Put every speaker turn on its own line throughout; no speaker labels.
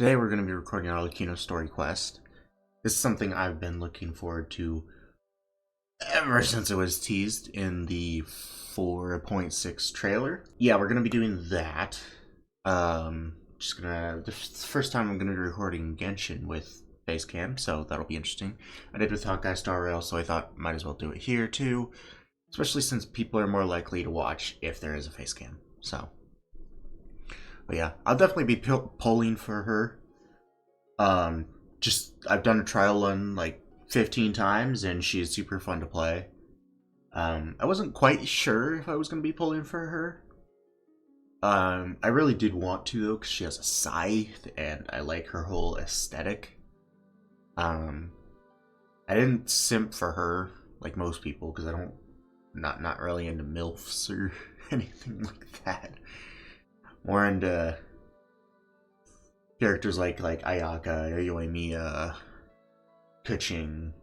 Today we're going to be recording Arlecchino story quest. This is something I've been looking forward to ever since it was teased in the 4.6 trailer. Yeah, we're going to be doing that. This is the first time I'm going to be recording Genshin with Facecam, so that'll be interesting. I did with Hawkeye Star Rail, so I thought might as well do it here too, especially since people are more likely to watch if there is a Facecam. So, but yeah, I'll definitely be polling for her. I've done a trial run like 15 times, and she is super fun to play. I wasn't quite sure if I was going to be pulling for her. I really did want to though, because she has a scythe, and I like her whole aesthetic. I didn't simp for her like most people, because I don't, not really into MILFs or anything like that. More into characters like Ayaka, Yoimiya, Kuching,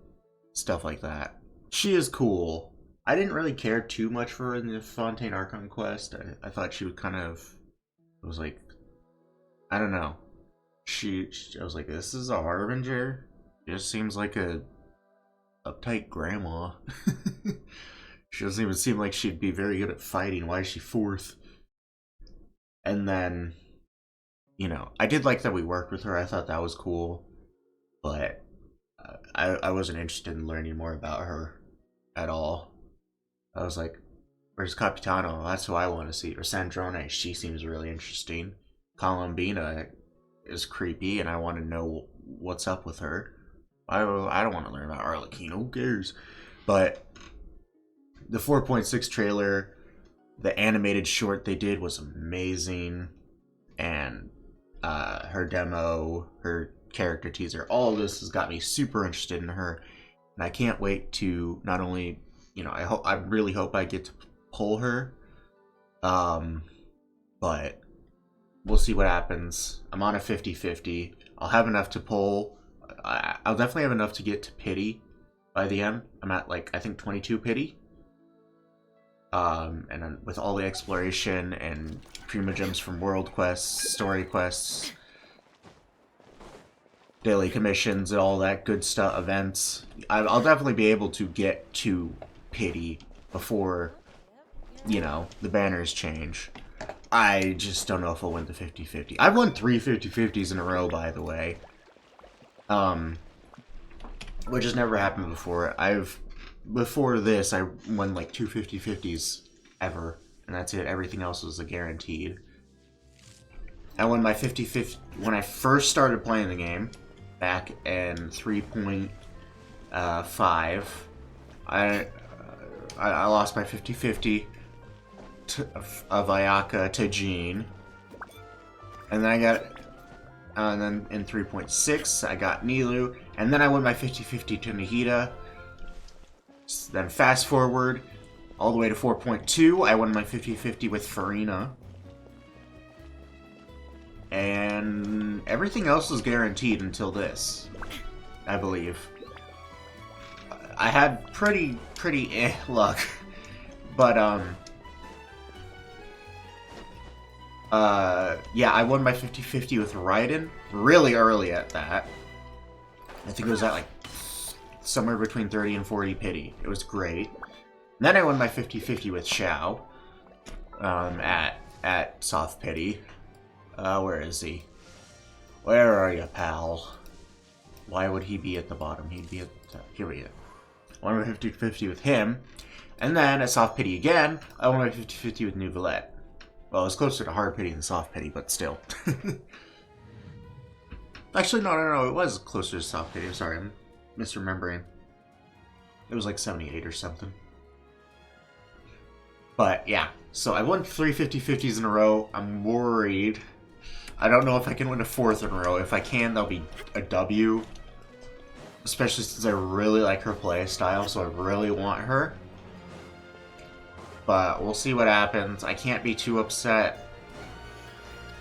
stuff like that. She is cool. I didn't really care too much for her in the Fontaine Archon quest. I thought she would kind of, it was like, I don't know. I was like, this is a harbinger. She just seems like a uptight grandma. She doesn't even seem like she'd be very good at fighting. Why is she fourth? And then, I did like that we worked with her. I thought that was cool, but I wasn't interested in learning more about her at all. I was like, where's Capitano? That's who I want to see. Or Sandrone, she seems really interesting. Columbina is creepy, and I want to know what's up with her. I don't want to learn about Arlecchino. Who cares? But the 4.6 trailer, the animated short they did was amazing, and her demo, her character teaser, all of this has got me super interested in her, and I can't wait to not only, I really hope I get to pull her, but we'll see what happens. I'm on a 50-50. I'll have enough to pull. I'll definitely have enough to get to pity by the end. I'm at I think 22 pity. And then with all the exploration and Prima Gems from World Quests, Story Quests, daily commissions, and all that good stuff, events, I'll definitely be able to get to pity before, the banners change. I just don't know if I'll win the 50-50. I've won 3 50-50s in a row, by the way. Which has never happened before. Before this, I won 2 50-50s ever, and that's it. Everything else was a guaranteed. I won my 50-50 when I first started playing the game, back in 3.5. I lost my 50-50 of Ayaka to Jean, and then and then in 3.6 I got Nilu, and then I won my 50-50 to Nahida. Then fast forward all the way to 4.2, I won my 50-50 with Farina. And everything else was guaranteed until this, I believe. I had pretty luck. But, yeah, I won my 50-50 with Raiden really early at that. I think it was at somewhere between 30 and 40 pity. It was great. And then I won my 50-50 with Xiao, at soft pity. Where is he? Where are you, pal? Why would he be at the bottom? He'd be at the... Here we go. I won my 50-50 with him. And then at soft pity again, I won my 50-50 with New Villette. Well, it was closer to hard pity than soft pity, but still. Actually, no. It was closer to soft pity. I'm sorry, I'm misremembering. It was 78 or something. But, yeah. So I won 3 50-50s in a row. I'm worried. I don't know if I can win a 4th in a row. If I can, that'll be a W. Especially since I really like her play style, so I really want her. But we'll see what happens. I can't be too upset.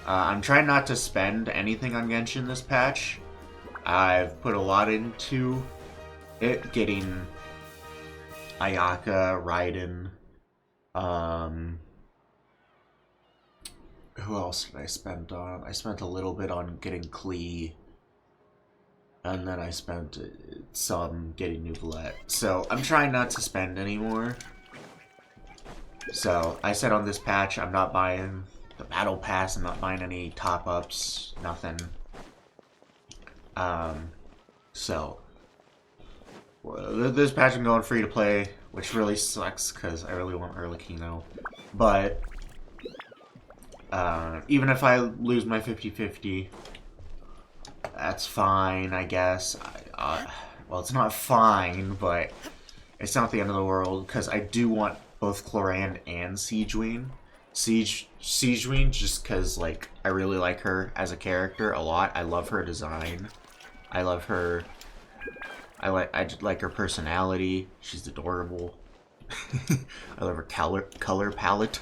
I'm trying not to spend anything on Genshin this patch. I've put a lot into it, getting Ayaka, Raiden, Who else did I spend on? I spent a little bit on getting Klee, and then I spent some getting Nuvolette. So I'm trying not to spend anymore. So I said on this patch, I'm not buying the Battle Pass, I'm not buying any top-ups, nothing. So this patch I'm going free to play, which really sucks because I really want Arlecchino. But even if I lose my 50-50, that's fine, I guess. Well, it's not fine, but it's not the end of the world because I do want both Chlorand and Siegeween. Siegeween, just because like I really like her as a character a lot. I love her design. I love her. I just like her personality. She's adorable. I love her color palette.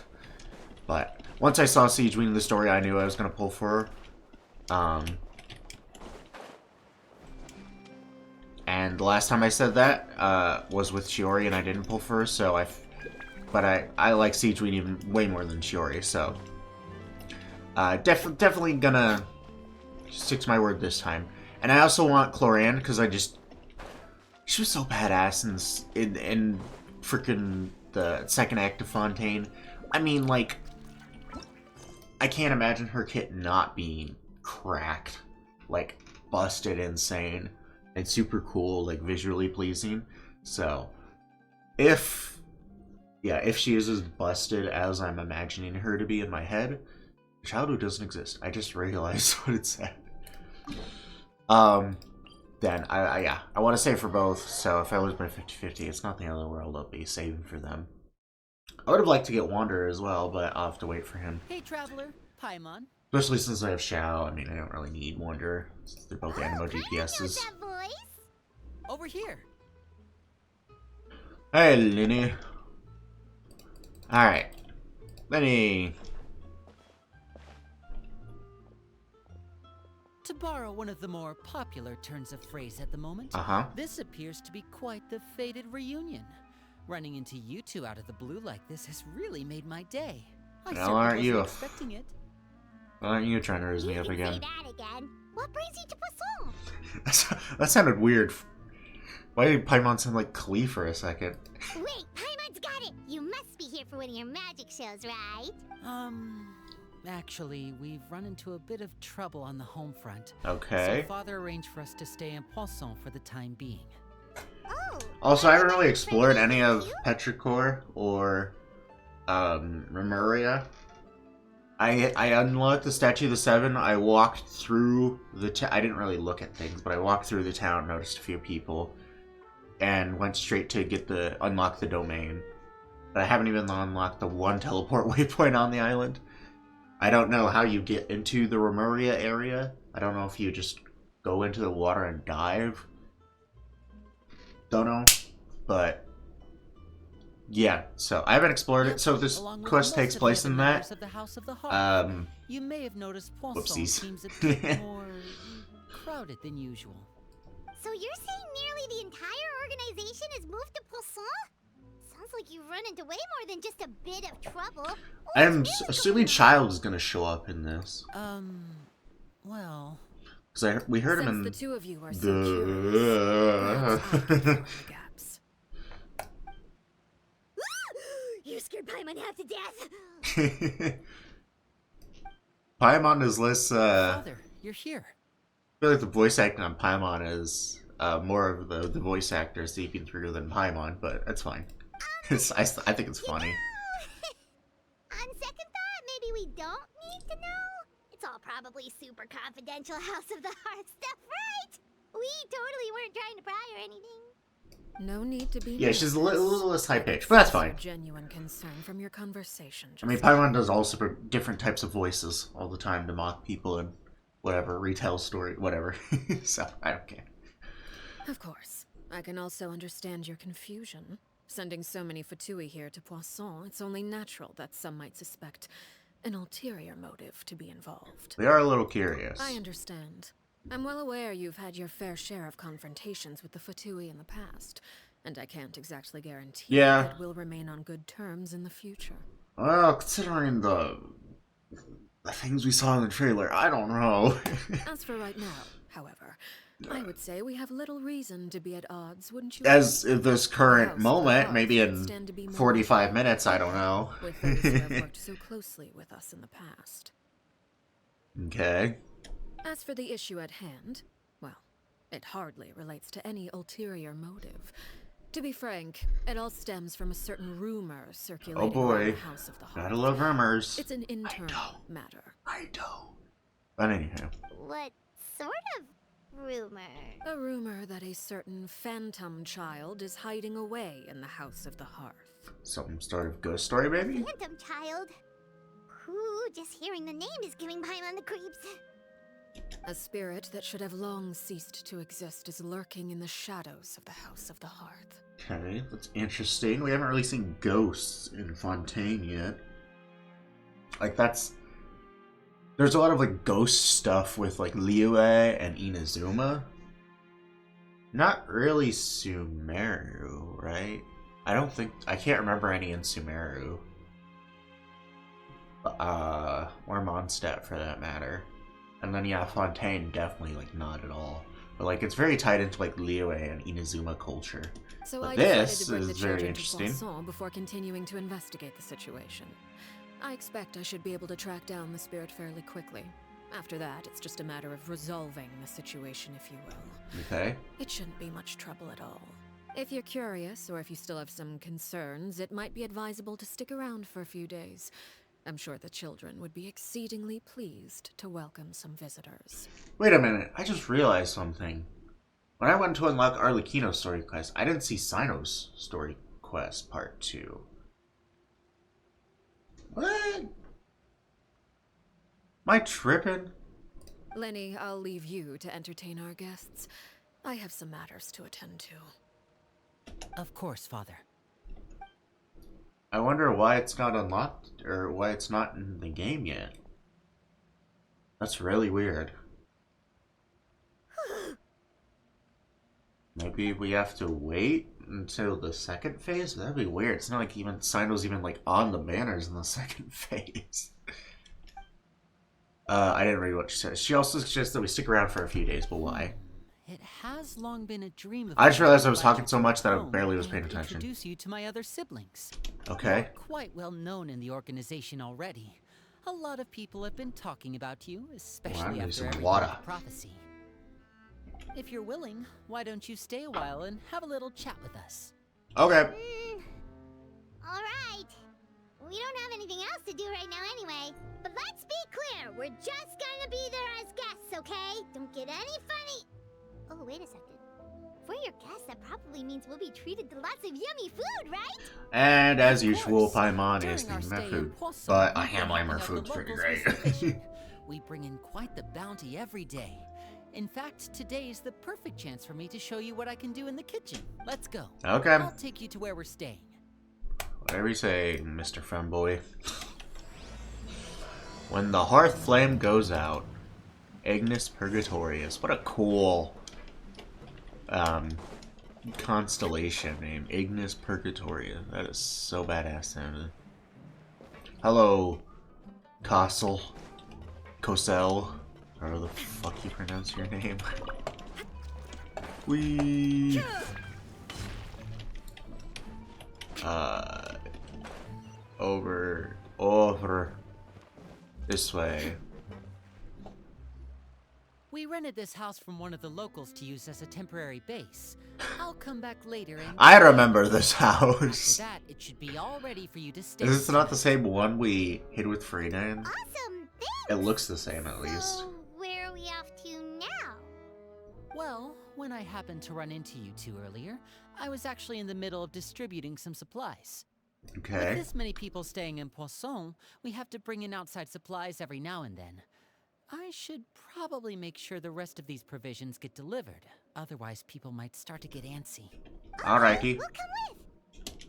But once I saw Siegeween in the story, I knew I was gonna pull for her. And the last time I said that was with Shiori, and I didn't pull for her. So but I like Siegeween even way more than Shiori. So definitely gonna stick to my word this time. And I also want Chlorand because she was so badass in freaking the second act of Fontaine. I mean, like, I can't imagine her kit not being cracked, like, busted insane, and super cool, like, visually pleasing. So, if she is as busted as I'm imagining her to be in my head, childhood doesn't exist. I just realized what it said. Then, I want to save for both, so if I lose my 50-50, it's not the end of the world, I'll be saving for them. I would have liked to get Wanderer as well, but I'll have to wait for him.
Hey, Traveler. Paimon.
Especially since I have Xiao, I mean, I don't really need Wanderer. They're both Animo DPSs.
Over here.
Hey, Linny. Alright. Lenny.
To borrow one of the more popular turns of phrase at the moment, this appears to be quite the fated reunion. Running into you two out of the blue like this has really made my day. I certainly wasn't expecting it.
Aren't you trying to raise me up again?
Say that again. What brings you to Poisson?
That sounded weird. Why did Paimon sound like Klee for a second?
Wait, Paimon's got it! You must be here for one of your magic shows, right?
Actually, we've run into a bit of trouble on the home front.
Okay.
So Father arranged for us to stay in Poisson for the time being.
Oh.
Also, I haven't really explored any of Petrichor or Remuria. I unlocked the Statue of the Seven. I walked through the I didn't really look at things, but I walked through the town, noticed a few people, and went straight to unlock the domain. But I haven't even unlocked the one teleport waypoint on the island. I don't know how you get into the Remuria area. I don't know if you just go into the water and dive. Don't know, but yeah. So I haven't explored it. So this quest takes place in that.
You may have noticed Poisson seems a bit more crowded than usual.
So you're saying nearly the entire organization has moved to Poisson? Sounds like you've run into way more than just a bit of trouble.
I'm assuming Child is gonna show up in this.
Well,
because we heard him in
the two of you are so gaps.
You scared Paimon half to death.
Paimon is less.
Father, you're here.
I feel like the voice acting on Paimon is more of the voice actor seeping through than Paimon, but that's fine. I think it's funny.
On second thought, maybe we don't need to know. It's all probably super confidential House of the Heart stuff, right? We totally weren't trying to pry or anything.
No need to be.
Yeah, she's a little less high pitched, but that's fine.
Genuine concern from your conversation.
I mean, Paimon does all different types of voices all the time to mock people and whatever, retell story, whatever. So I don't care.
Of course, I can also understand your confusion. Sending so many Fatui here to Poisson, it's only natural that some might suspect an ulterior motive to be involved.
We are a little curious.
I understand. I'm well aware you've had your fair share of confrontations with the Fatui in the past, and I can't exactly guarantee that we'll remain on good terms in the future.
Well, considering the things we saw in the trailer, I don't know.
As for right now, however, I would say we have little reason to be at odds, wouldn't you?
As of this current moment, maybe in 45 minutes, I don't know.
With those who have worked so closely with us in the past.
Okay.
As for the issue at hand, well, it hardly relates to any ulterior motive. To be frank, it all stems from a certain rumor circulating around the House of the Heart.
Gotta love rumors.
It's an internal matter.
I know. But anyhow.
What sort of rumor?
A rumor that a certain phantom child is hiding away in the House of the Hearth.
Some sort of ghost story, maybe?
Phantom child? Ooh, just hearing the name is giving Paimon the creeps.
A spirit that should have long ceased to exist is lurking in the shadows of the House of the Hearth.
Okay, that's interesting. We haven't really seen ghosts in Fontaine yet. Like, there's a lot of, like, ghost stuff with, like, Liyue and Inazuma. Not really Sumeru, right? I can't remember any in Sumeru. Or Mondstadt, for that matter. And then, yeah, Fontaine, definitely, like, not at all. But, like, it's very tied into, like, Liyue and Inazuma culture.
So
but
I
this
decided to bring
is
the
very
children to
interesting.
Poisson before continuing to investigate the situation. I expect I should be able to track down the spirit fairly quickly. After that, it's just a matter of resolving the situation, if you will.
Okay.
It shouldn't be much trouble at all. If you're curious, or if you still have some concerns, it might be advisable to stick around for a few days. I'm sure the children would be exceedingly pleased to welcome some visitors.
Wait a minute, I just realized something. When I went to unlock Arlecchino's story quest, I didn't see Sino's story quest part 2. What? Am I tripping?
Lenny, I'll leave you to entertain our guests. I have some matters to attend to.
Of course, Father.
I wonder why it's not unlocked, or why it's not in the game yet. That's really weird. Maybe we have to wait until the second phase? That'd be weird. It's not like even Sino's even like on the banners in the second phase. I didn't read what she said. She also suggests that we stick around for a few days, but why?
It has long been a dream of
I just realized I was talking so much that I barely was paying attention.
Introduce you to my other siblings.
Okay.
You're quite well known in the organization already. A lot of people have been talking about you, especially after every prophecy. If you're willing, why don't you stay a while and have a little chat with us?
Okay.
Alright. We don't have anything else to do right now anyway. But let's be clear, we're just gonna be there as guests, okay? Don't get any funny. Oh, wait a second. For your guests, that probably means we'll be treated to lots of yummy food, right?
And as usual, Paimon is the my food. But a Hamheimer food's pretty great.
We bring in quite the bounty every day. In fact, today is the perfect chance for me to show you what I can do in the kitchen. Let's go.
Okay.
I'll take you to where we're staying.
Whatever you say, Mr. Femboy. When the hearth flame goes out. Ignis Purgatorius. What a cool constellation name. Ignis Purgatorius. That is so badass sounding. Hello, Kossel. Kosel. However the fuck you pronounce your name. Wee. Over this way.
We rented this house from one of the locals to use as a temporary base. I'll come back later and
I remember this house.
after that, it should be all ready for you to stay.
Is this not the same one we hid with Frida in?
Awesome, thanks!
It looks the same at least.
So, where are we off to now?
Well, when I happened to run into you two earlier, I was actually in the middle of distributing some supplies.
Okay.
With this many people staying in Poisson, we have to bring in outside supplies every now and then. I should probably make sure the rest of these provisions get delivered. Otherwise, people might start to get antsy.
Alrighty.
We'll come with.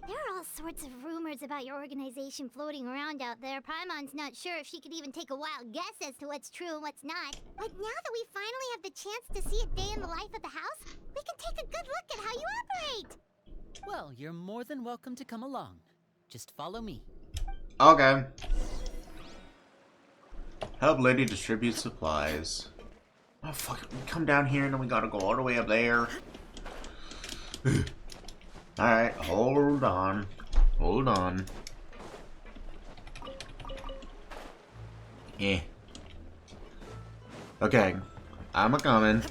There are all sorts of rumors about your organization floating around out there. Paimon's not sure if she could even take a wild guess as to what's true and what's not. But now that we finally have the chance to see a day in the life of the house, we can take a good look at how you operate.
Well, you're more than welcome to come along. Just follow me.
Okay. Help lady distribute supplies. Oh fuck it. We come down here and then we gotta go all the way up there. Alright, hold on. Hold on. Eh. Okay. I'm a coming.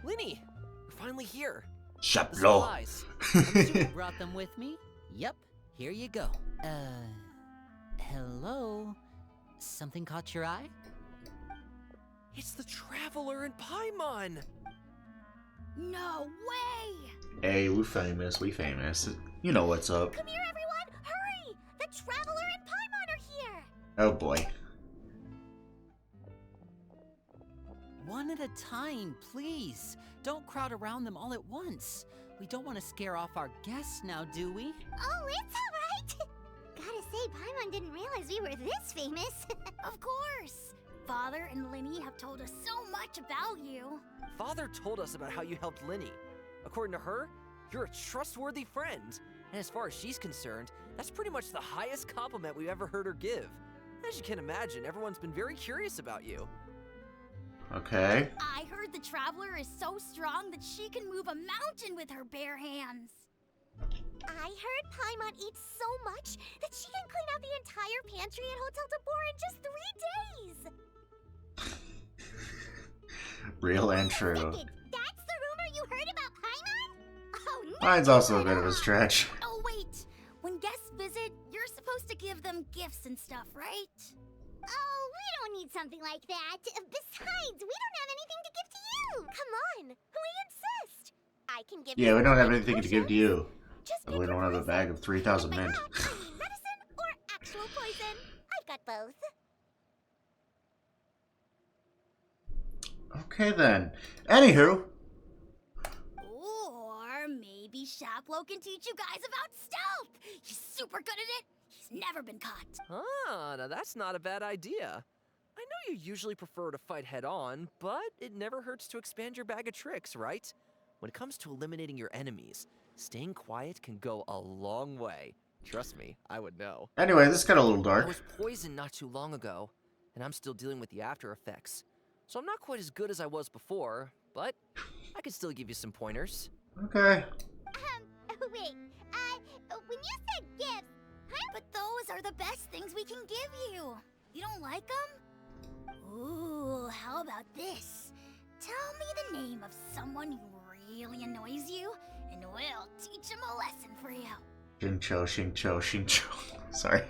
Linny, we're finally here.
Chaplo.
I'm assuming you brought them with me? Yep, here you go. Hello? Something caught your eye?
It's the Traveler in Paimon!
No way!
Hey, we famous, we famous. You know what's up.
Come here, everyone! Hurry! The Traveler and Paimon are here!
Oh boy.
One at a time, please. Don't crowd around them all at once. We don't want to scare off our guests now, do we?
Oh, it's alright! Gotta say, Paimon didn't realize we were this famous. Of course! Father and Linny have told us so much about you.
Father told us about how you helped Linny. According to her, you're a trustworthy friend. And as far as she's concerned, that's pretty much the highest compliment we've ever heard her give. As you can imagine, everyone's been very curious about you.
Okay.
I heard the Traveler is so strong that she can move a mountain with her bare hands. I heard Paimon eats so much that she can clean out the entire pantry at Hotel Tabor in just 3 days.
Real and true.
That's the rumor you heard about Paimon? Oh, no.
Mine's also a bit of a stretch.
Oh, wait. When guests visit, you're supposed to give them gifts and stuff, right? Oh, we don't need something like that. Besides, we don't have anything to give to you. Come on, we insist. I can give
Yeah,
you
we don't have
some
anything to give to you.
Just
But
pick
we
your
don't have a
poison.
bag of 3,000
By
mint.
that, I mean medicine or actual poison. I've got both.
Okay then. Anywho.
Or maybe Shaplo can teach you guys about stealth. He's super good at it. He's never been caught.
Ah, now that's not a bad idea. I know you usually prefer to fight head-on, but it never hurts to expand your bag of tricks, right? When it comes to eliminating your enemies, staying quiet can go a long way. Trust me, I would know.
Anyway, this got a little
I
dark.
was poisoned not too long ago, and I'm still dealing with the after effects. So I'm not quite as good as I was before, but I can still give you some pointers.
Okay.
Wait, when you said gifts, but those are the best things we can give you. You don't like them? Ooh, how about this? Tell me the name of someone who really annoys you, and we'll teach him a lesson for you.
Shincho, Shincho, Shincho. Sorry.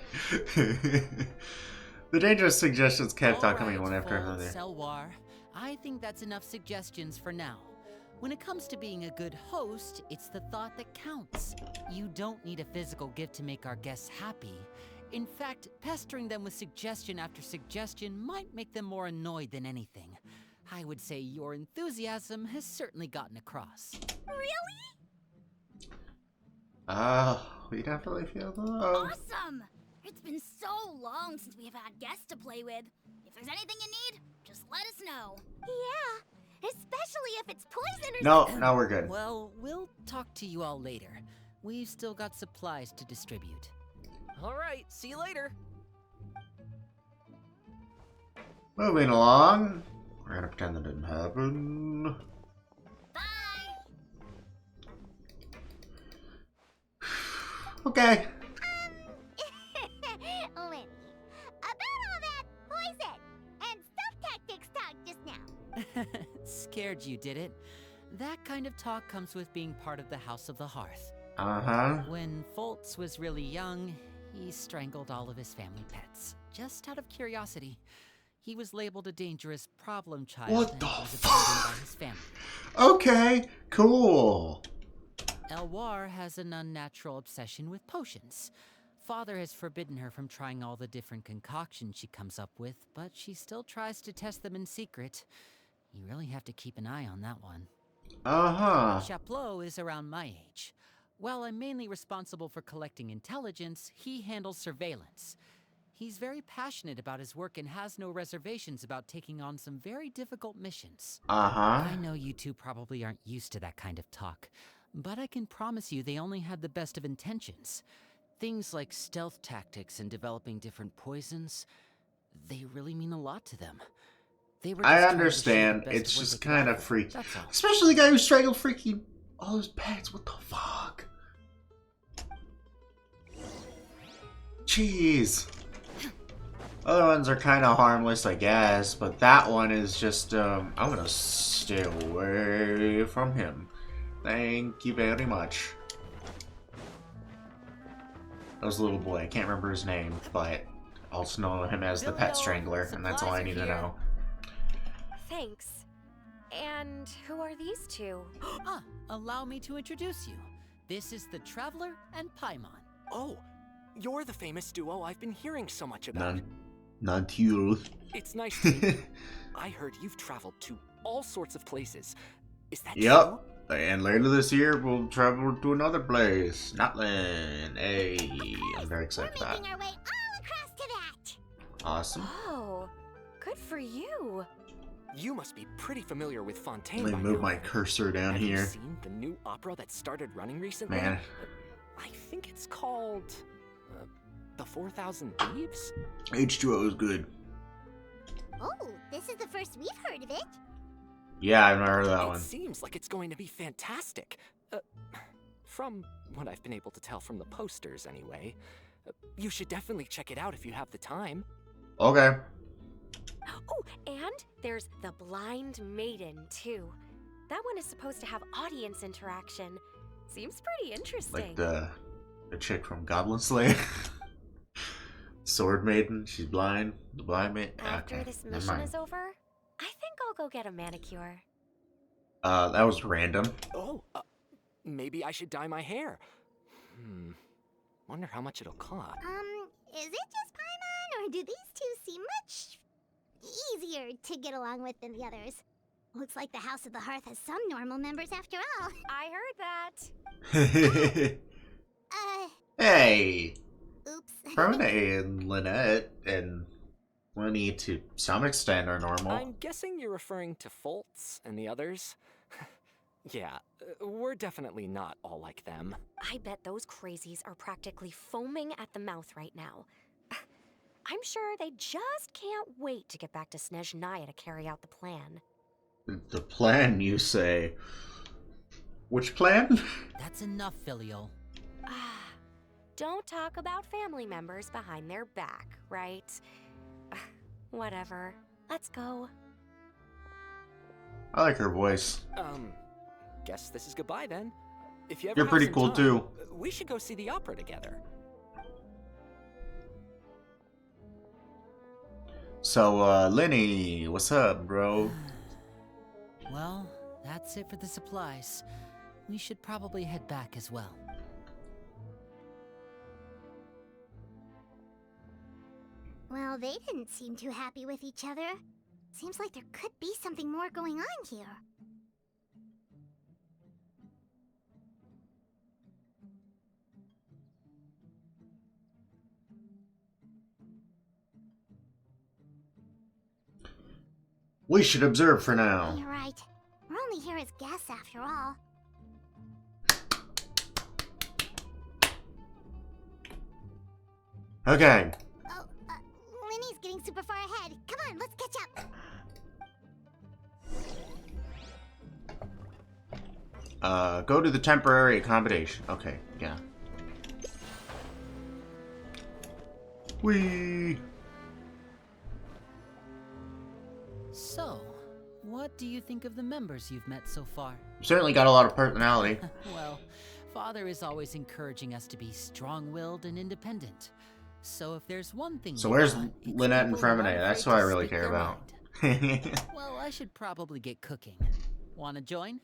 The dangerous suggestions kept on coming one after another.
Selwar, I think that's enough suggestions for now. When it comes to being a good host, it's the thought that counts. You don't need a physical gift to make our guests happy. In fact, pestering them with suggestion after suggestion might make them more annoyed than anything. I would say your enthusiasm has certainly gotten across.
Really?
We definitely feel the love.
Awesome! It's been so long since we've had guests to play with. If there's anything you need, just let us know. Yeah, especially if it's poison or
No, we're good.
Well, we'll talk to you all later. We've still got supplies to distribute.
All right, see you later.
Moving along. We're gonna pretend that didn't happen.
Bye!
Okay.
Linny, about all that poison and stuff tactics talk just now.
Scared you, did it? That kind of talk comes with being part of the House of the Hearth.
Uh-huh.
When Foltz was really young, he strangled all of his family pets, just out of curiosity. He was labeled a dangerous problem child.
What
and
the
was
fuck?
abandoned by his family.
Okay, cool.
Elwar has an unnatural obsession with potions. Father has forbidden her from trying all the different concoctions she comes up with, but she still tries to test them in secret. You really have to keep an eye on that one.
Uh-huh.
Chaplo is around my age. While I'm mainly responsible for collecting intelligence, he handles surveillance. He's very passionate about his work and has no reservations about taking on some very difficult missions.
Uh-huh.
I know you two probably aren't used to that kind of talk, but I can promise you they only had the best of intentions. Things like stealth tactics and developing different poisons, they really mean a lot to them. They were just
I
trying to show the
understand.
best
It's
of what
just
they could
kind of
offer,
freaky.
that's all.
Especially the guy who strangled freaking all those pets. What the fuck? Jeez. Other ones are kind of harmless, I guess, but that one is just, I'm gonna stay away from him. Thank you very much. That was a little boy. I can't remember his name, but I also know him as the Pet Strangler, and that's all I need to know.
Thanks. And who are these two?
Allow me to introduce you. This is the Traveler and Paimon.
Oh, you're the famous duo I've been hearing so much about.
Not you.
It's nice to meet you. I heard you've traveled to all sorts of places. Is that
Yep.
true?
And later this year, we'll travel to another place. Scotland. Hey, I'm very excited for
We're
that.
making our way all across to that.
Awesome.
Oh, good for you.
You must be pretty familiar with Fontaine
Let me
by
move
now.
my cursor down
Have you
here.
seen the new opera that started running recently?
Man.
I think it's called The 4,000 Thieves?
H2O is good.
Oh, this is the first we've heard of it.
Yeah, I've never heard of that
It
one.
seems like it's going to be fantastic. From what I've been able to tell from the posters, anyway. You should definitely check it out if you have the time.
Okay.
Oh, and there's the Blind Maiden, too. That one is supposed to have audience interaction. Seems pretty interesting.
Like the chick from Goblin Slayer. Sword Maiden, she's blind. The blind maiden.
After
Okay,
this
never
mission
mind.
is over, I think I'll go get a manicure.
That was random.
Oh, maybe I should dye my hair. Wonder how much it'll cost.
Is it just Paimon, or do these two seem much easier to get along with than the others? Looks like the House of the Hearth has some normal members after all.
I heard that.
Hey,
Oops.
Permanent and Lynette and Winnie to some extent are normal.
I'm guessing you're referring to Foltz and the others. Yeah, we're definitely not all like them.
I bet those crazies are practically foaming at the mouth right now. I'm sure they just can't wait to get back to Snezhnaya to carry out the plan.
The plan, you say? Which plan?
That's enough, Filial.
Don't talk about family members behind their back, right? Whatever. Let's go.
I like her voice.
Guess this is goodbye then. If you ever
You're
have
pretty
some
cool
time,
too.
We should go see the opera together.
So, Lenny, what's up, bro?
Well, that's it for the supplies. We should probably head back as well.
Well, they didn't seem too happy with each other. Seems like there could be something more going on here.
We should observe for now.
You're right. We're only here as guests after all.
Okay.
Oh, Linny's getting super far ahead. Come on, let's catch up.
Go to the temporary accommodation. Okay, yeah. Whee!
So, what do you think of the members you've met so far?
Certainly got a lot of personality.
Well, Father is always encouraging us to be strong-willed and independent. So if there's one thing
So
we
where's
want, it's
Lynette and
people who aren't
Fremine? That's
afraid
what I
to
really
speak
care
their
about.
mind. Well, I should probably get cooking. Wanna join?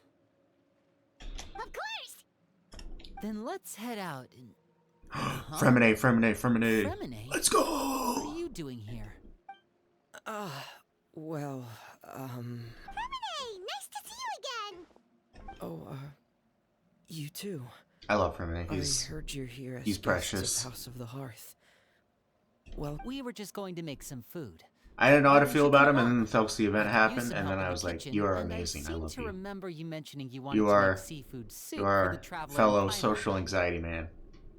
Of course!
Then let's head out and...
Fremine.
Fremine?
Let's
What
go!
are you doing here?
Well,
Hey, nice to see you again!
Oh, you too.
I love Fremine.
I heard you're here as
he's
guests
precious.
of House of the Hearth. Well,
We were just going to make some food.
I didn't know how to
Maybe we
feel
should
about
get
him,
a
and then
walk.
Thelks event
I could use
happened,
some
and
help
then
in
I
the
was like,
kitchen,
"You are
and
amazing. I
seem
love
to
you.
remember you mentioning you wanted
You
to
are,
make seafood soup
you
for the
are
traveler in
fellow
Paimon.
social anxiety man.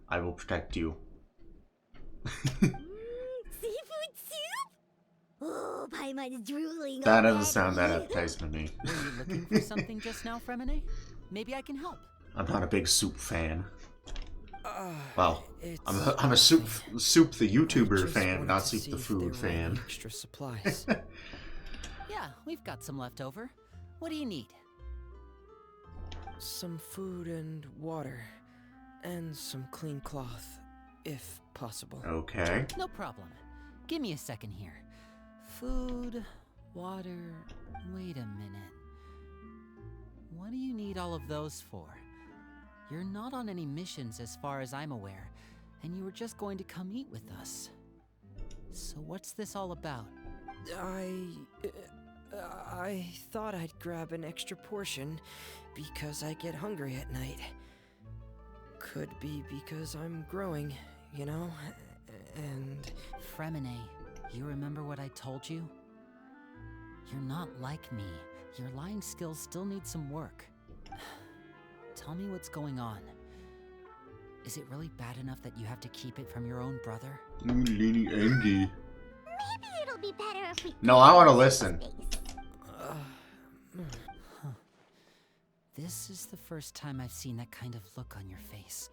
I will protect you."
Seafood soup? Oh, Paimon's drooling
That
already.
doesn't sound that appetizing to me.
Were you looking for something just now, Fremine? Maybe I can help.
I'm not a big soup fan. Well,
It's
I'm a soup the
I
YouTuber
just
fan,
wanted
not
to
soup
see
the
if there
food
were
fan.
any extra supplies.
Yeah, we've got some left over. What do you need?
Some food and water, and some clean cloth, if possible.
Okay.
No problem. Give me a second here. Food, water. Wait a minute. What do you need all of those for? You're not on any missions as far as I'm aware, and you were just going to come eat with us. So what's this all about?
I thought I'd grab an extra portion because I get hungry at night. Could be because I'm growing, you know, and...
Fremine, you remember what I told you? You're not like me. Your lying skills still need some work. Tell me what's going on. Is it really bad enough that you have to keep it from your own brother?
Lenny Andy.
Maybe it'll be better if we.
No, I want to listen.
This is the first time I've seen that kind of look on your face.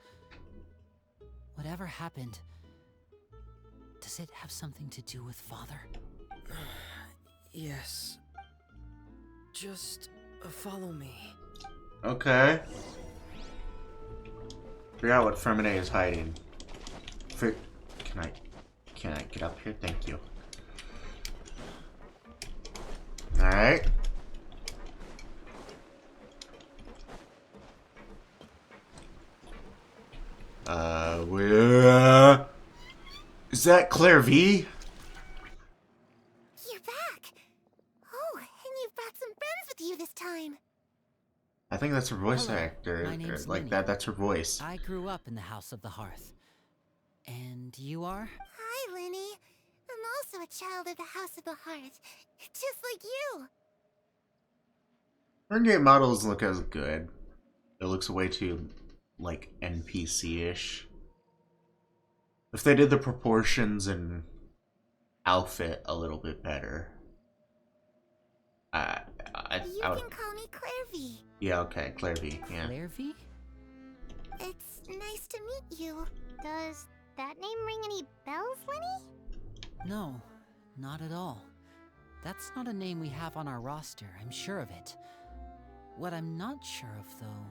Whatever happened, does it have something to do with Father?
Yes. Just follow me.
Okay. Figure out what Fremine is hiding. Can I get up here? Thank you. Alright. Where is that Claire V?
You're back. Oh, and you've brought some friends with you this time.
I think that's her voice
Hello,
actor.
my name's
Like
Lenny.
that's her voice.
I grew up in the House of the Hearth. And you are?
Hi, Lenny. I'm also a child of the House of the Hearth, just like you.
Her game model doesn't look as good. It looks way too, like, NPC-ish. If they did the proportions and outfit a little bit better.
You
I would...
can call me Claire V.
Yeah, okay, Claire V, yeah.
Claire V?
It's nice to meet you. Does that name ring any bells, Lenny?
No, not at all. That's not a name we have on our roster, I'm sure of it. What I'm not sure of, though,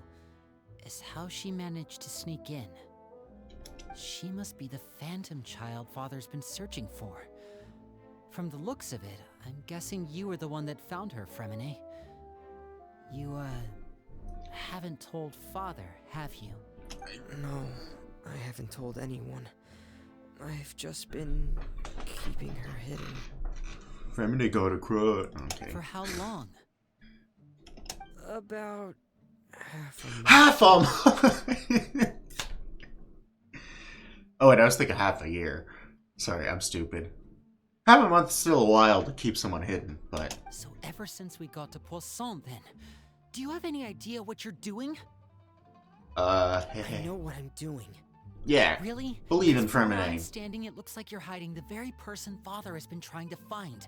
is how she managed to sneak in. She must be the phantom child Father's been searching for. From the looks of it, I'm guessing you were the one that found her, Fremine. You, haven't told Father, have you?
No, I haven't told anyone. I've just been keeping her hidden.
Fremine got a crud. Okay.
For how long?
About half a month.
Half a Oh wait, I was thinking half a year. Sorry, I'm stupid. Half a month's still a while to keep someone hidden, but...
So ever since we got to Poisson, then, do you have any idea what you're doing?
I know what I'm doing.
Yeah.
Really?
Believe in
Because from my
Fremine.
understanding, it looks like you're hiding the very person Father has been trying to find.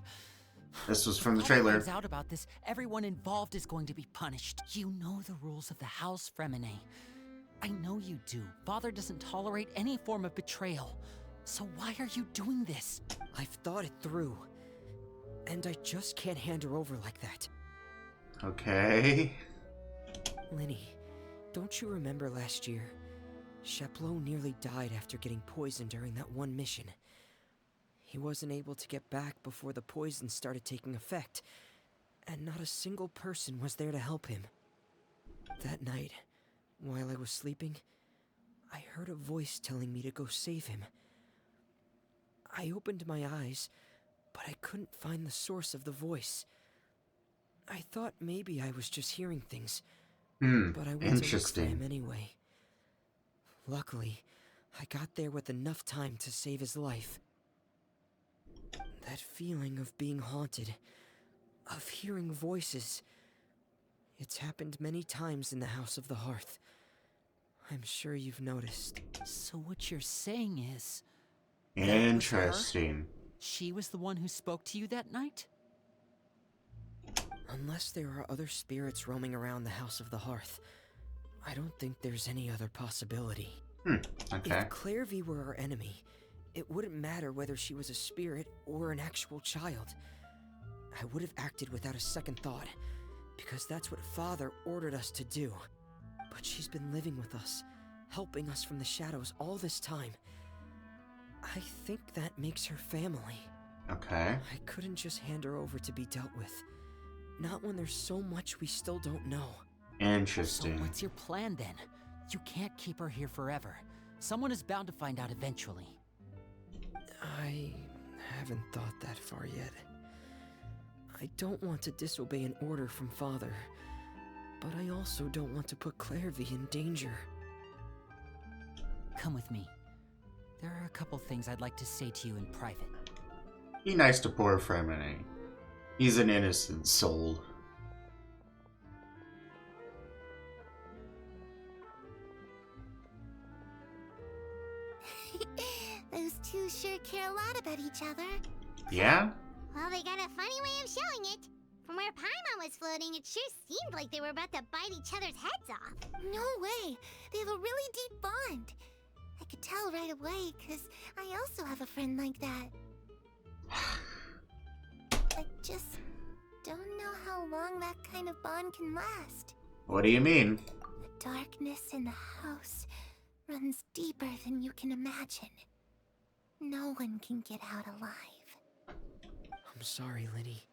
This was from the
If Father
trailer.
finds out about this, everyone involved is going to be punished. You know the rules of the house, Fremine. I know you do. Father doesn't tolerate any form of betrayal. So why are you doing this?
I've thought it through. And I just can't hand her over like that.
Okay.
Lenny, don't you remember last year? Chaplot nearly died after getting poisoned during that one mission. He wasn't able to get back before the poison started taking effect, and not a single person was there to help him. That night, while I was sleeping, I heard a voice telling me to go save him. I opened my eyes, but I couldn't find the source of the voice. I thought maybe I was just hearing things, but I went to look for him anyway. Luckily, I got there with enough time to save his life.
That feeling of being haunted, of hearing voices. It's happened many times in the House of the Hearth. I'm sure you've noticed.
So what you're saying is...
Interesting.
She was the one who spoke to you that night?
Unless there are other spirits roaming around the House of the Hearth, I don't think there's any other possibility.
Okay.
If Clairvy were our enemy, it wouldn't matter whether she was a spirit or an actual child. I would have acted without a second thought, because that's what Father ordered us to do. But she's been living with us, helping us from the shadows all this time. I think that makes her family.
Okay.
I couldn't just hand her over to be dealt with. Not when there's so much we still don't know.
Interesting.
So what's your plan then? You can't keep her here forever. Someone is bound to find out eventually.
I haven't thought that far yet. I don't want to disobey an order from Father, but I also don't want to put Clairvy in danger.
Come with me. There are a couple things I'd like to say to you in private.
Be nice to poor Fremine. He's an innocent soul.
Those two sure care a lot about each other.
Yeah?
Well, they got a funny way of showing it. From where Paimon was floating, it sure seemed like they were about to bite each other's heads off. No way. They have a really deep bond. I could tell right away, because I also have a friend like that. I just don't know how long that kind of bond can last.
What do you mean?
The darkness in the house runs deeper than you can imagine. No one can get out alive.
I'm sorry, Linny.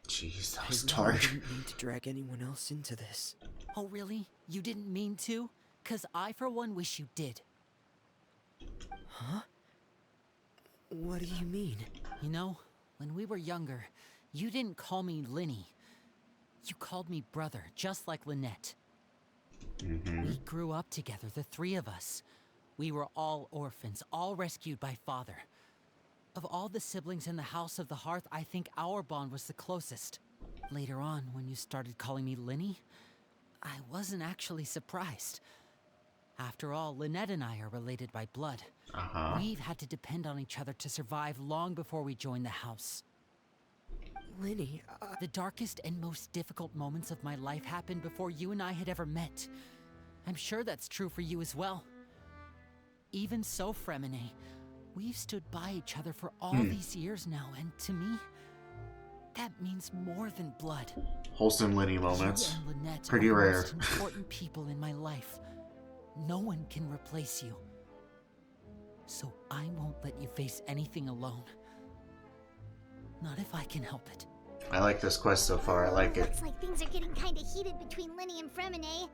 Jeez, that
I
was
really
dark.
didn't mean to drag anyone else into this.
Oh really? You didn't mean to? 'Cause I for one wish you did.
Huh? What do you mean?
You know, when we were younger, you didn't call me Linny. You called me brother, just like Lynette. We grew up together, the three of us. We were all orphans, all rescued by Father. Of all the siblings in the House of the Hearth, I think our bond was the closest. Later on, when you started calling me Linny, I wasn't actually surprised. After all, Lynette and I are related by blood. We've had to depend on each other to survive long before we joined the house.
Linny,
The darkest and most difficult moments of my life happened before you and I had ever met. I'm sure that's true for you as well. Even so, Fremine, we've stood by each other for all these years now, and to me, that means more than blood.
Wholesome Linny moments.
You and Lynette
Pretty
are
rare.
the most important people in my life. No one can replace you. So I won't let you face anything alone. Not if I can help it.
I like this quest so far. I like it.
Looks like things are getting kind of heated between Linny and Fremine.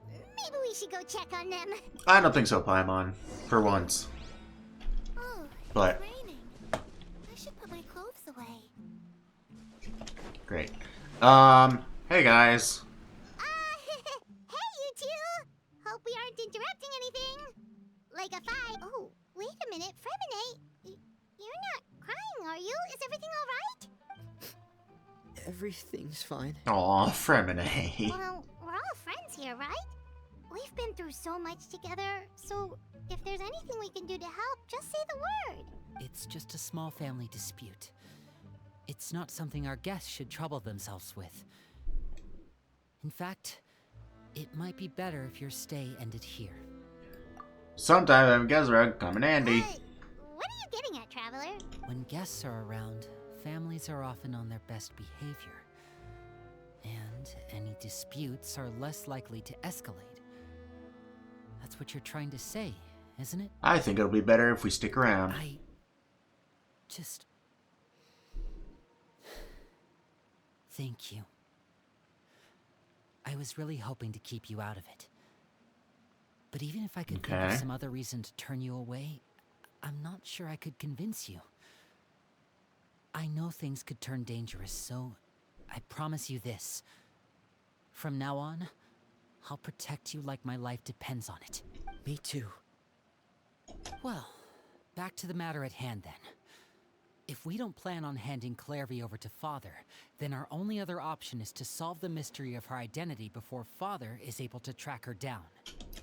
Maybe we should go check on them.
I don't think so, Paimon. For once.
Oh,
But-
it's raining. I should put my clothes away.
Great. Hey guys.
Hey, you two! Hope we aren't interrupting anything. Like a fight. Oh, wait a minute, Fremine. You're not crying, are you? Is everything alright?
everything's fine.
Aw, Fremine.
Well, we're all friends here, right? We've been through so much together, so if there's anything we can do to help, just say the word.
It's just a small family dispute. It's not something our guests should trouble themselves with. In fact, it might be better if your stay ended here.
Sometime Gezra come in handy.
What are you getting at, Traveler?
When guests are around, families are often on their best behavior. And any disputes are less likely to escalate. That's what you're trying to say, isn't it?
I think it'll be better if we stick around.
I just... Thank you. I was really hoping to keep you out of it. But even if I could think of some other reason to turn you away, I'm not sure I could convince you. I know things could turn dangerous, so I promise you this. From now on, I'll protect you like my life depends on it.
Me too.
Well, back to the matter at hand then. If we don't plan on handing Clairvy over to Father, then our only other option is to solve the mystery of her identity before Father is able to track her down.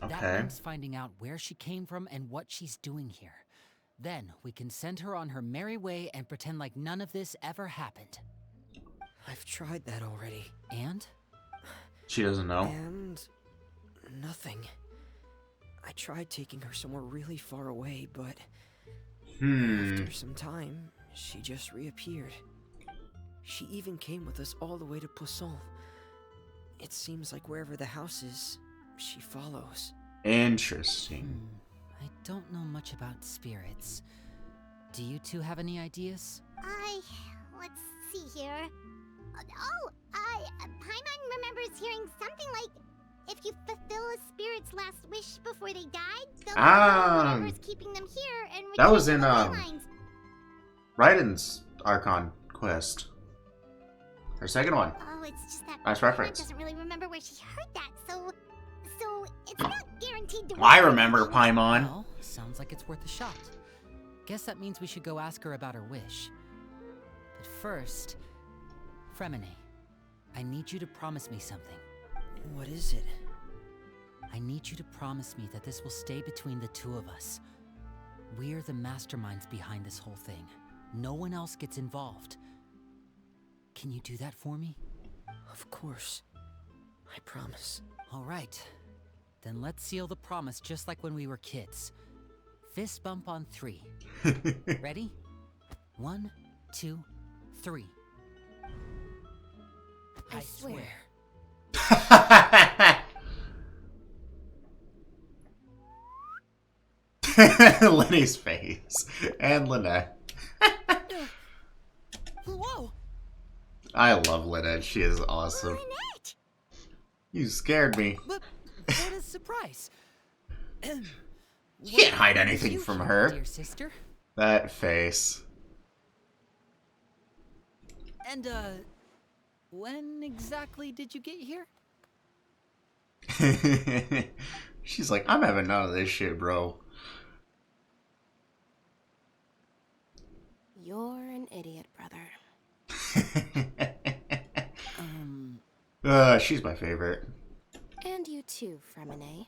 Okay.
That means finding out where she came from and what she's doing here. Then we can send her on her merry way and pretend like none of this ever happened.
I've tried that already.
And?
She doesn't know.
And nothing. I tried taking her somewhere really far away, but after some time, she just reappeared. She even came with us all the way to Poisson. It seems like wherever the house is, she follows.
Interesting.
I don't know much about spirits. Do you two have any ideas?
Let's see here. Paimon remembers hearing something like, if you fulfill a spirit's last wish before they died, they'll know whatever's keeping them here and
that was in
lines.
Raiden's Archon quest. Her second one.
Oh, it's just that
nice
Paimon
reference.
doesn't really remember where she heard that, so it's not guaranteed to work.
I remember Paimon.
Well, sounds like it's worth a shot. Guess that means we should go ask her about her wish. But first, Fremine, I need you to promise me something.
What is it?
I need you to promise me that this will stay between the two of us. We're the masterminds behind this whole thing. No one else gets involved. Can you do that for me?
Of course. I promise.
All right. Then let's seal the promise just like when we were kids. Fist bump on 3. Ready? 1, 2, 3.
I swear.
Lenny's face. And Lynette.
Whoa!
I love Lynette. She is awesome.
Lynette!
You scared me.
But what a surprise!
You can't hide anything from her.
Dear sister.
That face.
And when exactly did you get here?
She's like, I'm having none of this shit, bro.
You're an idiot, brother.
She's my favorite.
And you too, Fremine.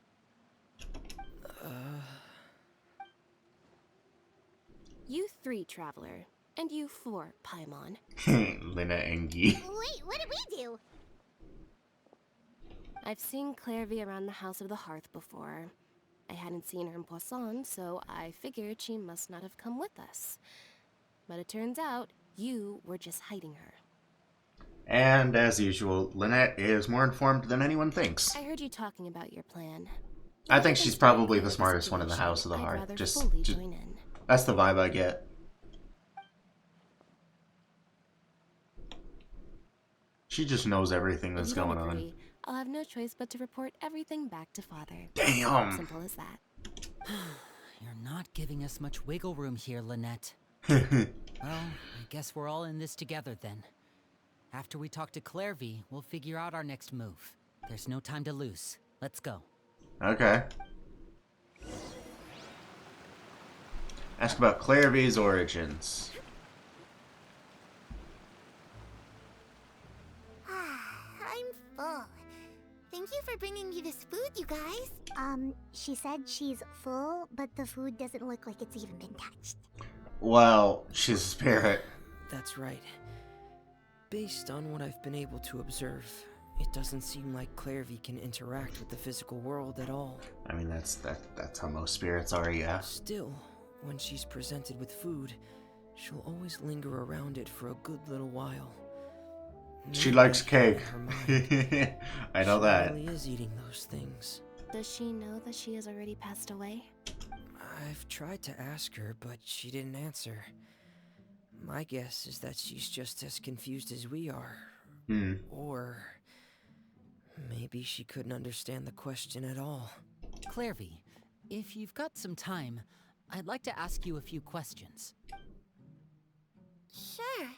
You 3, Traveler. And you 4, Paimon.
Lynette and Guy.
Wait, what did we do?
I've seen Clairvy around the House of the Hearth before. I hadn't seen her in Poisson, so I figured she must not have come with us. But it turns out, you were just hiding her.
And as usual, Lynette is more informed than anyone thinks.
I heard you talking about your plan.
I think she's probably the smartest one in the House of the
I'd
Hearth.
rather
Just
fully join in.
that's the vibe I get. She just knows everything that's
If you don't
going on.
agree, I'll have no choice but to report everything back to Father.
Damn!
Simple as that.
You're not giving us much wiggle room here, Lynette. Well, I guess we're all in this together then. After we talk to Clairvy, we'll figure out our next move. There's no time to lose. Let's go.
Okay. Ask about Clairvy's origins.
I'm full. Thank you for bringing me this food, you guys. She said she's full, but the food doesn't look like it's even been touched.
Well, she's a spirit.
That's right. Based on what I've been able to observe, it doesn't seem like Clairvy can interact with the physical world at all.
I mean, that's how most spirits are, yeah.
Still, when she's presented with food, she'll always linger around it for a good little while.
She
Maybe
likes cake.
in her mind,
I know
she
that.
really is eating those things.
Does she know that she has already passed away?
I've tried to ask her, but she didn't answer. My guess is that she's just as confused as we are. Or maybe she couldn't understand the question at all.
Clairvy, if you've got some time, I'd like to ask you a few questions.
Sure.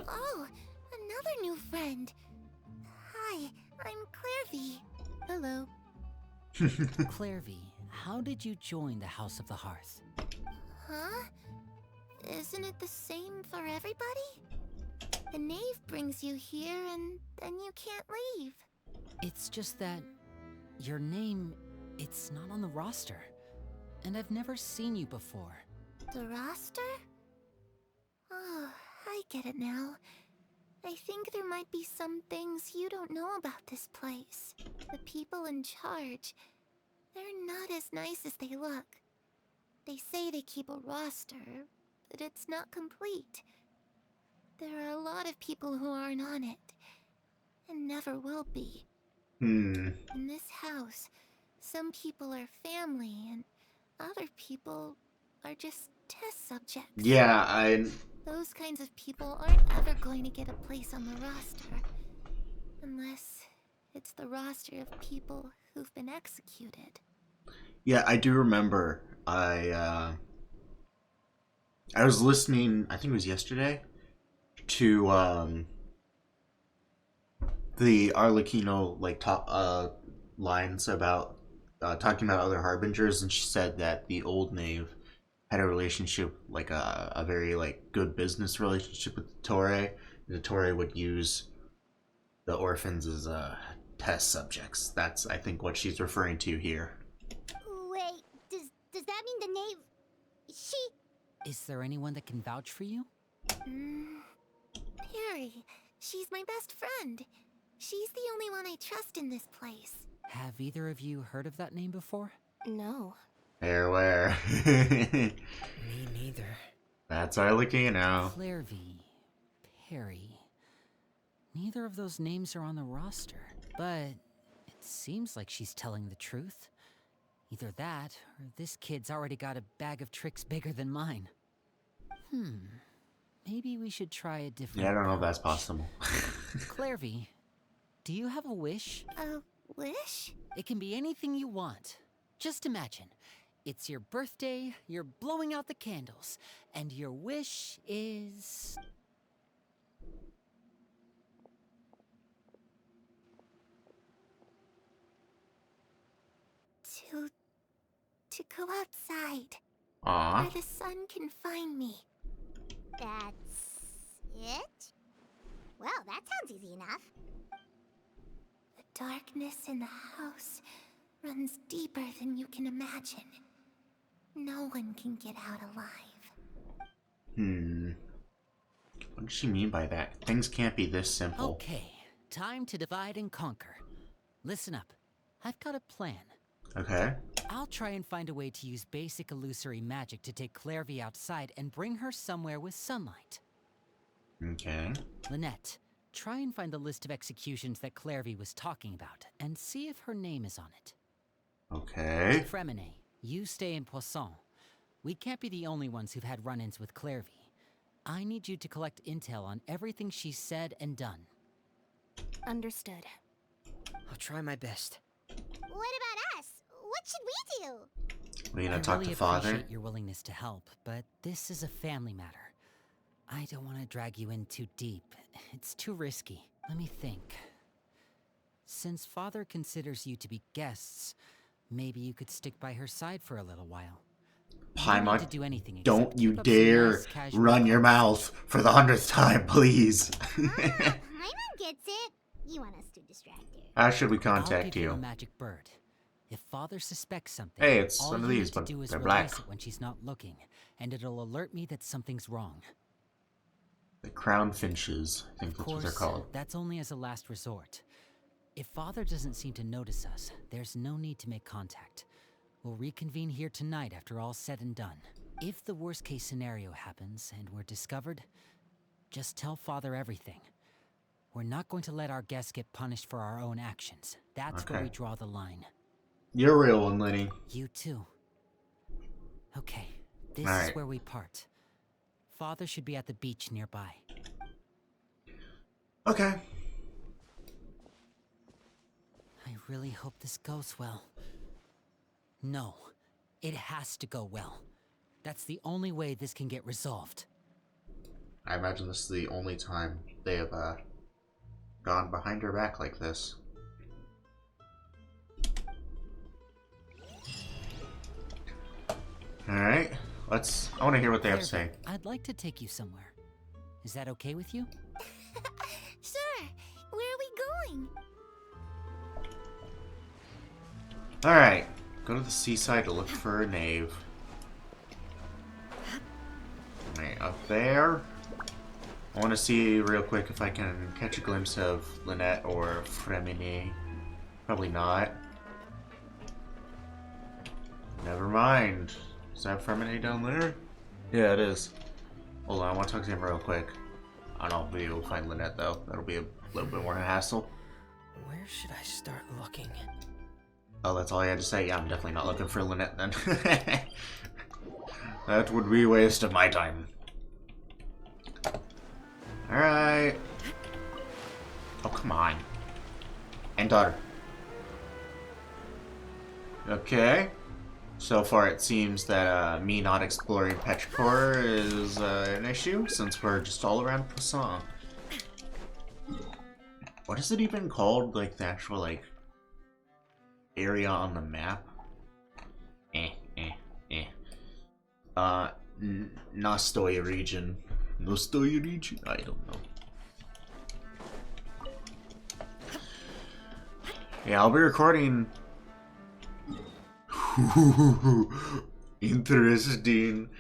Oh, another new friend. Hi, I'm Clairvy.
Hello.
Clairvy, how did you join the House of the Hearth?
Huh? Is Isn't it the same for everybody? The knave brings you here and then you can't leave.
It's just that your name, it's not on the roster. And I've never seen you before.
The roster? Oh, I get it now. I think there might be some things you don't know about this place. The people in charge, they're not as nice as they look. They say they keep a roster, but it's not complete. There are a lot of people who aren't on it, and never will be. In this house, some people are family, and other people are just test subjects.
Yeah,
Those kinds of people aren't ever going to get a place on the roster. Unless it's the roster of people who've been executed.
Yeah, I do remember. I was listening, I think it was yesterday, to the Arlecchino like top lines about talking about other harbingers, and she said that the old knave had a relationship, like a very like good business relationship with Torre. The Torre would use the orphans as test subjects. That's, I think, what she's referring to here.
Wait, does that mean the knave... She...
Is there anyone that can vouch for you?
Perry. She's my best friend. She's the only one I trust in this place.
Have either of you heard of that name before?
No.
Where?
Me neither.
That's Arlecchino.
Clairvy, Perry. Neither of those names are on the roster, but it seems like she's telling the truth. Either that, or this kid's already got a bag of tricks bigger than mine. Maybe we should try a different
Yeah, I don't know if that's
approach.
possible.
Clairvy, do you have a wish?
A wish?
It can be anything you want. Just imagine. It's your birthday, you're blowing out the candles, and your wish is...
To go outside.
Aw.
Where the sun can find me. That's it? Well, that sounds easy enough. The darkness in the house runs deeper than you can imagine. No one can get out alive.
What does she mean by that? Things can't be this simple.
Okay, time to divide and conquer. Listen up. I've got a plan.
Okay.
I'll try and find a way to use basic illusory magic to take Clairvy outside and bring her somewhere with sunlight.
Okay.
Lynette, try and find the list of executions that Clairvy was talking about, and see if her name is on it.
Okay.
Fremine, you stay in Poisson. We can't be the only ones who've had run-ins with Clairvy. I need you to collect intel on everything she's said and done.
Understood.
I'll try my best.
What about us? What should we do?
We're gonna
I
talk
really
to father.
appreciate your willingness to help, but this is a family matter. I don't want to drag you in too deep. It's too risky. Let me think. Since father considers you to be guests, maybe you could stick by her side for a little while.
Paimon,
Do anything
don't
except
you
keep up some
dare
nice casual
run your mouth for the 100th time, please.
My mom gets it. You want us to distract her.
How should we
I'll
contact
give you a
you?
magic bird. If father suspects something,
Hey, it's
all
one of
you
these,
need to
but
do is
they're
release
black.
it when she's not looking, and it'll alert me that something's wrong.
The crown finches, I think
Of
that's what they're
course,
called.
that's only as a last resort. If father doesn't seem to notice us, there's no need to make contact. We'll reconvene here tonight after all's said and done. If the worst case scenario happens and we're discovered, just tell father everything. We're not going to let our guests get punished for our own actions. That's where
Okay.
we draw the line.
You're a real one, Lenny.
You too. Okay, this
All
is
right.
where we part. Father should be at the beach nearby.
Okay.
I really hope this goes well. No, it has to go well. That's the only way this can get resolved.
I imagine this is the only time they have gone behind her back like this. Alright, I want to hear what they have to say.
I'd like to take you somewhere. Is that okay with you?
Sure. Where are we going?
Alright. Go to the seaside to look for a knave. Alright, up there. I want to see real quick if I can catch a glimpse of Lynette or Fremine. Probably not. Never mind. Is that Fremine down there? Yeah, it is. Hold on, I want to talk to him real quick. I don't know if we'll be able to find Lynette though. That'll be a little bit more hassle.
Where should I start looking?
Oh, that's all I had to say? Yeah, I'm definitely not looking for Lynette then. That would be a waste of my time. Alright. Oh, come on. And daughter. Okay. So far it seems that me not exploring Petrichor is an issue, since we're just all around Poisson. What is it even called? Like, the actual, like, area on the map? Nastoya region. Nastoya region? I don't know. Yeah, I'll be recording... Interesting.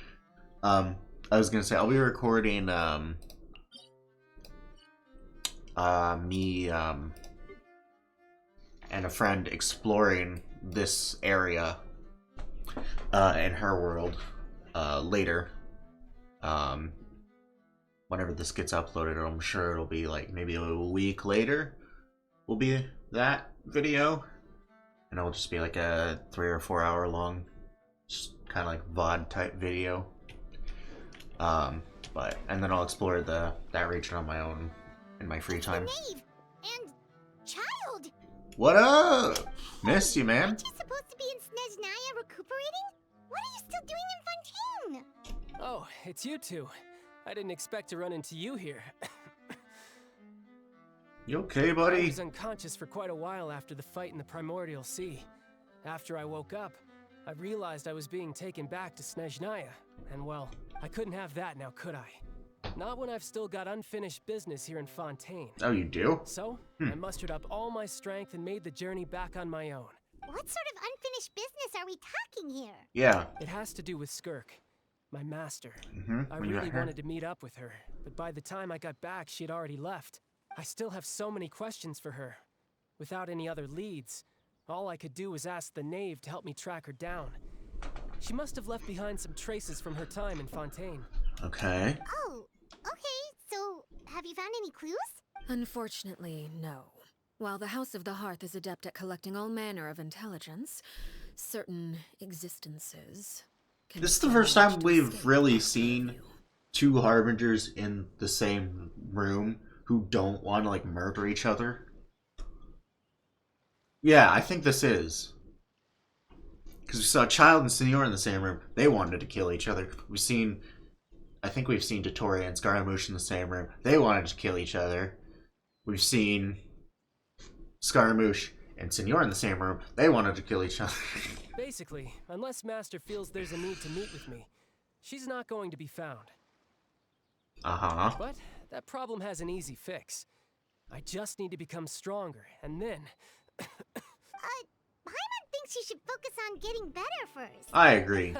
I was gonna say, I'll be recording, me, and a friend exploring this area, in her world, later. Whenever this gets uploaded, I'm sure it'll be like maybe a week later will be that video, and it'll just be like a 3 or 4 hour long, just kind of like VOD type video. But and then I'll explore that region on my own in my free time.
Knave and child.
What up? Missed you, man.
Aren't you supposed to be in Snezhnaya recuperating? What are you still doing in Fontaine?
Oh, it's you two. I didn't expect to run into you here.
You okay,
I
buddy?
was unconscious for quite a while after the fight in the Primordial Sea. After I woke up, I realized I was being taken back to Snezhnaya. And well, I couldn't have that now, could I? Not when I've still got unfinished business here in Fontaine.
Oh, you do?
So, I mustered up all my strength and made the journey back on my own.
What sort of unfinished business are we talking here?
Yeah.
It has to do with Skirk, my master. I
When you got
really
her.
wanted to meet up with her, but by the time I got back, she had already left. I still have so many questions for her. Without any other leads, all I could do was ask the knave to help me track her down. She must have left behind some traces from her time in Fontaine.
Okay.
Oh, okay. So, have you found any clues?
Unfortunately, no. While the House of the Hearth is adept at collecting all manner of intelligence, certain existences can
This is the
be
first
managed
time
to
we've
escape
really
their
seen
purview.
two harbingers in the same room who don't want to like murder each other. Yeah, I think this is. Because we saw Child and Senior in the same room. They wanted to kill each other. I think we've seen Dottore and Scaramouche in the same room. They wanted to kill each other. We've seen Scaramouche and Senior in the same room. They wanted to kill each other.
Basically, unless Master feels there's a need to meet with me, she's not going to be found.
Uh-huh.
But that problem has an easy fix. I just need to become stronger, and then...
Paimon thinks you should focus on getting better first.
I agree.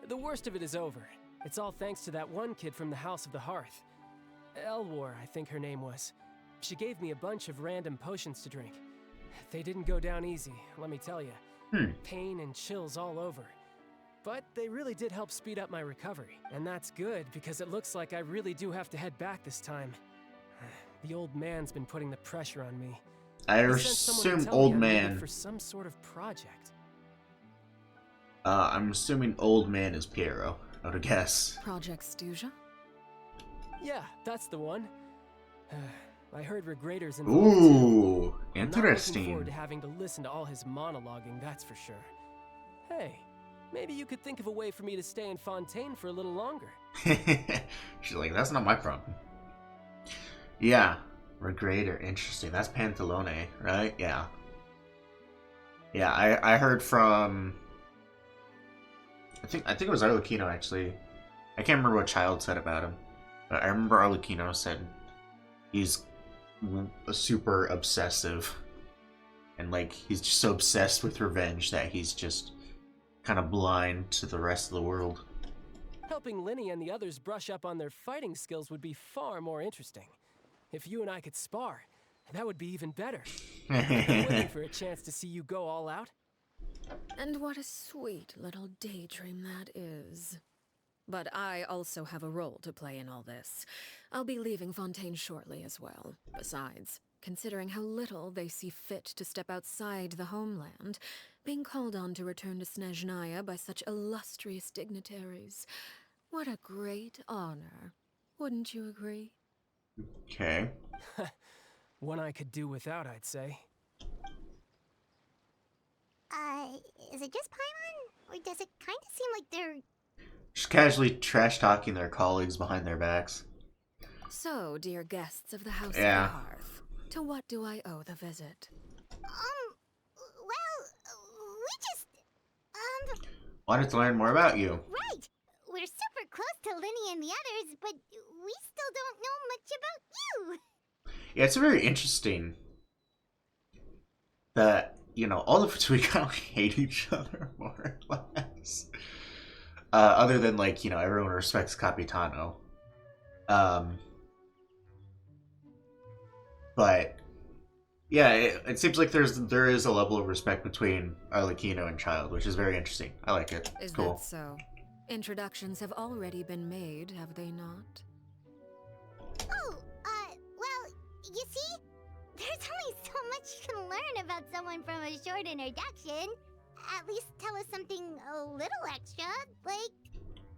The worst of it is over. It's all thanks to that one kid from the House of the Hearth. Elwar, I think her name was. She gave me a bunch of random potions to drink. They didn't go down easy, let me tell you. Pain and chills all over. But they really did help speed up my recovery. And that's good, because it looks like I really do have to head back this time. The old man's been putting the pressure on me.
I
He sent someone to
assume
tell me
old
I'm needed
man.
for some sort of project.
I'm assuming old man is Piero. I would guess.
Project Stuja?
Yeah, that's the one. I heard Regrador's involved too.
Ooh,
I'm not looking
interesting.
forward to having to listen to all his monologuing, that's for sure. Hey, maybe you could think of a way for me to stay in Fontaine for a little longer.
She's like, that's not my problem. Yeah, Regrador, interesting. That's Pantalone, right? Yeah. Yeah, I heard from I think it was Arlecchino actually. I can't remember what Child said about him, but I remember Arlecchino said he's super obsessive, and like he's just so obsessed with revenge that he's just kind of blind to the rest of the world.
Helping Linny and the others brush up on their fighting skills would be far more interesting. If you and I could spar, that would be even better. I've been waiting for a chance to see you go all out.
And what a sweet little daydream that is. But I also have a role to play in all this. I'll be leaving Fontaine shortly as well. Besides, considering how little they see fit to step outside the homeland, being called on to return to Snezhnaya by such illustrious dignitaries, what a great honor. Wouldn't you agree?
Okay.
One I could do without, I'd say.
Is it just Paimon? Or does it kind of seem like they're...
Just casually trash-talking their colleagues behind their backs.
So, dear guests of the House of the Hearth, to what do I owe the visit?
Well, we just,
Wanted to learn more about you.
Right! We're super close to Linny and the others, but we still don't know much about you!
Yeah, it's very interesting that, you know, all the Fatui kind of hate each other, more or less. Other than, like, you know, everyone respects Capitano. But, yeah, it seems like there is a level of respect between Arlecchino and Child, which is very interesting. I like it.
Is
cool.
that so? Introductions have already been made, have they not?
Oh, well, you see? There's only so much you can learn about someone from a short introduction. At least tell us something a little extra, like,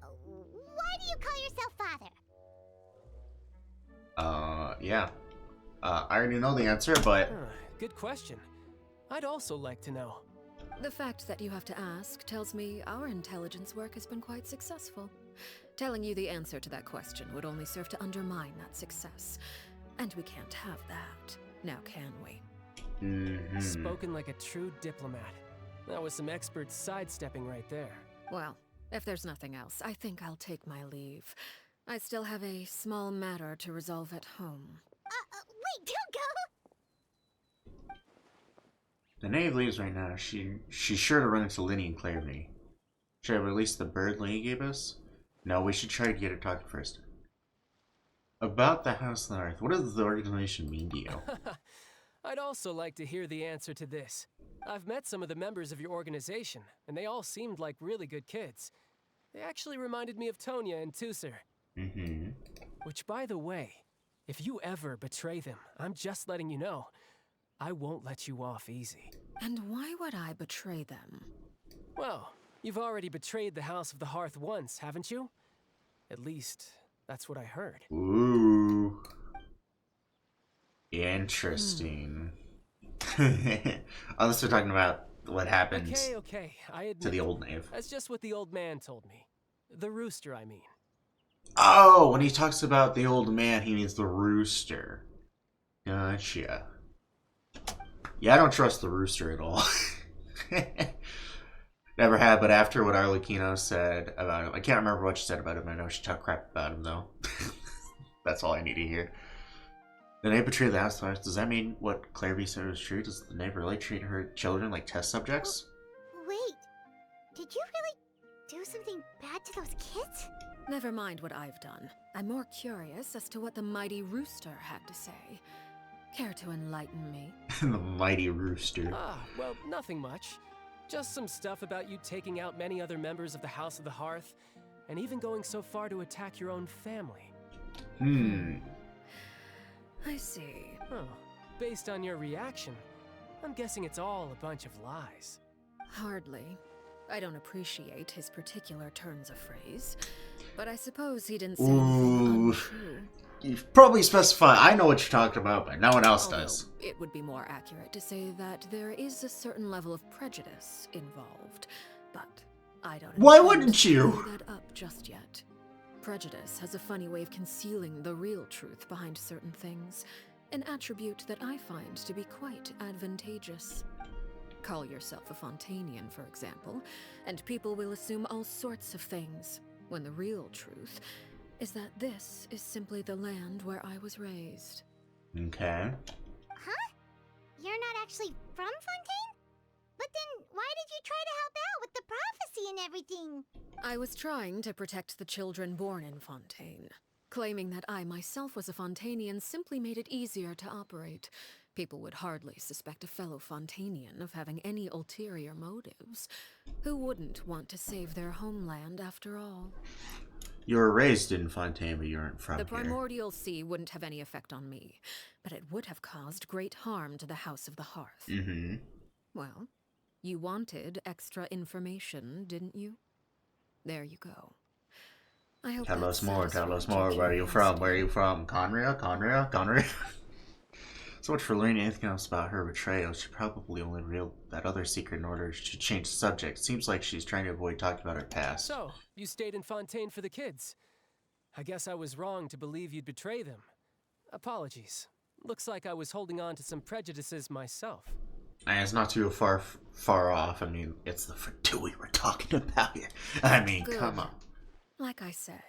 why do you call yourself father?
Yeah. I already know the answer, but...
Good question. I'd also like to know.
The fact that you have to ask tells me our intelligence work has been quite successful. Telling you the answer to that question would only serve to undermine that success. And we can't have that, now can we?
Spoken like a true diplomat. That was some expert sidestepping right there.
Well, if there's nothing else, I think I'll take my leave. I still have a small matter to resolve at home.
Wait, don't go!
The knave leaves right now. She's sure to run into Linny and Clairvy. Should I release the bird Linny gave us? No, we should try to get her talking first. About the House of the Earth, what does the organization mean to you?
I'd also like to hear the answer to this. I've met some of the members of your organization, and they all seemed like really good kids. They actually reminded me of Tonya and Tusser. Which, by the way, if you ever betray them, I'm just letting you know, I won't let you off easy.
And why would I betray them?
Well, you've already betrayed the House of the Hearth once, haven't you? At least, that's what I heard.
Ooh. Interesting. Unless we're talking about what happens
Okay, I admit.
to the old knave.
That's just what the old man told me. The rooster, I mean.
Oh, when he talks about the old man, he means the rooster. Gotcha. Yeah, I don't trust the rooster at all. Never had, but after what Arlecchino said about him, I can't remember what she said about him. I know she talked crap about him, though. That's all I need to hear. The knave betrayed the House of the Hearth. Does that mean what Clairvy said was true? Does the knave really treat her children like test subjects?
Wait, did you really do something bad to those kids?
Never mind what I've done. I'm more curious as to what the mighty rooster had to say. Care to enlighten me?
The mighty rooster.
Well, nothing much. Just some stuff about you taking out many other members of the House of the Hearth, and even going so far to attack your own family.
I see.
Oh, based on your reaction, I'm guessing it's all a bunch of lies.
Hardly. I don't appreciate his particular turns of phrase, but I suppose he didn't say anything untrue.
You probably specify. I know what you're talking about, but no one else does.
It would be more accurate to say that there is a certain level of prejudice involved, but I don't.
Why wouldn't you?
Clear that up just yet. Prejudice has a funny way of concealing the real truth behind certain things, an attribute that I find to be quite advantageous. Call yourself a Fontainian, for example, and people will assume all sorts of things, when the real truth is that this is simply the land where I was raised.
Okay.
Huh? You're not actually from Fontaine? But then why did you try to help out with the prophecy and everything?
I was trying to protect the children born in Fontaine. Claiming that I myself was a Fontainian simply made it easier to operate. People would hardly suspect a fellow Fontainian of having any ulterior motives. Who wouldn't want to save their homeland after all?
You were raised in Fontaine, but you weren't from
The
here.
primordial sea wouldn't have any effect on me, but it would have caused great harm to the House of the Hearth.
Mm-hmm.
Well, you wanted extra information, didn't you? There you go. I hope
Tell us more, tell us
satisfied
more.
your
Where are you from?
curiosity.
Where are you from? Conria? So much for learning anything else about her betrayal. She probably only revealed that other secret in order to change the subject. Seems like she's trying to avoid talking about her past.
So, you stayed in Fontaine for the kids. I guess I was wrong to believe you'd betray them. Apologies. Looks like I was holding on to some prejudices myself.
And it's not too far off. I mean, it's the Fatui we're talking about here. I mean,
Good.
come on.
Like I said,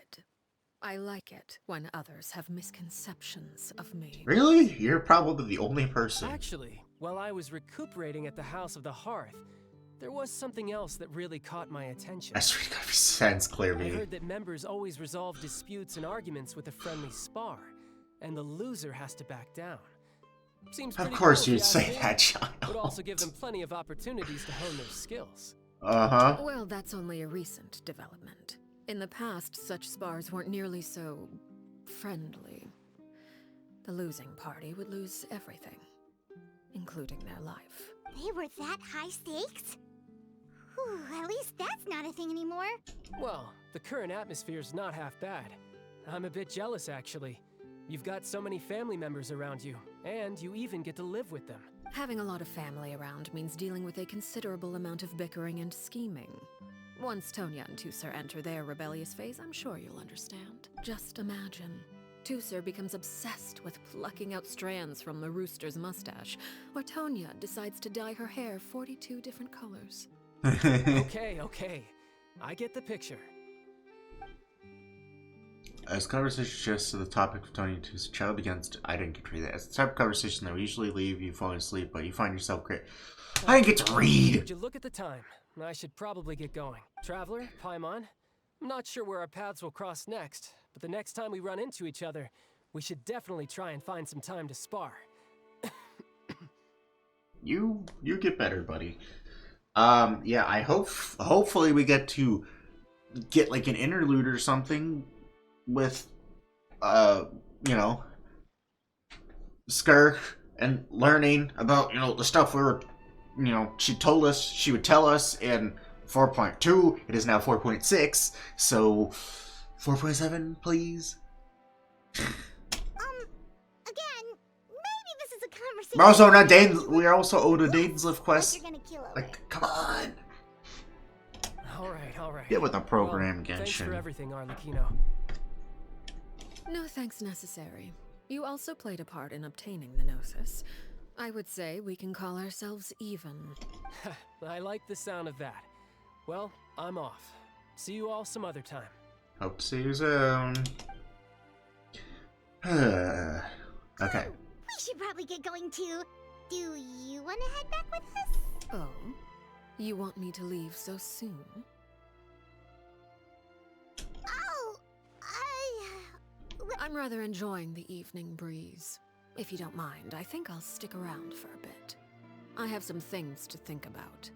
I like it when others have misconceptions of me.
Really? You're probably the only person.
Actually, while I was recuperating at the House of the Hearth, there was something else that really caught my attention.
That's really got sense,
I
clearly.
heard that members always resolve disputes and arguments with a friendly spar, and the loser has to back down. Seems
Of
pretty
course
cool,
you'd
if you
say
ask me.
that, child.
Would also give them plenty of opportunities to hone their skills.
Uh-huh.
Well, that's only a recent development. In the past, such spars weren't nearly so friendly. The losing party would lose everything, including their life.
They were that high stakes? Whew, at least that's not a thing anymore.
Well, the current atmosphere's not half bad. I'm a bit jealous, actually. You've got so many family members around you, and you even get to live with them.
Having a lot of family around means dealing with a considerable amount of bickering and scheming. Once Tonya and Tusser enter their rebellious phase, I'm sure you'll understand. Just imagine. Tusser becomes obsessed with plucking out strands from the rooster's mustache, or Tonya decides to dye her hair 42 different colors.
Okay. I get the picture.
As conversation shifts to the topic of Tony and Tusser, child begins to... I didn't get to read that. It's the type of conversation that we usually leave you falling asleep, but you find yourself great. I didn't get to read!
Would you look at the time? I should probably get going. Traveler, Paimon, I'm not sure where our paths will cross next, but the next time we run into each other, we should definitely try and find some time to spar.
You get better, buddy. Yeah, I hopefully we get to get like an interlude or something with you know, Skur and learning about, you know, the stuff we were, you know, she told us she would tell us in 4.2. It is now 4.6, so 4.7, please.
Again, maybe this is a conversation.
We're also not Danes. We are also owed a Dainslift quest.
You're gonna kill
Like, come on.
All right.
Get with the program,
Well, thanks for
Genshin.
everything, Arlecchino.
No thanks necessary. You also played a part in obtaining the Gnosis. I would say we can call ourselves even.
I like the sound of that. Well, I'm off. See you all some other time.
Hope to see you soon. Okay.
We should probably get going too. Do you want to head back with us?
Oh? You want me to leave so soon?
Oh,
I'm rather enjoying the evening breeze. If you don't mind, I think I'll stick around for a bit. I have some things to think about.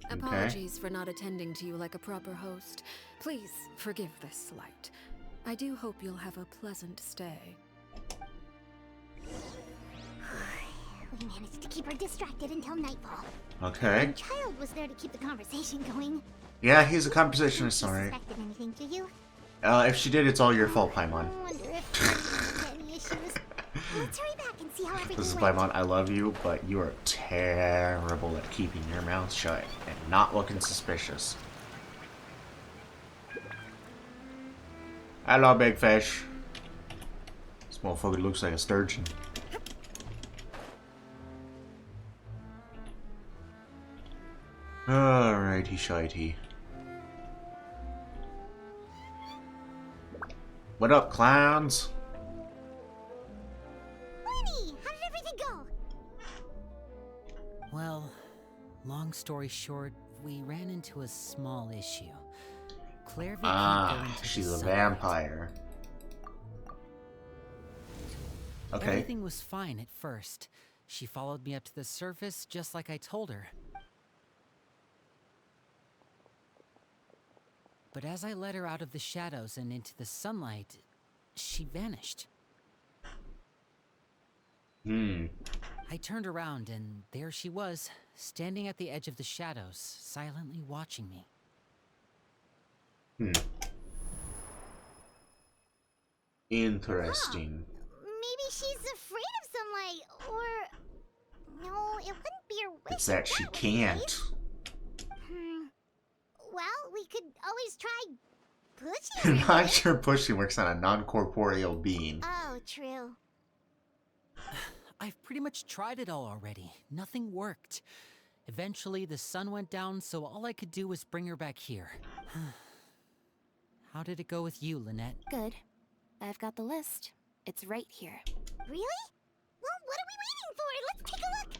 Okay.
Apologies for not attending to you like a proper host. Please forgive this slight. I do hope you'll have a pleasant stay.
we managed to keep her distracted until nightfall.
Okay.
The child was there to keep the conversation going.
Yeah, he's a conversationist,
She
alright.
suspected anything, do you?
If she did, it's all your fault, Paimon.
I wonder if there any issues. Let's hurry back and see how everything
This is
went.
Paimon, I love you, but you are terrible at keeping your mouth shut and not looking suspicious. Hello, big fish. This motherfucker looks like a sturgeon. Alrighty, shitey. What up, clowns?
Lenny, how did everything go?
Well, long story short, we ran into a small issue. Clairvy can't go into
she's
the
a
sunlight.
vampire. Okay.
Everything was fine at first. She followed me up to the surface just like I told her. But as I led her out of the shadows and into the sunlight, she vanished. I turned around and there she was, standing at the edge of the shadows, silently watching me.
Interesting.
Maybe she's afraid of sunlight, or... No, it wouldn't be her wish.
It's that she can't.
Well, we could always try pushing her.
I'm not sure pushing works on a non-corporeal being.
Oh, true.
I've pretty much tried it all already. Nothing worked. Eventually, the sun went down, so all I could do was bring her back here. How did it go with you, Lynette?
Good. I've got the list. It's right here.
Really? Well, what are we waiting for? Let's take a look.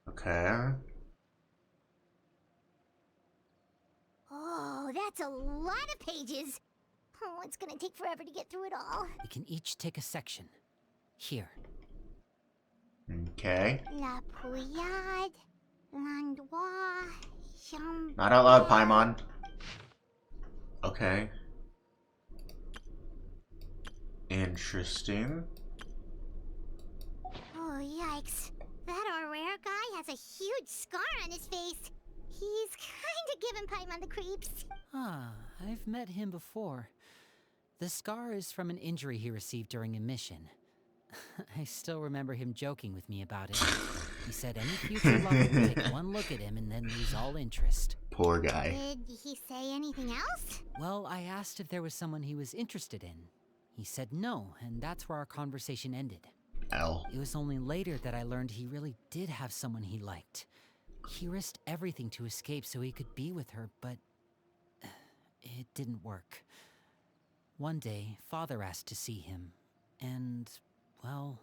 Okay.
Oh, that's a lot of pages. Oh, it's gonna take forever to get through it all.
We can each take a section. Here.
Okay.
La Pouillade, L'Endroit,
Not out loud, Paimon. Okay. Interesting.
Oh, yikes. That Aurora guy has a huge scar on his face. He's kinda giving Paimon the creeps.
Ah, I've met him before. The scar is from an injury he received during a mission. I still remember him joking with me about it. He said any future lover would take one look at him and then lose all interest.
Poor guy.
Did he say anything else?
Well, I asked if there was someone he was interested in. He said no, and that's where our conversation ended.
L.
It was only later that I learned he really did have someone he liked. He risked everything to escape so he could be with her, but it didn't work. One day, Father asked to see him, and, well,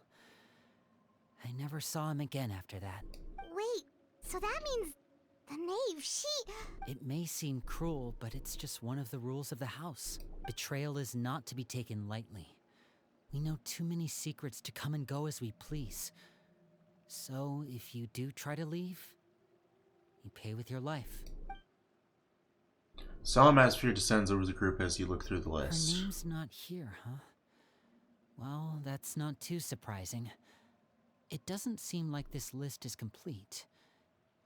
I never saw him again after that.
Wait, so that means the knave,
It may seem cruel, but it's just one of the rules of the house. Betrayal is not to be taken lightly. We know too many secrets to come and go as we please. So, if you do try to leave, you pay with your life.
Solemn atmosphere descends over the group as you look through the
Her
list.
name's not here, huh? Well, that's not too surprising. It doesn't seem like this list is complete.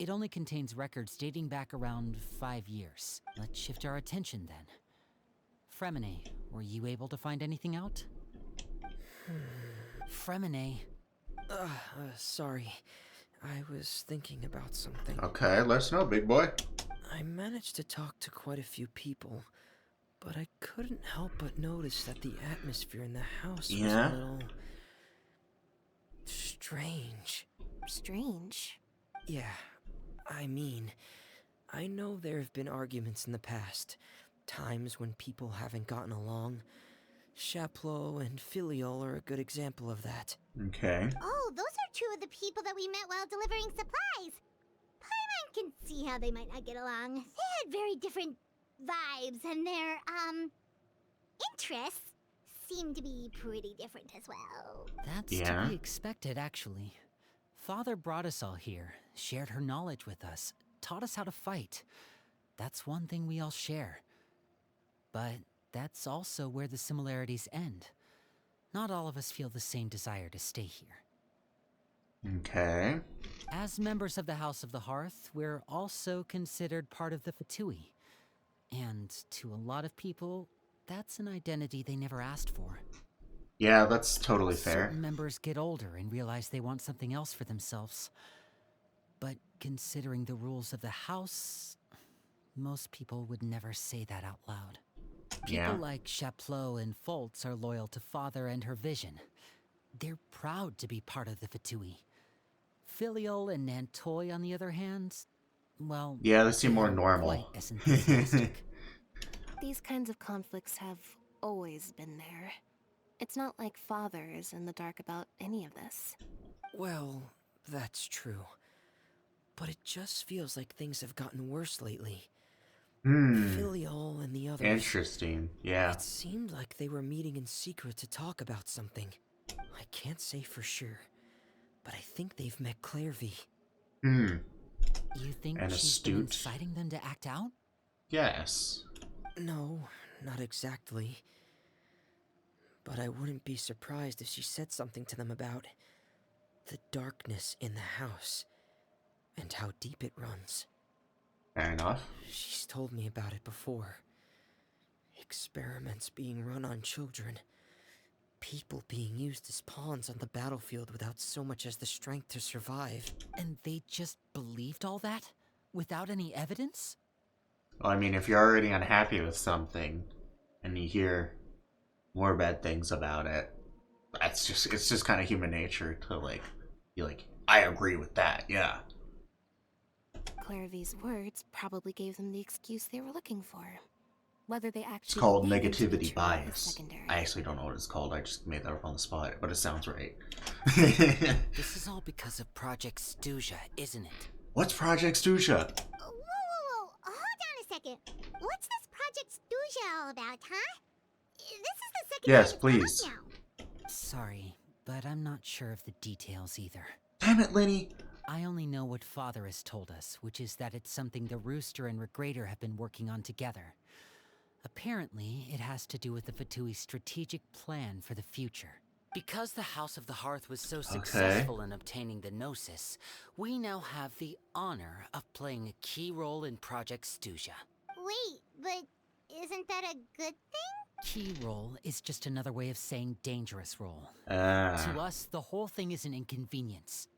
It only contains records dating back around 5 years. Let's shift our attention then. Fremine, were you able to find anything out? Fremine.
Sorry. I was thinking about something.
Okay, let us know, big boy.
I managed to talk to quite a few people, but I couldn't help but notice that the atmosphere in the house was a little... strange.
Strange?
Yeah, I mean, I know there have been arguments in the past, times when people haven't gotten along. Chaplot and Filiol are a good example of that.
Okay.
Oh, those are two of the people that we met while delivering supplies. Paimon can see how they might not get along. They had very different vibes, and their, interests seem to be pretty different as well.
That's to be expected, actually. Father brought us all here, shared her knowledge with us, taught us how to fight. That's one thing we all share. But that's also where the similarities end. Not all of us feel the same desire to stay here.
Okay.
As members of the House of the Hearth, we're also considered part of the Fatui. And to a lot of people, that's an identity they never asked for.
Yeah, that's totally fair.
Certain members get older and realize they want something else for themselves. But considering the rules of the house, most people would never say that out loud. People like Chaplot and Foltz are loyal to Father and her vision. They're proud to be part of the Fatui. Filiol and Nantoy, on the other hand, well...
Yeah, they seem more
aren't
normal.
quite as enthusiastic.
These kinds of conflicts have always been there. It's not like Father is in the dark about any of this.
Well, that's true. But it just feels like things have gotten worse lately. Filial and the others...
Interesting, yeah.
It seemed like they were meeting in secret to talk about something. I can't say for sure, but I think they've met Clairvy.
You think
And
she's been
astute.
inciting them to act out?
Yes.
No, not exactly. But I wouldn't be surprised if she said something to them about the darkness in the house and how deep it runs.
Fair enough.
She's told me about it before. Experiments being run on children. People being used as pawns on the battlefield without so much as the strength to survive.
And they just believed all that? Without any evidence?
Well, I mean, if you're already unhappy with something, and you hear more bad things about it, it's just kind of human nature to, like, be like, I agree with that, yeah.
Clairvy's words probably gave them the excuse they were looking for. Whether they actually
It's called
believed it to be
negativity
true is
bias.
secondary.
I actually don't know what it's called. I just made that up on the spot, but it sounds right.
This is all because of Project Stuja, isn't it?
What's Project Stuja?
Whoa. Hold on a second. What's this Project Stuja all about, huh? This is the second
Yes,
time it's
please.
come up now.
Sorry, but I'm not sure of the details either.
Damn it, Lenny.
I only know what Father has told us, which is that it's something the Rooster and Regrader have been working on together. Apparently, it has to do with the Fatui's strategic plan for the future. Because the House of the Hearth was so successful in obtaining the Gnosis, we now have the honor of playing a key role in Project Stuja.
Wait, but isn't that a good thing?
Key role is just another way of saying dangerous role. To
Ah,
us, the whole thing is an inconvenience.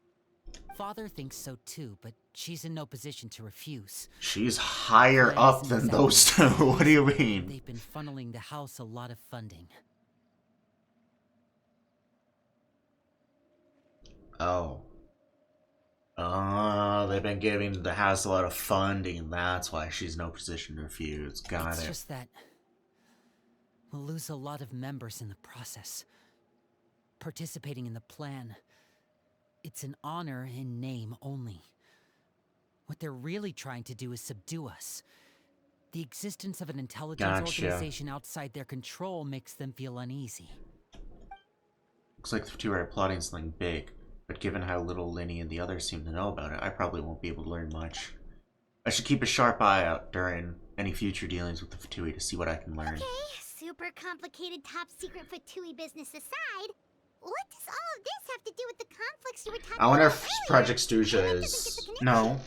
Father thinks so too, but she's in no position to refuse.
she's higher up than those two. What do you mean?
They've been funneling the house a lot of funding.
Oh. Oh, they've been giving the house a lot of funding. That's why she's no position to refuse. Got
It's
it.
just that we'll lose a lot of members in the process. Participating in the plan, it's an honor in name only. What they're really trying to do is subdue us. The existence of an intelligence organization outside their control makes them feel uneasy.
Looks like the two are plotting something big, but given how little Linny and the others seem to know about it, I probably won't be able to learn much. I should keep a sharp eye out during any future dealings with the Fatui to see what I can learn.
Okay, super complicated top secret Fatui business aside, what does all of this have to do with the conflicts you were talking about?
I wonder if
earlier?
Project
I
Stuja
don't think
is...
it's a connection.
No.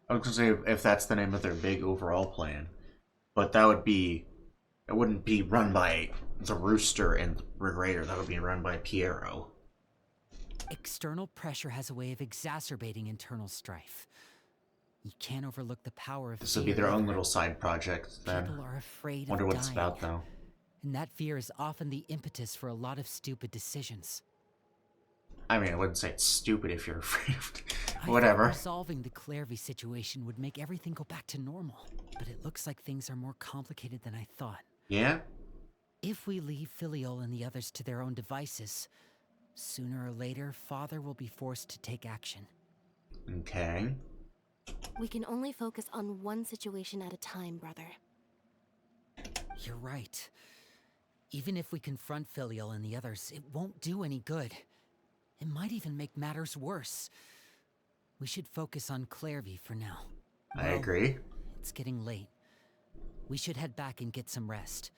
I was gonna say if that's the name of their big overall plan. But that would be... It wouldn't be run by the Rooster and Regrader. That would be run by Piero.
External pressure has a way of exacerbating internal strife. You can't overlook the power of
This would be
fear
their own
either.
little side project then.
People are afraid
Wonder
of
what it's
dying.
about though.
And that fear is often the impetus for a lot of stupid decisions.
I mean, I wouldn't say it's stupid if you're afraid of...
I
Whatever.
thought resolving the Clairvy situation would make everything go back to normal, but it looks like things are more complicated than I thought.
Yeah?
If we leave Filial and the others to their own devices, sooner or later, Father will be forced to take action.
Okay.
We can only focus on one situation at a time, brother.
You're right. Even if we confront Filial and the others, it won't do any good. It might even make matters worse. We should focus on Clairvy for now.
I agree.
It's getting late. We should head back and get some rest.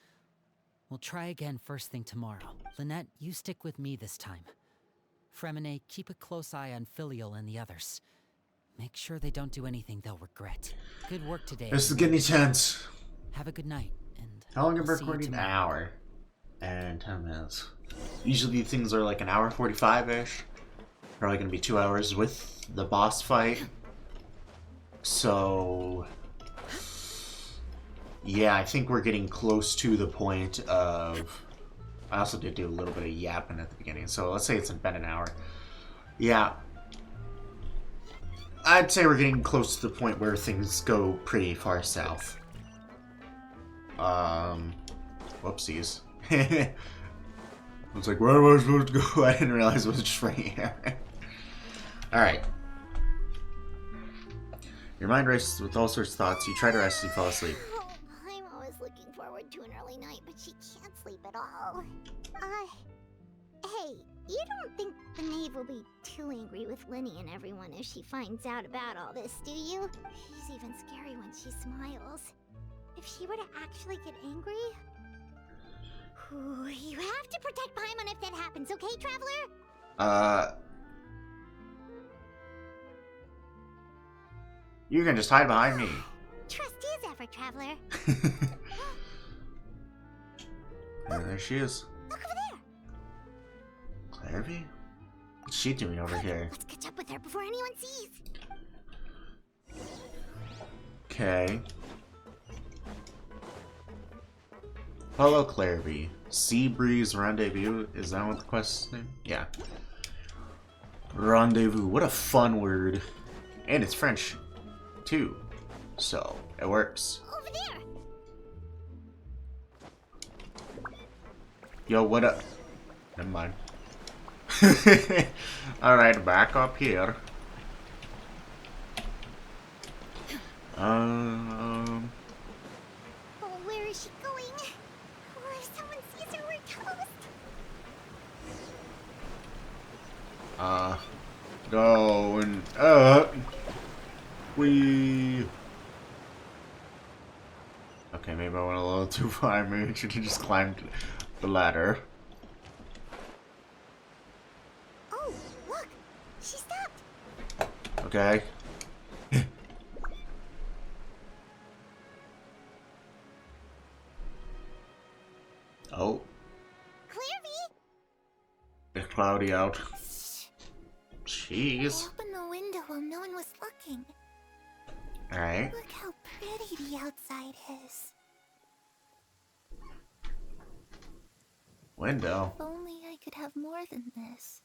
We'll try again first thing tomorrow. Lynette, you stick with me this time. Fremine, keep a close eye on Filial and the others. Make sure they don't do anything they'll regret. Good work today.
This is getting tense.
Have a good night, and
How long have we
I'll see you
recorded? An
tomorrow.
hour and 10 minutes. Usually things are like an hour 45-ish. Probably gonna be 2 hours with the boss fight. So yeah, I think we're getting close to the point of... I also did do a little bit of yapping at the beginning, so let's say it's been an hour. Yeah. I'd say we're getting close to the point where things go pretty far south. Whoopsies. I was like, where am I supposed to go? I didn't realize it was just right here. Alright. Your mind races with all sorts of thoughts. You try to rest and you fall asleep.
I'm always looking forward to an early night, but she can't sleep at all. Hey, you don't think the knave will be too angry with Lenny and everyone if she finds out about all this, do you? She's even scary when she smiles. If she were to actually get angry... Ooh, you have to protect Paimon if that happens, okay, Traveler?
You can just hide behind me.
Trust is ever, Traveler.
And there she is.
Look over there.
Clarivy? What's she doing over here?
Let's catch up with her before anyone sees.
Okay. Hello, Clarivy. Sea Breeze Rendezvous. Is that what the quest's name? Yeah. Rendezvous. What a fun word. And it's French, too. So, it works.
Over there.
Yo, what up? Never mind. Alright, back up here.
Oh, where is she going? Oh, if someone sees her, we're toast.
Going we. Okay, maybe I went a little too far. Maybe I should have just climbed the ladder.
Oh, look! She stopped!
Okay. Oh.
Clarivy!
It's cloudy out. Jeez.
Open the window while no one was looking.
Alright.
Look how pretty the outside is.
Window.
If only I could have more than this.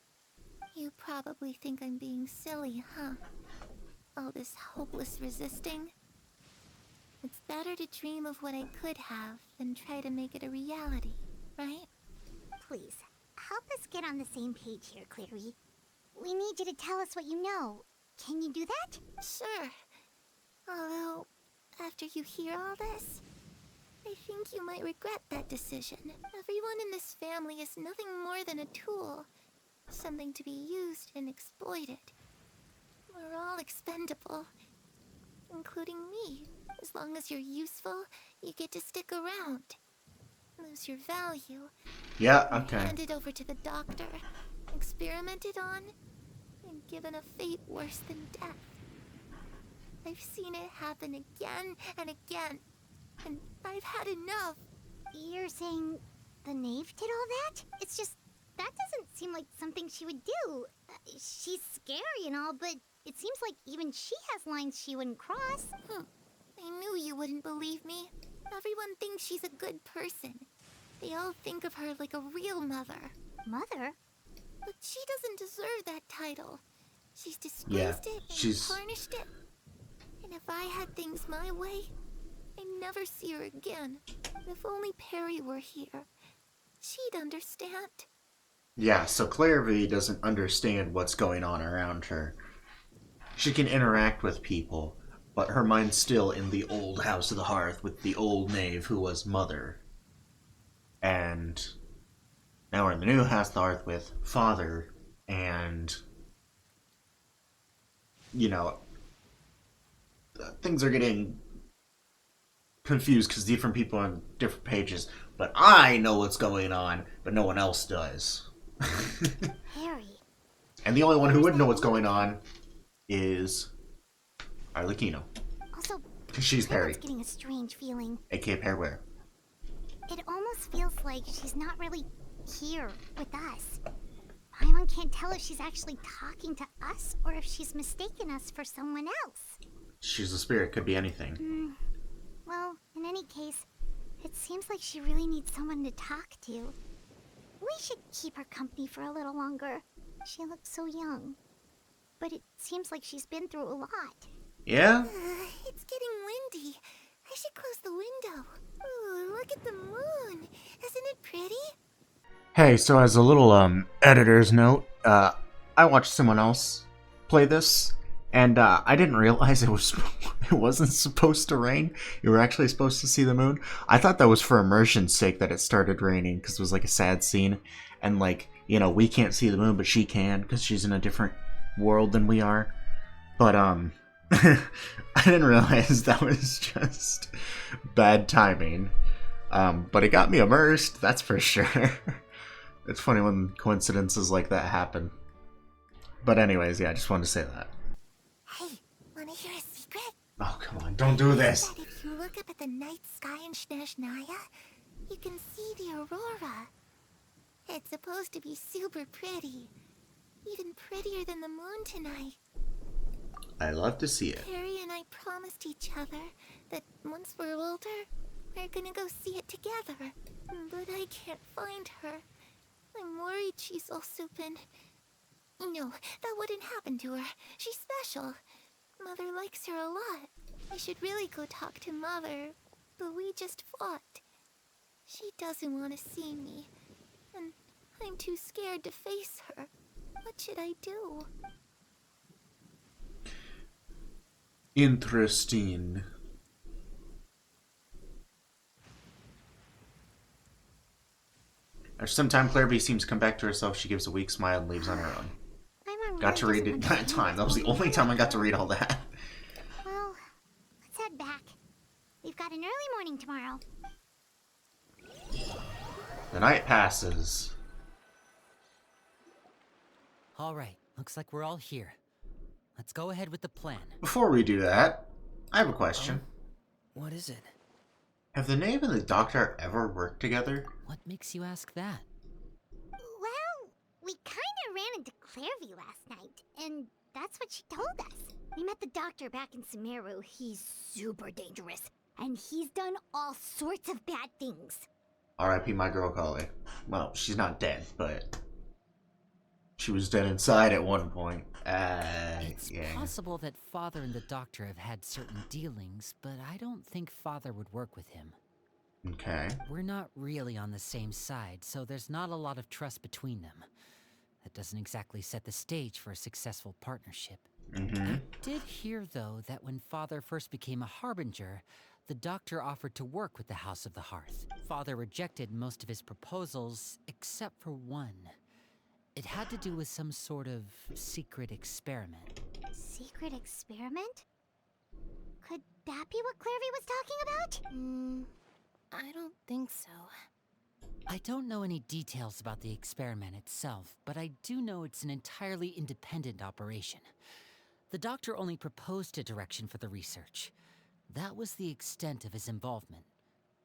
You probably think I'm being silly, huh? All this hopeless resisting. It's better to dream of what I could have than try to make it a reality, right? Please, help us get on the same page here, Clary. We need you to tell us what you know. Can you do that? Sure. Although, after you hear all this, I think you might regret that decision. Everyone in this family is nothing more than a tool. Something to be used and exploited. We're all expendable. Including me. As long as you're useful, you get to stick around. Lose your value.
Yeah, okay.
Handed over to the doctor. Experimented on. And given a fate worse than death. I've seen it happen again and again. And I've had enough. You're saying the knave did all that? It's just, that doesn't seem like something she would do. She's scary and all, but it seems like even she has lines she wouldn't cross. I knew you wouldn't believe me. Everyone thinks she's a good person. They all think of her like a real mother. Mother? But she doesn't deserve that title. She's disgraced it and tarnished it. And if I had things my way, I'd never see her again. If only Perry were here, she'd understand.
Yeah, so Clarivy doesn't understand what's going on around her. She can interact with people, but her mind's still in the old House of the Hearth with the old knave who was Mother. And now we're in the new House of the Hearth with Father, and, you know, things are getting confused because different people are on different pages. But I know what's going on, but no one else does.
Harry.
And the only one who would know what's going on is Arlecchino.
Also,
because she's Perry.
I'm getting a strange feeling.
AKA Perriware.
It almost feels like she's not really here with us. Paimon can't tell if she's actually talking to us or if she's mistaken us for someone else.
She's a spirit, could be anything.
Well, in any case, it seems like she really needs someone to talk to. We should keep her company for a little longer. She looks so young. but it seems like she's been through a lot.
Yeah?
It's getting windy. I should close the window. Ooh, look at the moon. Isn't it pretty?
Hey, so as a little editor's note, I watched someone else play this, and I didn't realize it wasn't supposed to rain. You were actually supposed to see the moon. I thought that was for immersion's sake that it started raining, because it was like a sad scene, and like, you know, we can't see the moon, but she can, because she's in a different world than we are. But I didn't realize that was just bad timing. But it got me immersed, that's for sure. It's funny when coincidences like that happen. But anyways, yeah, I just wanted to say that.
Hey, wanna hear a secret?
Oh, come on, don't do this!
That if you look up at the night sky in Snezhnaya, you can see the aurora. It's supposed to be super pretty. Even prettier than the moon tonight.
I love to see it.
Harry and I promised each other that once we're older, we're gonna go see it together. But I can't find her. I'm worried she's also been... No, that wouldn't happen to her. She's special. Mother likes her a lot. I should really go talk to Mother, but we just fought. She doesn't want to see me, and I'm too scared to face her. What should I do?
Interesting. After some time, Clairby seems to come back to herself. She gives a weak smile and leaves on her own. Got to read it that time. That was the only time I got to read all that.
Well, let's head back. We've got an early morning tomorrow.
The night passes.
Alright, looks like we're all here. Let's go ahead with the plan.
Before we do that, I have a question.
What is it?
Have the Knave and the Doctor ever worked together?
What makes you ask that?
Well, we kinda ran into Clairvy last night, and that's what she told us. We met the Doctor back in Sumeru. He's super dangerous, and he's done all sorts of bad things.
R.I.P. my girl Collie. Well, she's not dead, but she was dead inside at one point.
It's
yeah.
possible that Father and the Doctor have had certain dealings, but I don't think Father would work with him.
Okay.
We're not really on the same side, so there's not a lot of trust between them. That doesn't exactly set the stage for a successful partnership. I did hear, though, that when Father first became a Harbinger, the Doctor offered to work with the House of the Hearth. Father rejected most of his proposals, except for one. It had to do with some sort of secret experiment.
Secret experiment? Could that be what Clairvy was talking about?
I don't think so.
I don't know any details about the experiment itself, but I do know it's an entirely independent operation. The Doctor only proposed a direction for the research. That was the extent of his involvement.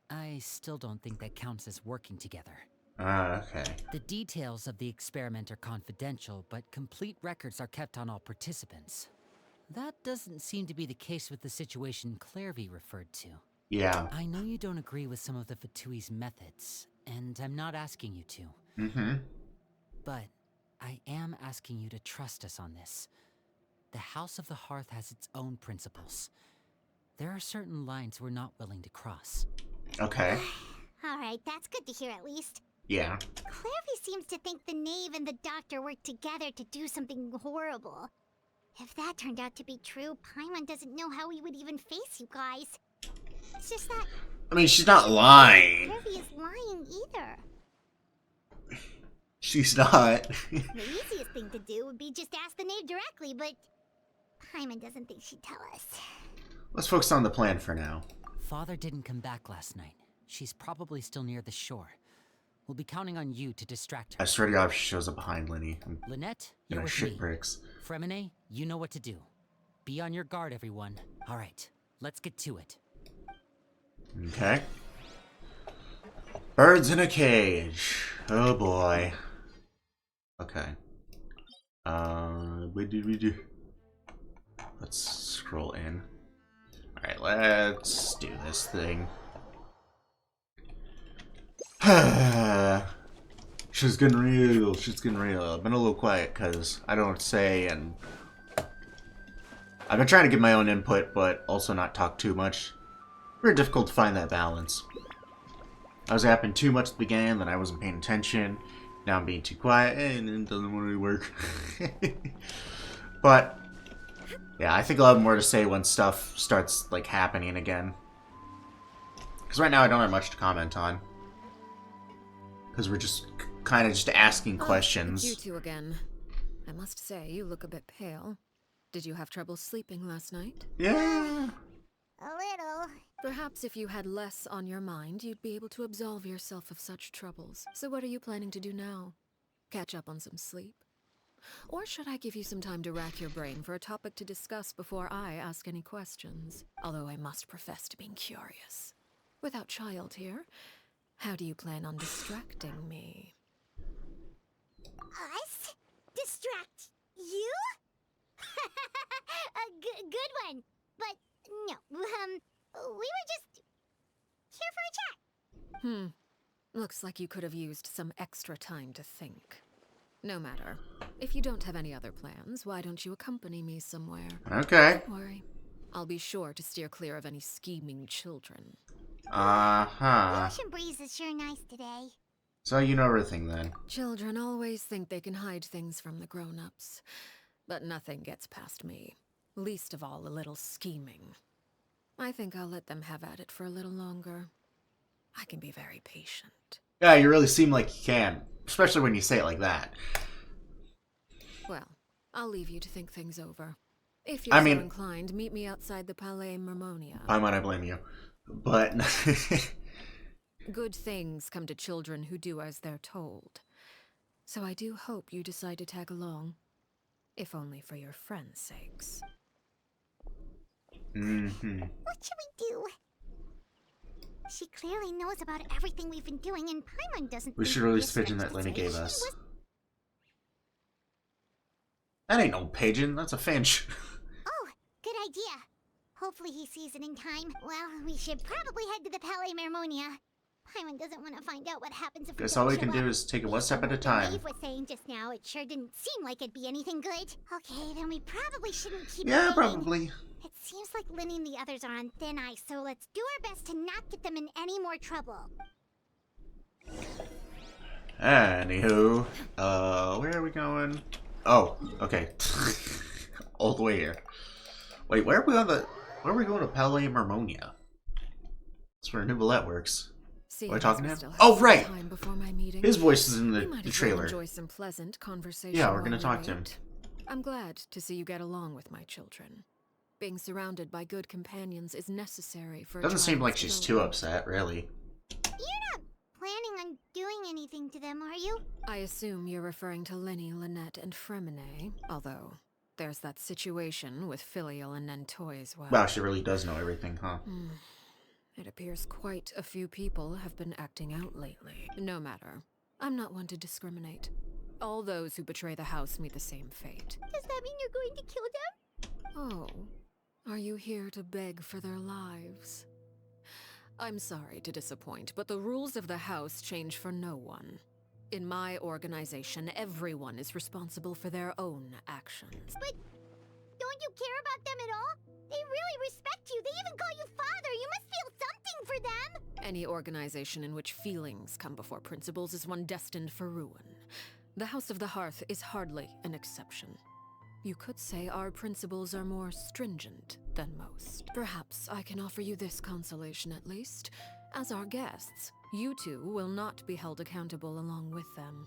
I still don't think that counts as working together.
Okay.
The details of the experiment are confidential, but complete records are kept on all participants. That doesn't seem to be the case with the situation Clairvy referred to.
Yeah.
I know you don't agree with some of the Fatui's methods, and I'm not asking you to. But I am asking you to trust us on this. The House of the Hearth has its own principles. There are certain lines we're not willing to cross.
Okay.
Alright, that's good to hear at least.
Yeah.
Clairvy seems to think the Knave and the Doctor worked together to do something horrible. If that turned out to be true, Paimon doesn't know how he would even face you guys. It's just that...
I mean, she's not lying.
Clairvy is lying either.
She's not.
The easiest thing to do would be just ask the Knave directly, but... Paimon doesn't think she'd tell us.
Let's focus on the plan for now.
Father didn't come back last night. She's probably still near the shore. We'll be counting on you to distract her.
I swear to God, if she shows up behind Lenny, I'm
Lynette, you're
gonna
with
shit
me.
bricks.
Fremine, you know what to do. Be on your guard, everyone. All right, let's get to it.
Okay. Birds in a cage. Oh boy. Okay. What did we do? Let's scroll in. Alright, let's do this thing. Shit's getting real. Shit's getting real. I've been a little quiet because I don't know what to say, and I've been trying to give my own input, but also not talk too much. Very difficult to find that balance. I was yapping too much at the beginning, then I wasn't paying attention. Now I'm being too quiet, and it doesn't really work. But yeah, I think I'll have more to say when stuff starts like happening again. Because right now I don't have much to comment on. Because we're just kind of just asking questions.
It's you two again. I must say, you look a bit pale. Did you have trouble sleeping last night?
Yeah.
A little.
Perhaps if you had less on your mind, you'd be able to absolve yourself of such troubles. So what are you planning to do now? Catch up on some sleep? Or should I give you some time to rack your brain for a topic to discuss before I ask any questions? Although I must profess to being curious. Without Child here, how do you plan on distracting me?
Us? Distract you? A good one. But no, we were just here for a chat.
Looks like you could have used some extra time to think. No matter. If you don't have any other plans, why don't you accompany me somewhere?
Okay.
Don't worry. I'll be sure to steer clear of any scheming children.
Uh-huh.
The ocean breeze is sure nice today.
So you know everything then.
Children always think they can hide things from the grown-ups. But nothing gets past me. Least of all a little scheming. I think I'll let them have at it for a little longer. I can be very patient.
Yeah, you really seem like you can. Especially when you say it like that.
Well, I'll leave you to think things over. If you're so inclined, meet me outside the Palais Mermonia.
Why might I blame you? But...
Good things come to children who do as they're told. So I do hope you decide to tag along. If only for your friends' sakes.
Mm-hmm.
What should we do? She clearly knows about everything we've been doing, and Paimon doesn't.
We should release the pigeon that Lenny gave us. That ain't no pigeon, that's a finch.
Oh, good idea. Hopefully he sees it in time. Well, we should probably head to the Palais Mermonia. Paimon doesn't want to find out what happens if
Guess
we
all we
don't
can
show
do
up.
is take it one step at a time.
Eve was saying just now, it sure didn't seem like it'd be anything good. Okay, then we probably shouldn't keep
Yeah,
waiting.
probably.
It seems like Lenny and the others are on thin ice, so let's do our best to not get them in any more trouble.
Anywho, where are we going? Oh, okay. All the way here. Wait, where are we going to Palais Mermonia? That's where Nouvellette works. Are we talking to him? Oh, right! His voice is in the trailer.
Enjoy some pleasant conversation.
Yeah, we're gonna talk to him.
I'm glad to see you get along with my children. Being surrounded by good companions is necessary for.
Doesn't seem like she's too upset, really.
You're not planning on doing anything to them, are you?
I assume you're referring to Lenny, Lynette, and Fremine, although there's that situation with Filial and Nentoy as well.
Wow, she really does know everything, huh?
It appears quite a few people have been acting out lately. No matter. I'm not one to discriminate. All those who betray the house meet the same fate.
Does that mean you're going to kill them?
Oh, are you here to beg for their lives? I'm sorry to disappoint, but the rules of the house change for no one. In my organization, everyone is responsible for their own actions.
But don't you care about them at all? They really respect you. They even call you father. You must feel something for them.
Any organization in which feelings come before principles is one destined for ruin. The House of the Hearth is hardly an exception. You could say our principles are more stringent than most. Perhaps I can offer you this consolation at least. As our guests, you two will not be held accountable along with them.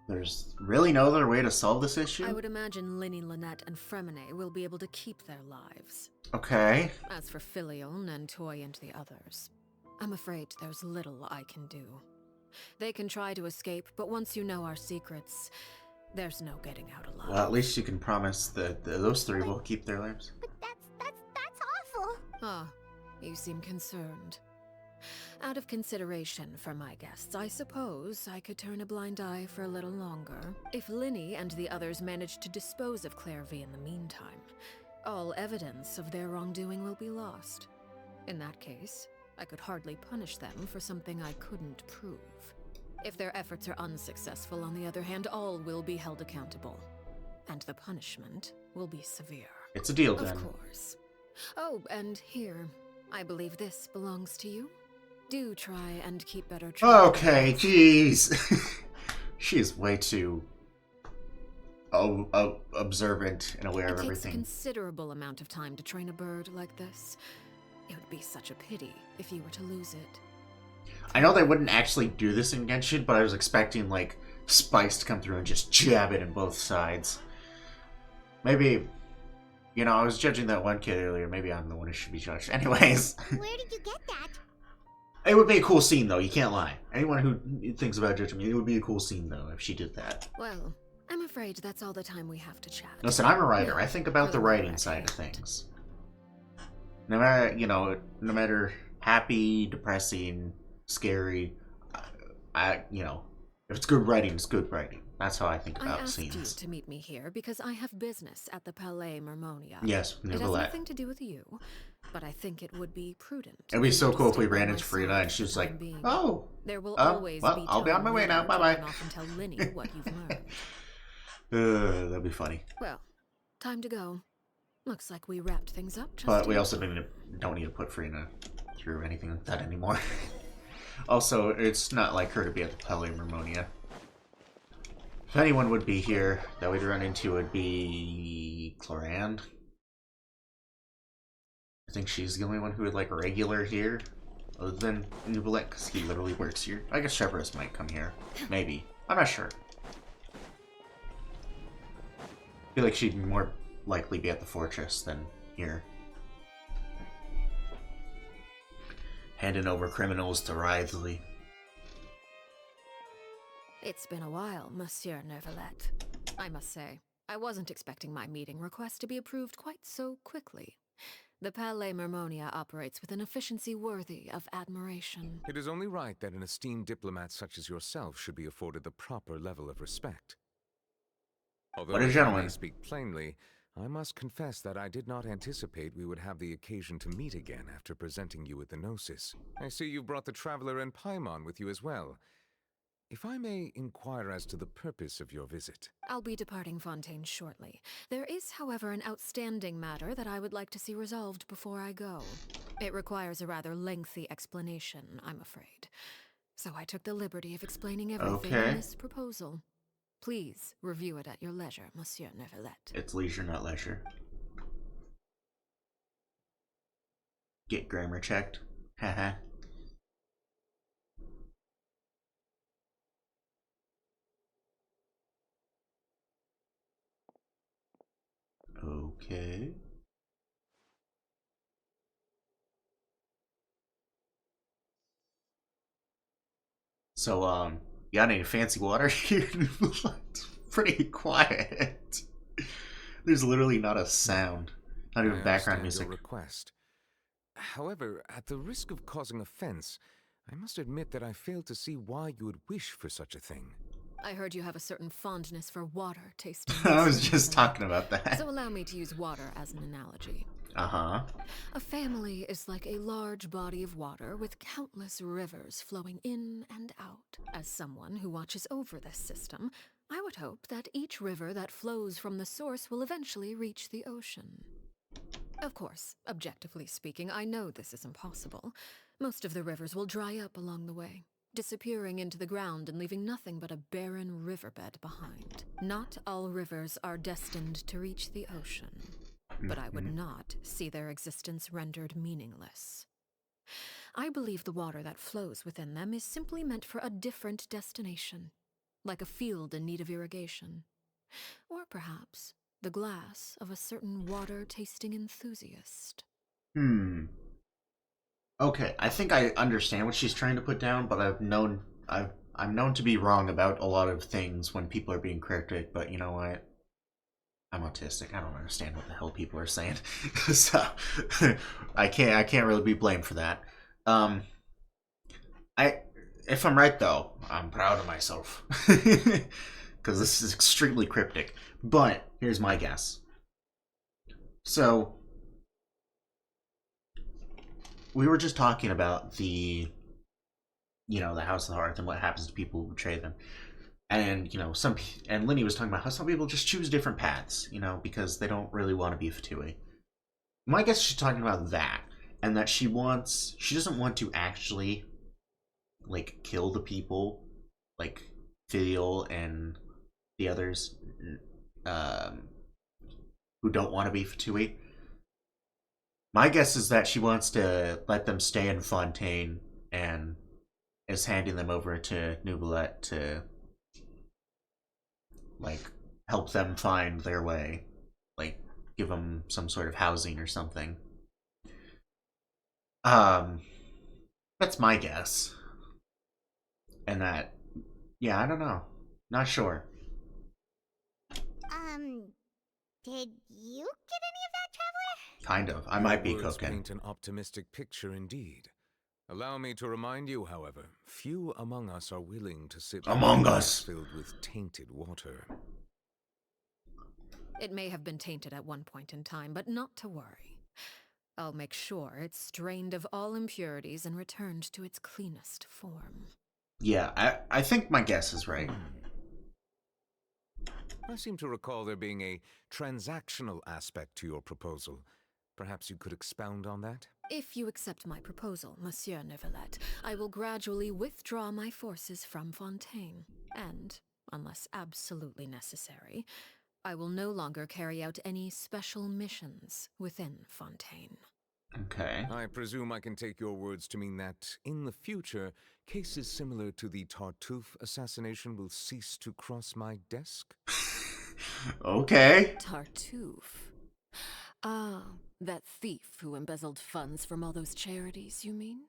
There's really no other way to solve this issue?
I would imagine Lenny, Lynette, and Fremine will be able to keep their lives.
Okay.
As for Filial, Nentoy, and the others, I'm afraid there's little I can do. They can try to escape, but once you know our secrets, there's no getting out alive.
Well, at least you can promise that those three will keep their lives.
But that's awful.
Ah, you seem concerned. Out of consideration for my guests, I suppose I could turn a blind eye for a little longer. If Lenny and the others manage to dispose of Clairvy in the meantime, all evidence of their wrongdoing will be lost. In that case, I could hardly punish them for something I couldn't prove. If their efforts are unsuccessful, on the other hand, all will be held accountable. And the punishment will be severe.
It's a deal, then.
Of course. Oh, and here. I believe this belongs to you. Do try and keep better track.
Okay, jeez. She's way too observant and aware of everything.
It takes a considerable amount of time to train a bird like this. It would be such a pity if you were to lose it.
I know they wouldn't actually do this in Genshin, but I was expecting, like, Spice to come through and just jab it in both sides. Maybe, you know, I was judging that one kid earlier. Maybe I'm the one who should be judged. Anyways.
Where did you get that?
It would be a cool scene, though. You can't lie. Anyone who thinks about judging me, it would be a cool scene, though, if she did that.
Well, I'm afraid that's all the time we have to chat.
Listen, I'm a writer. I think about the writing side of things. No matter, you know, no matter happy, depressing, scary, you know, if it's good writing, it's good writing. That's how I think about scenes.
I asked you to meet me here because I have business at the Palais Mermonia.
Yes,
It has nothing to do with you, but I think it would be prudent.
It'd be so cool if we ran into Frida and she was like, "Oh,
there will always be
I'll be on my way now. Bye-bye."
Off and tell Linny what you've learned.
That'd be funny.
Well, time to go. Looks like we wrapped things up.
But we also don't need to put Frida through anything like that anymore. Also, it's not like her to be at the Palais Mermonia. If anyone would be here that we'd run into, would be Cloran. I think she's the only one who would like regular here, other than Nubilet, because he literally works here. I guess Cerberus might come here. Maybe. I'm not sure. I feel like she'd more likely be at the fortress than here. Handing over criminals to Writhely.
It's been a while, Monsieur Neuvillette. I must say, I wasn't expecting my meeting request to be approved quite so quickly. The Palais Mermonia operates with an efficiency worthy of admiration.
It is only right that an esteemed diplomat such as yourself should be afforded the proper level of respect. Although
what a gentleman.
I speak plainly, I must confess that I did not anticipate we would have the occasion to meet again after presenting you with the Gnosis. I see you brought the Traveler and Paimon with you as well. If I may inquire as to the purpose of your visit.
I'll be departing Fontaine shortly. There is, however, an outstanding matter that I would like to see resolved before I go. It requires a rather lengthy explanation, I'm afraid. So I took the liberty of explaining everything in this proposal. Please review it at your leisure, Monsieur Neuvillette.
It's leisure, not leisure. Get grammar checked. Haha. Okay. So, you got any fancy water here? It's pretty quiet. There's literally not a sound. Not even background music.
Your request. However, at the risk of causing offense, I must admit that I fail to see why you would wish for such a thing.
I heard you have a certain fondness for water tasting.
I was just talking about that.
So allow me to use water as an analogy.
Uh-huh.
A family is like a large body of water with countless rivers flowing in and out. As someone who watches over this system, I would hope that each river that flows from the source will eventually reach the ocean. Of course, objectively speaking, I know this is impossible. Most of the rivers will dry up along the way, disappearing into the ground and leaving nothing but a barren riverbed behind. Not all rivers are destined to reach the ocean, but I would not see their existence rendered meaningless. I believe the water that flows within them is simply meant for a different destination, like a field in need of irrigation, or perhaps the glass of a certain water-tasting enthusiast.
Okay, I think I understand what she's trying to put down, but I'm known to be wrong about a lot of things when people are being cryptic, but you know what? I'm autistic. I don't understand what the hell people are saying. So I can't really be blamed for that. If I'm right though, I'm proud of myself. Because this is extremely cryptic. But here's my guess. So we were just talking about the House of the Hearth and what happens to people who betray them. And, you know, and Linny was talking about how some people just choose different paths, you know, because they don't really want to be Fatui. My guess is she's talking about that, and that she doesn't want to actually, like, kill the people, like, Filial and the others, who don't want to be Fatui. My guess is that she wants to let them stay in Fontaine and is handing them over to Nubalet to, like, help them find their way. Like, give them some sort of housing or something. That's my guess. And that, yeah, I don't know. Not sure.
Did you get any of that, Traveler?
Kind of. I might be
Your words
cooking.
paint an optimistic picture indeed. Allow me to remind you, however, few among us are willing to sit
Among
with
Us
filled with tainted water.
It may have been tainted at one point in time, but not to worry. I'll make sure it's strained of all impurities and returned to its cleanest form.
Yeah, I think my guess is right.
I seem to recall there being a transactional aspect to your proposal. Perhaps you could expound on that?
If you accept my proposal, Monsieur Neuvillette, I will gradually withdraw my forces from Fontaine. And, unless absolutely necessary, I will no longer carry out any special missions within Fontaine.
Okay.
I presume I can take your words to mean that, in the future, cases similar to the Tartuffe assassination will cease to cross my desk?
Okay.
Tartuffe? Ah, that thief who embezzled funds from all those charities, you mean?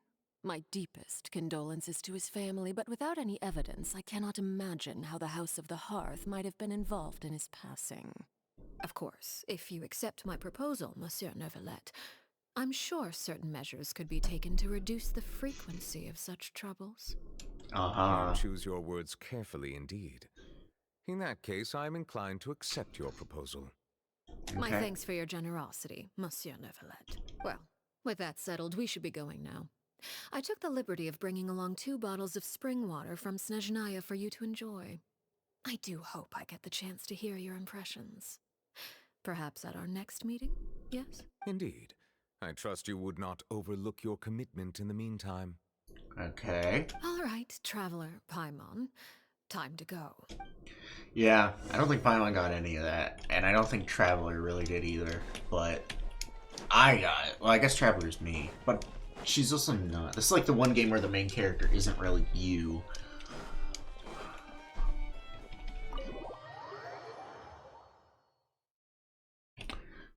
My deepest condolences to his family, but without any evidence, I cannot imagine how the House of the Hearth might have been involved in his passing. Of course, if you accept my proposal, Monsieur Neuvillette, I'm sure certain measures could be taken to reduce the frequency of such troubles.
Uh-huh.
Choose your words carefully indeed. In that case, I'm inclined to accept your proposal.
Okay.
My thanks for your generosity, Monsieur Neuvillette. Well, with that settled, we should be going now. I took the liberty of bringing along 2 bottles of spring water from Snezhnaya for you to enjoy. I do hope I get the chance to hear your impressions. Perhaps at our next meeting, yes?
Indeed. I trust you would not overlook your commitment in the meantime.
Okay.
All right, Traveler Paimon. Time to go.
Yeah, I don't think Paimon got any of that. And I don't think Traveler really did either. But I got it. Well, I guess Traveler's me. But she's also not. This is like the one game where the main character isn't really you.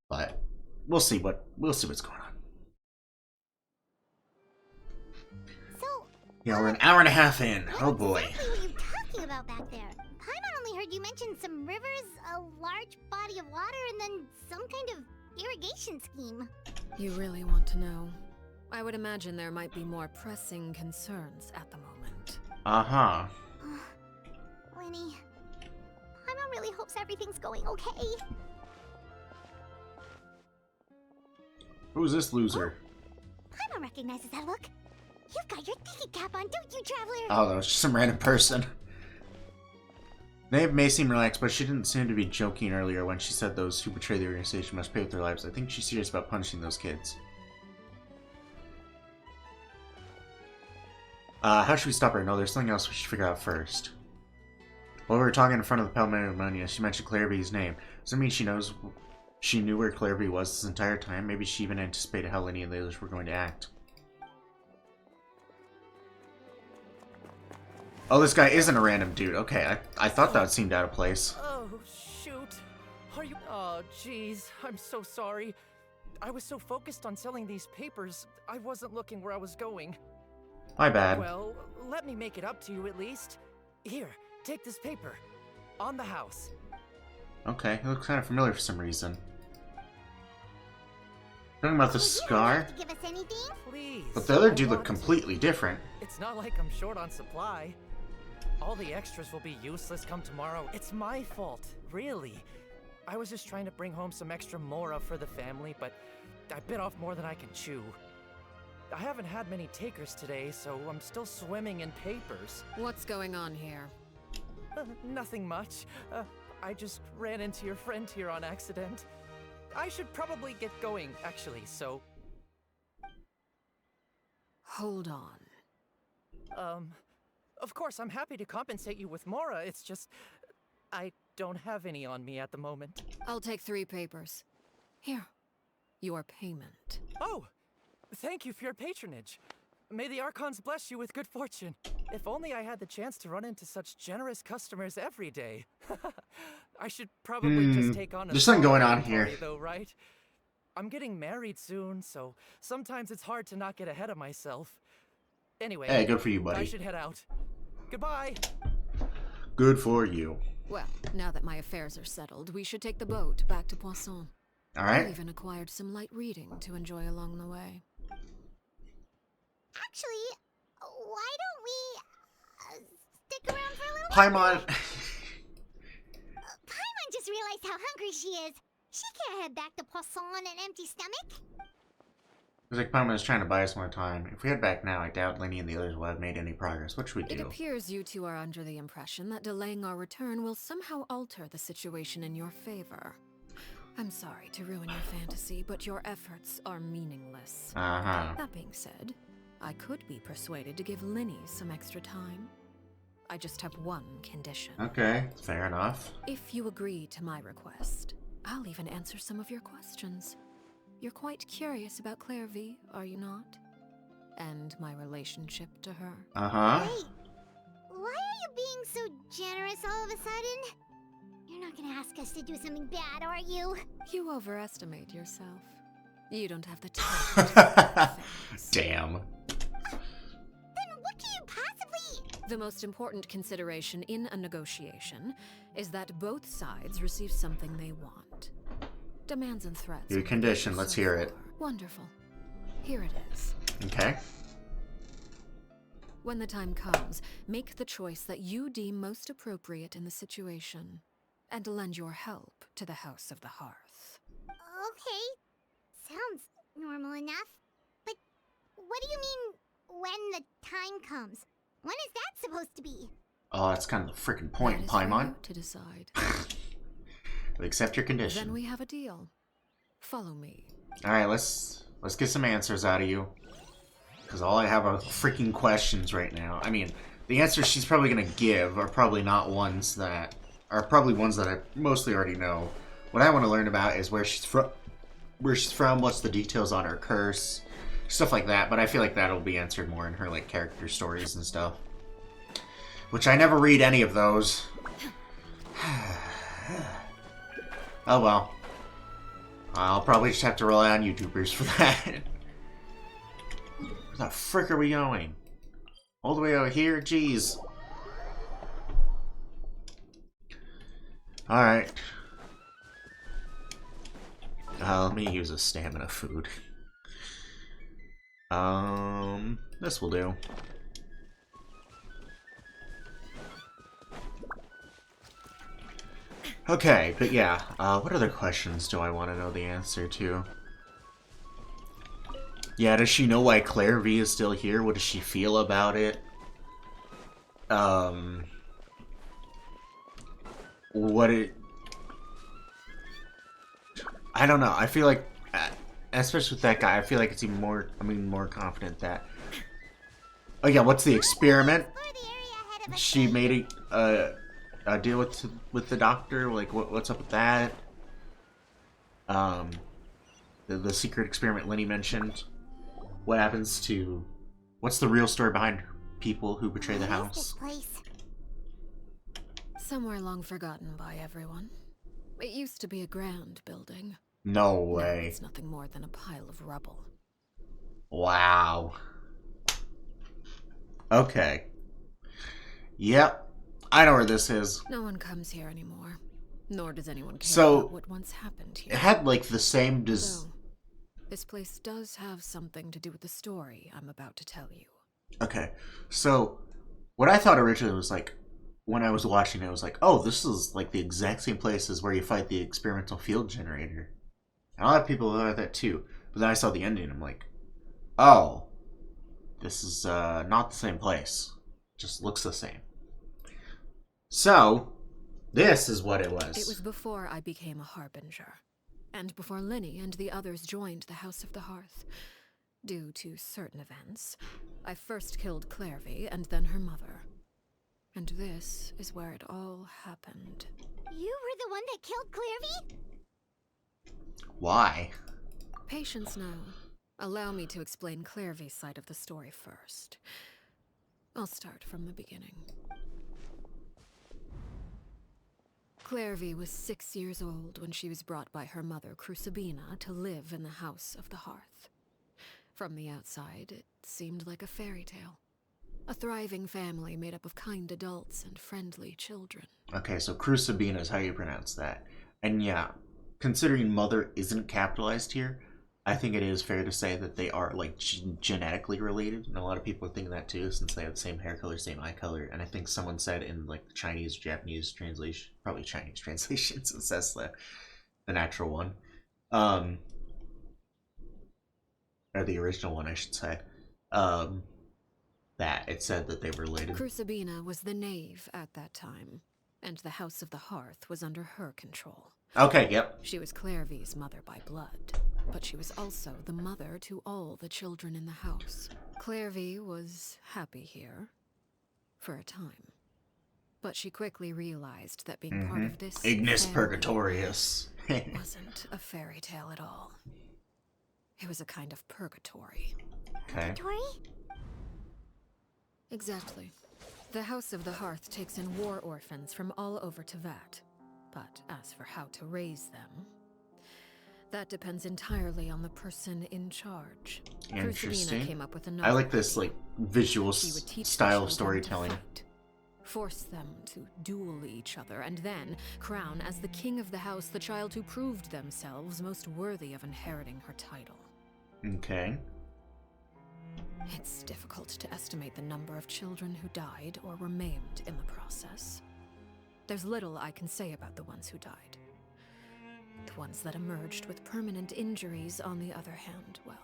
But we'll see what's going on.
So,
Yeah, we're an hour and a half in. Oh boy.
exactly what are you talking about back there? Paimon only heard you mention some rivers, a large body of water, and then some kind of irrigation scheme.
You really want to know? I would imagine there might be more pressing concerns at the moment.
Uh-huh.
Lenny, Paimon really hopes everything's going okay.
Who's this loser?
Paimon recognizes that look. You've got your thinking cap on, don't you, Traveler?
Oh, that was just some random person. They may seem relaxed, but she didn't seem to be joking earlier when she said those who betray the organization must pay with their lives. I think she's serious about punishing those kids. How should we stop her? No, there's something else we should figure out first. While we were talking in front of the Palmania, she mentioned Clairby's name. Does that mean she knew where Clairby was this entire time? Maybe she even anticipated how Lenny and the others were going to act. Oh, this guy isn't a random dude. Okay, I thought that seemed out of place.
Oh, shoot. Are you... Oh, jeez. I'm so sorry. I was so focused on selling these papers, I wasn't looking where I was going.
My bad.
Well, let me make it up to you at least. Here, take this paper. On the house.
Okay, he looks kind of familiar for some reason. Talking about the scar?
You don't have to give us anything.
Please.
But the other dude
I
looked
want
completely different.
It's not like I'm short on supply. All the extras will be useless come tomorrow. It's my fault, really. I was just trying to bring home some extra mora for the family, but I bit off more than I can chew. I haven't had many takers today, so I'm still swimming in papers.
What's going on here?
Nothing much. I just ran into your friend here on accident. I should probably get going, actually, so...
Hold on.
Of course, I'm happy to compensate you with Mora, it's just... I don't have any on me at the moment.
I'll take 3 papers. Here. Your payment.
Oh! Thank you for your patronage. May the Archons bless you with good fortune. If only I had the chance to run into such generous customers every day. I should probably just take on a
There's something going on
party,
here.
though, right? I'm getting married soon, so sometimes it's hard to not get ahead of myself. Anyway,
Hey, good for you, buddy.
I should head out. Goodbye.
Good for you.
Well, now that my affairs are settled, we should take the boat back to Poisson.
All right.
I even acquired some light reading to enjoy along the way.
Actually, why don't we stick around for a little
Paimon.
Paimon just realized how hungry she is. She can't head back to Poisson on an empty stomach.
It's like Paimon is trying to buy us more time. If we head back now, I doubt Lenny and the others will have made any progress. What should we do?
It appears you two are under the impression that delaying our return will somehow alter the situation in your favor. I'm sorry to ruin your fantasy, but your efforts are meaningless. That being said, I could be persuaded to give Lenny some extra time. I just have one condition.
Okay, fair enough.
If you agree to my request, I'll even answer some of your questions. You're quite curious about Claire V, are you not? And my relationship to her.
Wait, why are you being so generous all of a sudden? You're not gonna ask us to do something bad, are you?
You overestimate yourself. You don't have the time.
Damn.
Then what can you possibly...
The most important consideration in a negotiation is that both sides receive something they want. Demands and threats.
Your condition, let's hear it.
Wonderful. Here it is.
Okay.
When the time comes, make the choice that you deem most appropriate in the situation, and lend your help to the House of the Hearth.
Okay, sounds normal enough. But what do you mean, when the time comes? When is that supposed to be?
Oh, that's kind of the freaking point, Paimon.
To decide.
Accept your condition.
Then we have a deal. Follow me.
All right, let's get some answers out of you. Because all I have are freaking questions right now. I mean, the answers she's probably gonna give are probably not ones that are probably ones that I mostly already know. What I want to learn about is where she's from, what's the details on her curse, stuff like that. But I feel like that'll be answered more in her like character stories and stuff, which I never read any of those. Oh well. I'll probably just have to rely on YouTubers for that. Where the frick are we going? All the way over here? Jeez. Alright. Let me use a stamina food. This will do. Okay, but yeah, what other questions do I want to know the answer to? Yeah, does she know why Claire V is still here? What does she feel about it? I don't know. I feel like, especially with that guy, I feel like it's even more, more confident that... Oh yeah, what's the experiment? She made a deal with the doctor? Like, what's up with that? The secret experiment Lenny mentioned. What happens to... What's the real story behind people who betray the house?
Somewhere long forgotten by everyone. It used to be a grand building.
No way.
Now it's nothing more than a pile of rubble.
Wow. Okay. Yep. I know where this is.
No one comes here anymore. Nor does anyone care
So,
about what once happened here.
It had like the same
this place does have something to do with the story I'm about to tell you.
Okay. So, what I thought originally was like, when I was watching it, I was like, oh, this is like the exact same place as where you fight the experimental field generator. And a lot of people thought that too. But then I saw the ending and I'm like, oh, this is not the same place. Just looks the same. So, this is what it was.
It was before I became a harbinger, and before Linny and the others joined the House of the Hearth. Due to certain events, I first killed Clairvy and then her mother. And this is where it all happened.
You were the one that killed Clairvy?
Why?
Patience now. Allow me to explain Clairvy's side of the story first. I'll start from the beginning. Clairvy was 6 years old when she was brought by her mother, Crucibina, to live in the House of the Hearth. From the outside, it seemed like a fairy tale. A thriving family made up of kind adults and friendly children.
Okay, so Crucibina is how you pronounce that. And yeah, considering mother isn't capitalized here, I think it is fair to say that they are, like, genetically related. And a lot of people are thinking that too, since they have the same hair color, same eye color. And I think someone said in, like, the Chinese, Japanese translation, probably Chinese translation, since that's the natural one. Or the original one, I should say. That it said that they were related.
Crucibina was the knave at that time, and the House of the Hearth was under her control.
Okay, yep.
She was Clairvy's mother by blood, but she was also the mother to all the children in the house. Clairvy was happy here, for a time. But she quickly realized that being part of this
Ignis Purgatorius
wasn't a fairy tale at all. It was a kind of purgatory.
Okay.
Purgatory?
Exactly. The House of the Hearth takes in war orphans from all over Teyvat. But as for how to raise them, that depends entirely on the person in charge.
Interesting.
Crucibina came up with another
I like this,
idea.
like, visual
She would teach
style
the
of
children to
storytelling.
fight, force them to duel each other, and then crown as the king of the house the child who proved themselves most worthy of inheriting her title.
Okay.
It's difficult to estimate the number of children who died or were maimed in the process. There's little I can say about the ones who died. The ones that emerged with permanent injuries, on the other hand, well,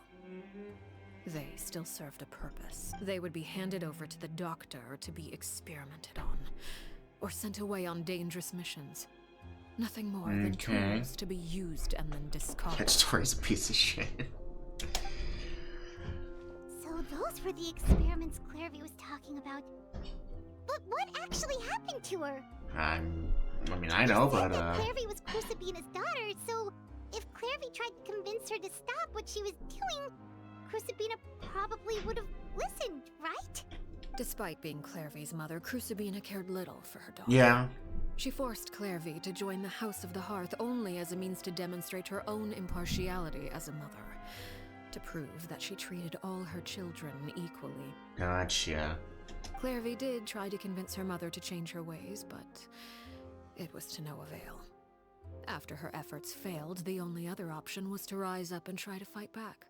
they still served a purpose. They would be handed over to the doctor to be experimented on, or sent away on dangerous missions. Nothing more than tools to be used and then discarded.
That story's a piece of shit.
So those were the experiments Clairvy was talking about. But what actually happened to her?
I mean, I know, but
Clairvy was Crucibina's daughter, so if Clairvy tried to convince her to stop what she was doing, Crucibina probably would have listened, right?
Despite being Clairvy's mother, Crucibina cared little for her daughter.
yeah.
She forced Clairvy to join the House of the Hearth only as a means to demonstrate her own impartiality as a mother, to prove that she treated all her children equally.
Gotcha.
Clairvy did try to convince her mother to change her ways, but it was to no avail. After her efforts failed, the only other option was to rise up and try to fight back.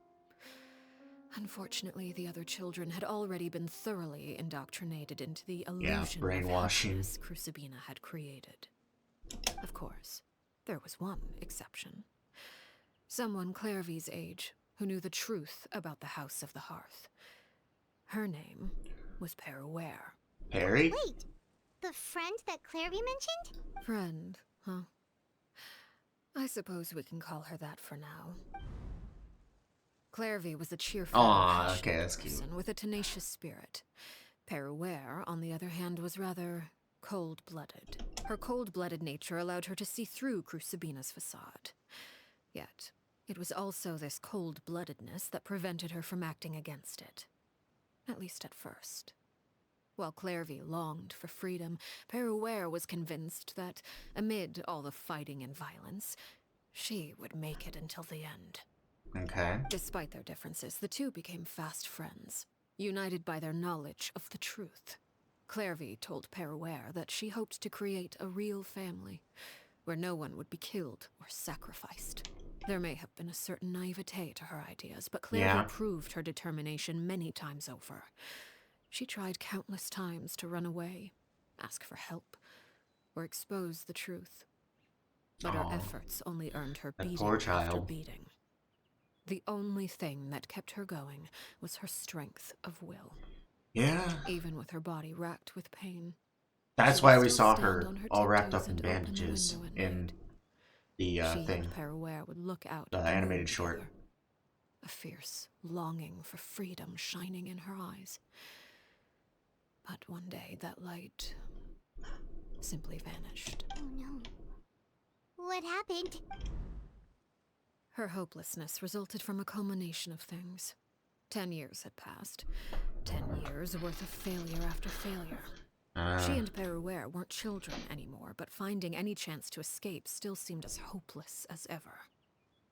Unfortunately, the other children had already been thoroughly indoctrinated into the illusion
brainwashing.
of happiness Crucibina had created. Of course, there was one exception. Someone Clairvy's age who knew the truth about the House of the Hearth. Her name was Peruere.
Perry?
Wait, the friend that Clairvy mentioned?
Friend, huh? I suppose we can call her that for now. Clairvy was a cheerful,
Okay, that's cute.
person with a tenacious spirit. Peruere, on the other hand, was rather cold-blooded. Her cold-blooded nature allowed her to see through Crucibina's facade. Yet, it was also this cold-bloodedness that prevented her from acting against it. At least at first. While Clairvy longed for freedom, Peruere was convinced that, amid all the fighting and violence, she would make it until the end.
Okay.
Despite their differences, the two became fast friends, united by their knowledge of the truth. Clairvy told Peruere that she hoped to create a real family, where no one would be killed or sacrificed. There may have been a certain naivete to her ideas, but Clairvy proved her determination many times over. She tried countless times to run away, ask for help, or expose the truth. But her efforts only earned her beating after beating. The only thing that kept her going was her strength of will.
Yeah.
Even with her body racked with pain.
That's
She
why
would
we
still
saw
stand
her
on her
all wrapped
tiptoes
up in
and open the
bandages
window at
in
night.
the
She
thing,
and Peruere would look out
the
at the moon
animated short.
together, a fierce longing for freedom shining in her eyes. But one day that light simply vanished.
Oh no. What happened?
Her hopelessness resulted from a culmination of things. 10 years had passed. 10 years worth of failure after failure. She and Peruere weren't children anymore, but finding any chance to escape still seemed as hopeless as ever.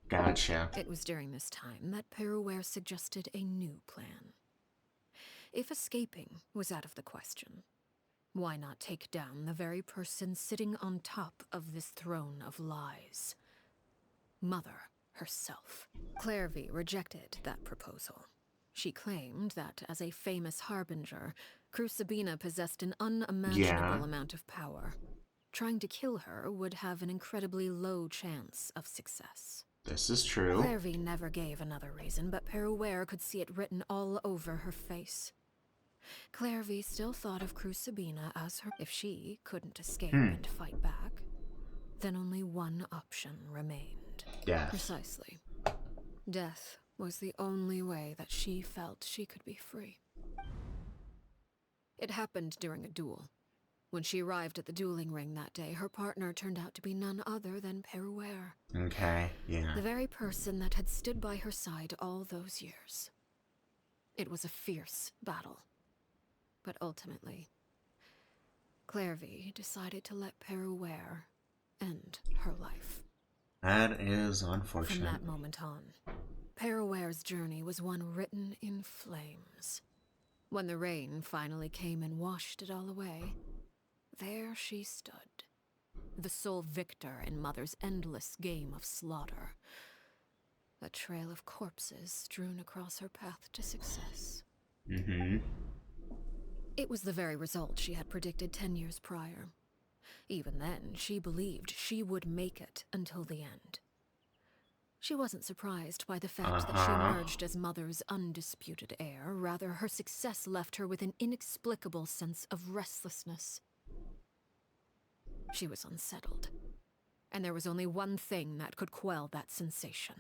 Gotcha.
It was during this time that Peruere suggested a new plan. If escaping was out of the question, why not take down the very person sitting on top of this throne of lies? Mother herself. Clairvy rejected that proposal. She claimed that, as a famous harbinger, Crucibina possessed an unimaginable amount of power. Trying to kill her would have an incredibly low chance of success.
This is true.
Clairvy never gave another reason, but Peruere could see it written all over her face. Clairvy still thought of Crucibina as her. If she couldn't escape and fight back, then only one option remained.
Death.
Precisely. Death was the only way that she felt she could be free. It happened during a duel. When she arrived at the dueling ring that day, her partner turned out to be none other than Peruere.
Okay, yeah.
The very person that had stood by her side all those years. It was a fierce battle. But ultimately, Clairvy decided to let Peruere end her life.
That is unfortunate.
From that moment on, Peruere's journey was one written in flames. When the rain finally came and washed it all away, there she stood, the sole victor in Mother's endless game of slaughter. A trail of corpses strewn across her path to success. It was the very result she had predicted 10 years prior. Even then, she believed she would make it until the end. She wasn't surprised by the fact that she emerged as Mother's undisputed heir. Rather, her success left her with an inexplicable sense of restlessness. She was unsettled, and there was only one thing that could quell that sensation.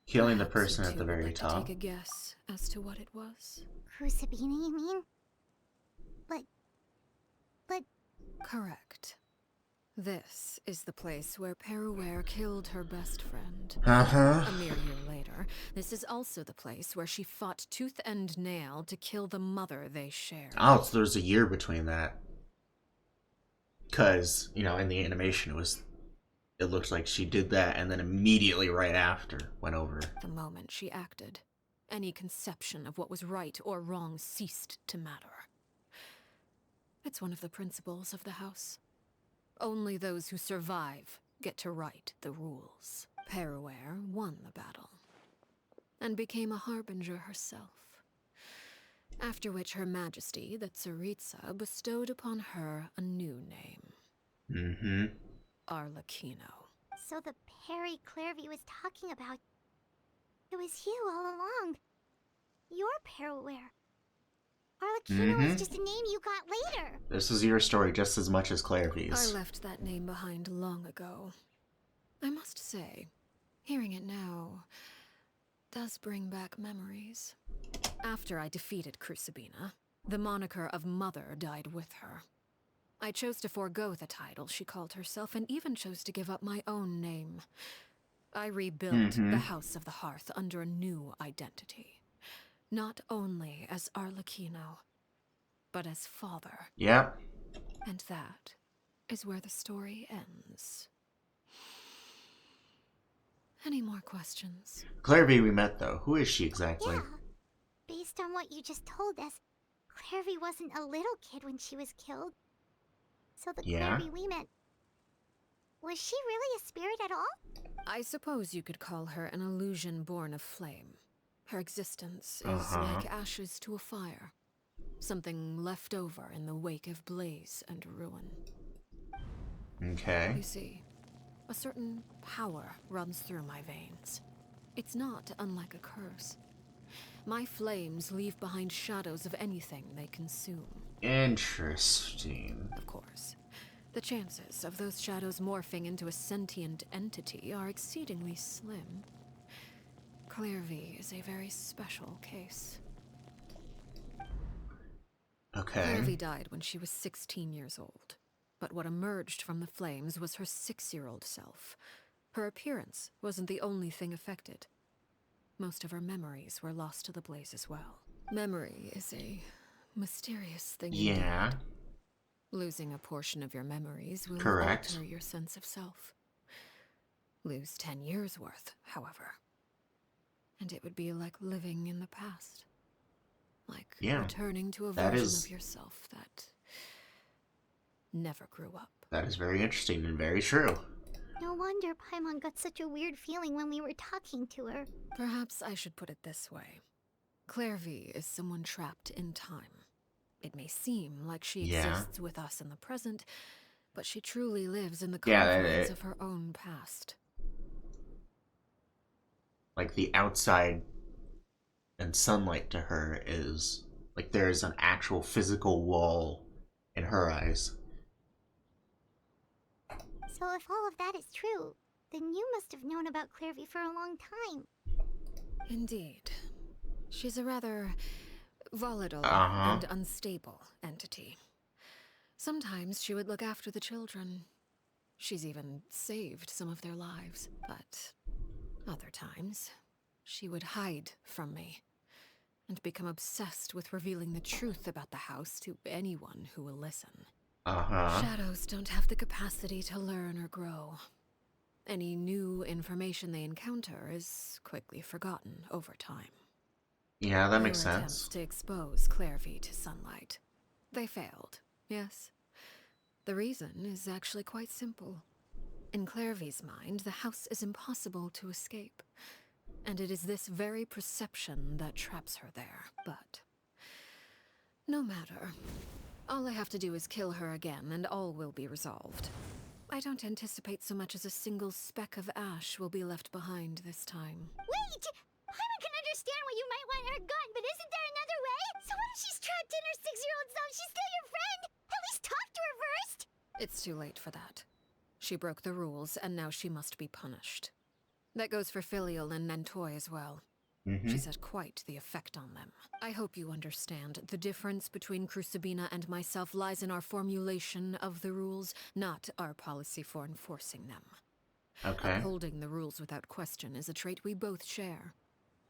Killing the
Perhaps
person
you
at the
two would
very
like to
top.
take a guess as to what it was?
Crucibina, you mean? But...
Correct. This is the place where Peruere killed her best friend.
Uh-huh.
A mere year later, this is also the place where she fought tooth and nail to kill the mother they shared.
Oh, so there's a year between that. Because, you know, in the animation it looked like she did that and then immediately right after went over.
The moment she acted, any conception of what was right or wrong ceased to matter. It's one of the principles of the house. Only those who survive get to write the rules. Peruere won the battle, and became a harbinger herself. After which Her Majesty, the Tsaritsa, bestowed upon her a new name. Arlecchino.
So the Perry Clairvy was talking about... It was you all along. You're Peruere. Arlecchino was just a name you got later.
This is your story just as much as Clairvy's.
I left that name behind long ago. I must say, hearing it now does bring back memories. After I defeated Crucibina, the moniker of Mother died with her. I chose to forego the title she called herself, and even chose to give up my own name. I rebuilt the House of the Hearth under a new identity. Not only as Arlecchino, but as father.
Yep.
And that is where the story ends. Any more questions?
Clairvy we met, though. Who is she exactly?
Yeah. Based on what you just told us, Clairvy wasn't a little kid when she was killed. So the Clairvy we met... Was she really a spirit at all?
I suppose you could call her an illusion born of flame. Her existence is like ashes to a fire. Something left over in the wake of blaze and ruin.
Okay.
You see, a certain power runs through my veins. It's not unlike a curse. My flames leave behind shadows of anything they consume.
Interesting.
Of course. The chances of those shadows morphing into a sentient entity are exceedingly slim. Clairvy is a very special case.
Okay.
Clairvy died when she was 16 years old. But what emerged from the flames was her 6-year-old self. Her appearance wasn't the only thing affected. Most of her memories were lost to the blaze as well. Memory is a mysterious thing
Yeah.
indeed. Losing a portion of your memories will
Correct.
alter your sense of self. Lose 10 years' worth, however. And it would be like living in the past. Like returning to a version of yourself that never grew up.
That is very interesting and very true.
No wonder Paimon got such a weird feeling when we were talking to her.
Perhaps I should put it this way. Clairvy is someone trapped in time. It may seem like she exists with us in the present, but she truly lives in the confines of her own past.
Like the outside and sunlight to her is like there's an actual physical wall in her eyes.
So if all of that is true, then you must have known about Clairvy for a long time.
Indeed. She's a rather volatile and unstable entity. Sometimes she would look after the children. She's even saved some of their lives, but other times she would hide from me and become obsessed with revealing the truth about the house to anyone who will listen. Shadows don't have the capacity to learn or grow. Any new information they encounter is quickly forgotten over time.
Yeah, that makes sense.
Attempts to expose Clairvy to sunlight. They failed, yes. The reason is actually quite simple. In Clairvy's mind, the house is impossible to escape. And it is this very perception that traps her there. But no matter. All I have to do is kill her again, and all will be resolved. I don't anticipate so much as a single speck of ash will be left behind this time.
Wait! Paimon can understand why you might want her gone, but isn't there another way? So what if she's trapped in her 6-year-old self? She's still your friend! At least talk to her first!
It's too late for that. She broke the rules, and now she must be punished. That goes for Filial and Nantoy as well. She's had quite the effect on them. I hope you understand. The difference between Crucibina and myself lies in our formulation of the rules, not our policy for enforcing them.
Okay.
Upholding the rules without question is a trait we both share,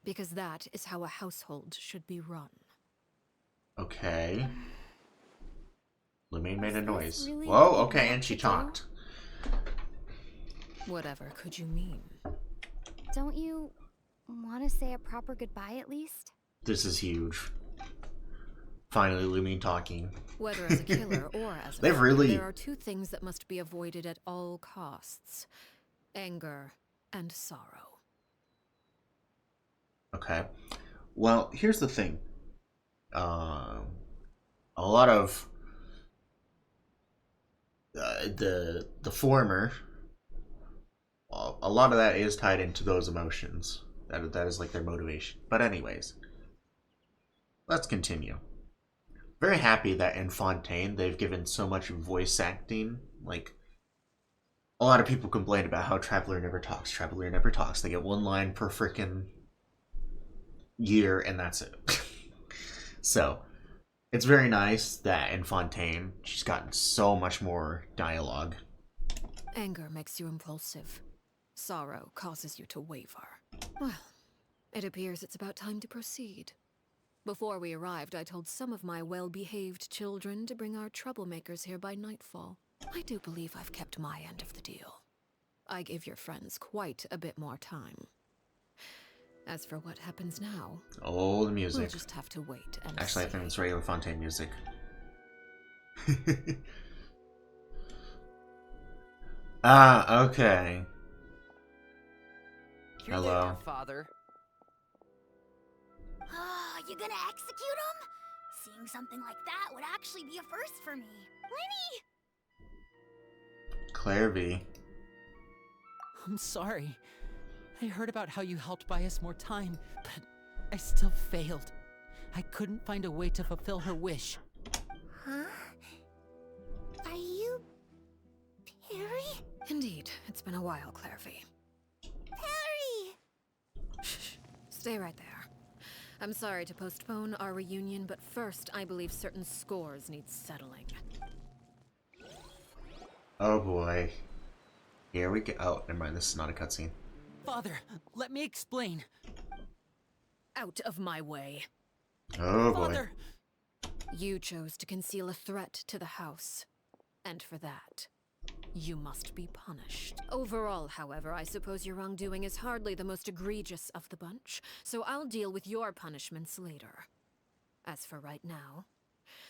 because that is how a household should be run.
Okay. Lumine made a noise.
Really
Whoa, okay, and she talked.
Whatever could you mean?
Don't you want to say a proper goodbye at least?
This is huge. Finally, Lumine talking.
Whether as a killer or as a
They've
friend,
really...
there are two things that must be avoided at all costs. Anger and sorrow.
Okay. Well, here's the thing. A lot of the former, a lot of that is tied into those emotions. That is like their motivation. But anyways, let's continue. Very happy that in Fontaine they've given so much voice acting. Like, a lot of people complained about how Traveler never talks. Traveler never talks. They get one line per frickin' year, and that's it. So, it's very nice that in Fontaine she's gotten so much more dialogue.
Anger makes you impulsive. Sorrow causes you to waver. Well, it appears it's about time to proceed. Before we arrived, I told some of my well-behaved children to bring our troublemakers here by nightfall. I do believe I've kept my end of the deal. I gave your friends quite a bit more time. As for what happens now...
Oh, the music.
We'll just have to wait and
Actually,
see.
I think it's regular Fontaine music. Okay.
You're
Hello.
there, Father.
You gonna execute him? Seeing something like that would actually be a first for me. Lenny!
Clairvy.
I'm sorry. I heard about how you helped buy us more time, but I still failed. I couldn't find a way to fulfill her wish.
Huh? Are you... Perry?
Indeed, it's been a while, Clairvy.
Perry!
Shh. Stay right there. I'm sorry to postpone our reunion, but first, I believe certain scores need settling.
Oh boy. Here we go. Oh, never mind. This is not a cutscene.
Father, let me explain.
Out of my way.
Oh boy.
Father!
You chose to conceal a threat to the house. And for that, you must be punished. Overall, however, I suppose your wrongdoing is hardly the most egregious of the bunch, so I'll deal with your punishments later. As for right now,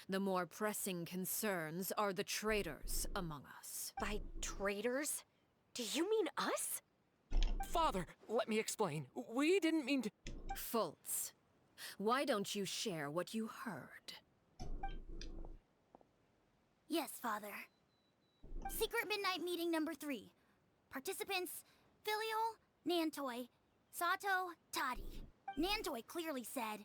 the more pressing concerns are the traitors among us.
By traitors? Do you mean us?
Father, let me explain. We didn't mean to...
Fultz, why don't you share what you heard?
Yes, Father. Secret Midnight Meeting number 3. Participants, Filial, Nantoy, Sato, Toddy. Nantoy clearly said,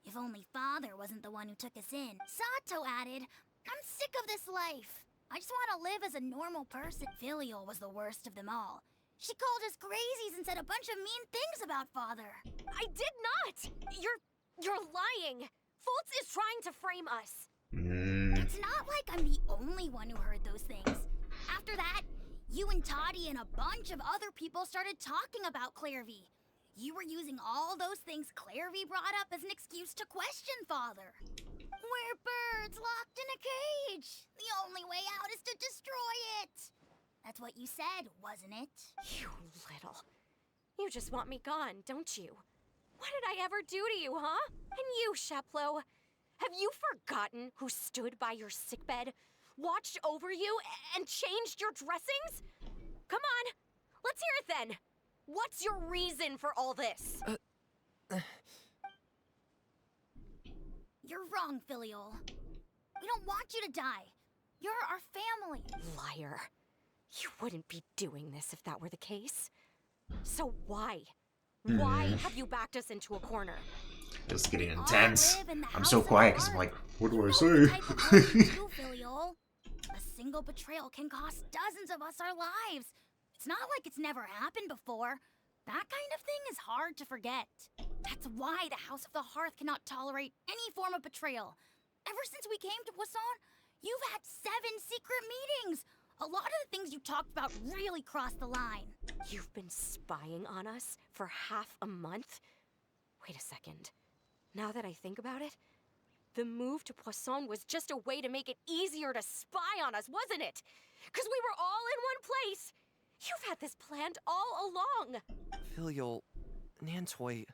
if only Father wasn't the one who took us in. Sato added, I'm sick of this life. I just want to live as a normal person. Filial was the worst of them all. She called us crazies and said a bunch of mean things about Father.
I did not! You're lying! Fultz is trying to frame us.
It's not like I'm the only one who heard those things. After that, you and Toddy and a bunch of other people started talking about Clairvy. You were using all those things Clairvy brought up as an excuse to question Father. We're birds locked in a cage. The only way out is to destroy it. That's what you said, wasn't it?
You little... You just want me gone, don't you? What did I ever do to you, huh? And you, Sheplo, have you forgotten who stood by your sickbed, watched over you, and changed your dressings? Come on, let's hear it then. What's your reason for all this?
You're wrong, Filial. We don't want you to die. You're our family.
Liar. You wouldn't be doing this if that were the case. So why? Why have you backed us into a corner?
It's getting intense. I'm so quiet because I'm like, what do I say?
A single betrayal can cost dozens of us our lives. It's not like it's never happened before. That kind of thing is hard to forget. That's why the House of the Hearth cannot tolerate any form of betrayal. Ever since we came to Poisson, you've had 7 secret meetings. A lot of the things you talked about really crossed the line.
You've been spying on us for half a month? Wait a second. Now that I think about it, the move to Poisson was just a way to make it easier to spy on us, wasn't it? Because we were all in one place. You've had this planned all along.
Filial, Nantoy,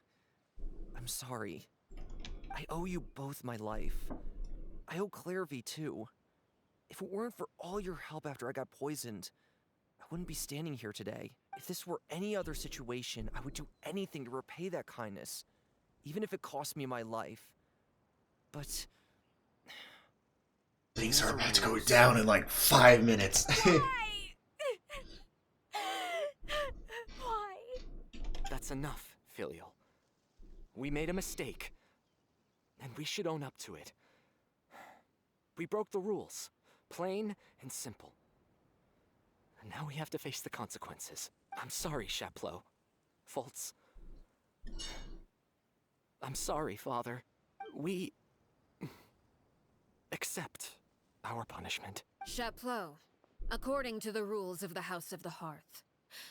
I'm sorry. I owe you both my life. I owe Clairvy too. If it weren't for all your help after I got poisoned, I wouldn't be standing here today. If this were any other situation, I would do anything to repay that kindness, even if it cost me my life. But...
things are about to go down in like 5 minutes.
Why? Why?
That's enough, Filial. We made a mistake, and we should own up to it. We broke the rules. Plain and simple. And now we have to face the consequences. I'm sorry, Sheplo. Fultz. I'm sorry, Father. We... accept our punishment.
Sheplo, according to the rules of the House of the Hearth,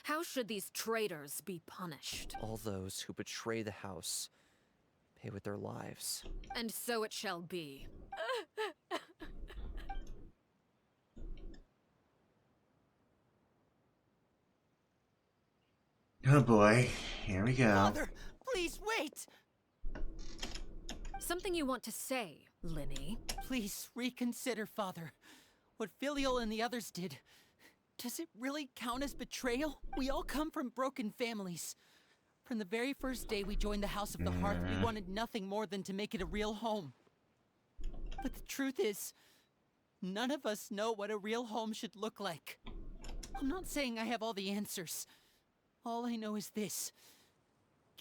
how should these traitors be punished?
all those who betray the house pay with their lives.
And so it shall be.
Oh boy, here we go.
Father, please wait!
Something you want to say, Linny?
Please reconsider, Father. What Filial and the others did, does it really count as betrayal? We all come from broken families. From the very first day we joined the House of the Hearth, we wanted nothing more than to make it a real home. But the truth is, none of us know what a real home should look like. I'm not saying I have all the answers. All I know is this.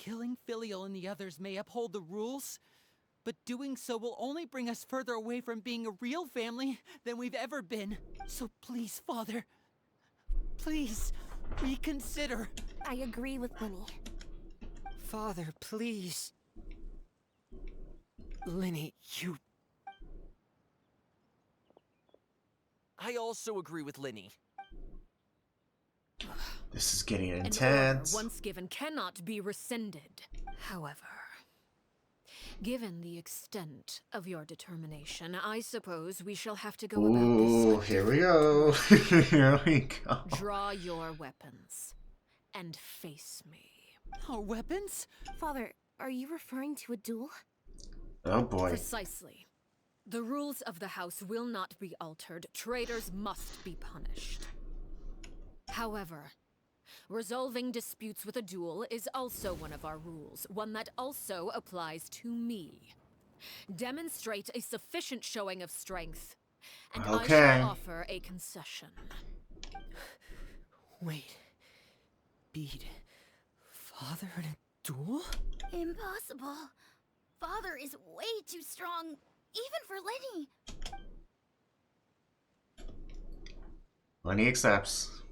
Killing Filial and the others may uphold the rules, but doing so will only bring us further away from being a real family than we've ever been. So please, Father, please, reconsider.
I agree with Linny.
Father, please.
Linny, you... I also agree with Linny.
This is getting
An
intense.
order once given cannot be rescinded. However, given the extent of your determination, I suppose we shall have to go about
Ooh,
this.
here we go. Here we go.
Draw your weapons and face me.
Our weapons?
Father, are you referring to a duel?
Oh boy.
Precisely. The rules of the house will not be altered. Traitors must be punished. However, resolving disputes with a duel is also one of our rules, one that also applies to me. Demonstrate a sufficient showing of strength, and I shall offer a concession.
Wait. Beat Father in a duel?
Impossible. Father is way too strong, even for Linny.
Lenny accepts.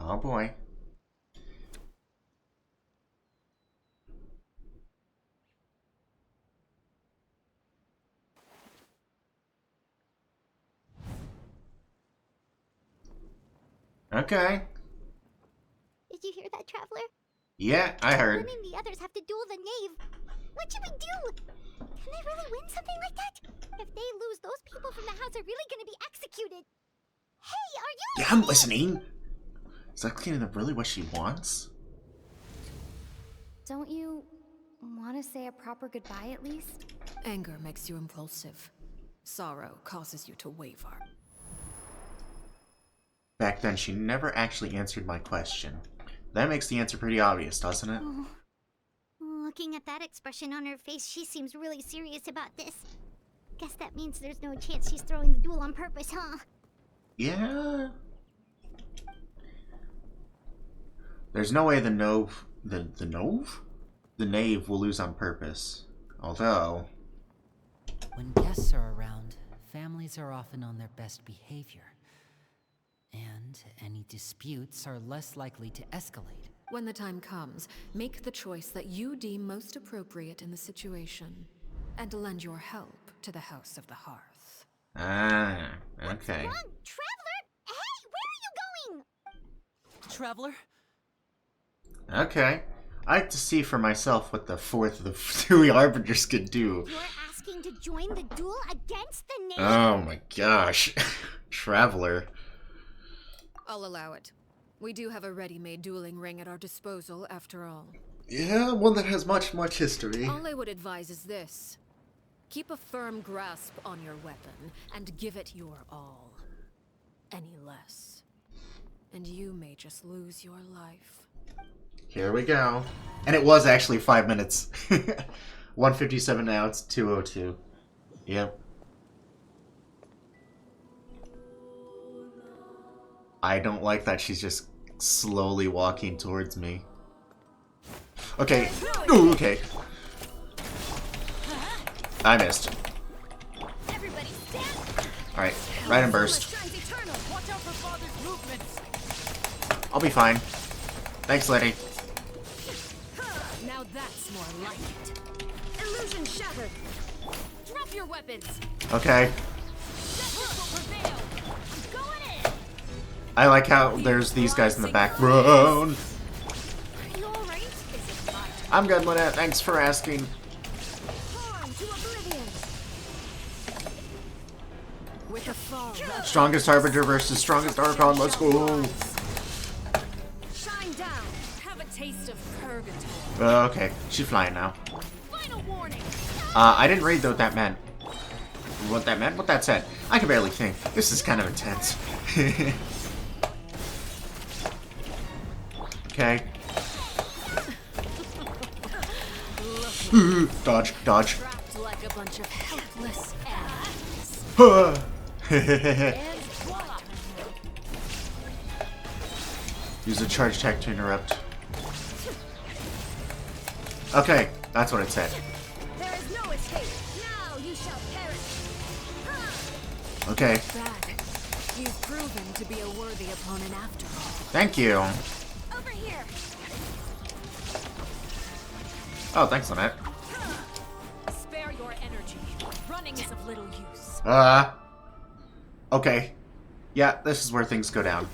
Oh boy. Okay.
Did you hear that, Traveler?
Yeah, I heard.
Linny and the others have to duel the knave. What should we do? Can they really win something like that? If they lose, those people from the house are really gonna be executed. Hey, are you?
Yeah, I'm listening. Is that cleaning up really what she wants?
Don't you want to say a proper goodbye at least?
Anger makes you impulsive. Sorrow causes you to waver.
Back then, she never actually answered my question. That makes the answer pretty obvious, doesn't it?
Oh. Looking at that expression on her face, she seems really serious about this. Guess that means there's no chance she's throwing the duel on purpose, huh?
Yeah. There's no way the knave will lose on purpose. Although,
When guests are around, families are often on their best behavior. And any disputes are less likely to escalate.
When the time comes, make the choice that you deem most appropriate in the situation, and lend your help to the House of the Hearth.
ah, okay.
Wrong, Traveler! Hey, where are you going?
Traveler?
Okay. I like to see for myself what the fourth of the two Harbingers could do.
You're asking to join the duel against the knave?
Oh my gosh. Traveler.
I'll allow it. We do have a ready-made dueling ring at our disposal, after all.
Yeah, one that has much history.
All I would advise is this. Keep a firm grasp on your weapon, and give it your all. Any less, and you may just lose your life.
Here we go. And it was actually 5 minutes. 1:57 now, it's 2:02. Yep. I don't like that she's just slowly walking towards me. Okay. Ooh, okay. I missed. Alright, right and burst. I'll be fine. Thanks, lady.
Now that's more like it. Illusion shattered. Drop your weapons.
Okay. I like how there's these guys in the background.
Are you alright?
I'm good, Lynette. Thanks for asking.
With a fall.
Strongest Harbinger versus strongest Archon. Let's go.
Shine down. Have a taste of purgatory.
Okay, she's flying now.
Final warning.
I didn't read what that meant. What that meant? What that said? I can barely think. This is kind of intense. Okay. Dodge, dodge.
Trapped like a bunch of helpless animals.
Use a charge attack to interrupt. Okay, that's what it said.
There is no escape. Now you shall perish.
Okay.
Bad. You've proven to be a worthy opponent after all.
Thank you.
Over here.
Oh, thanks, Lynette.
Spare your energy. Running is of little use.
Okay. Yeah, this is where things go down.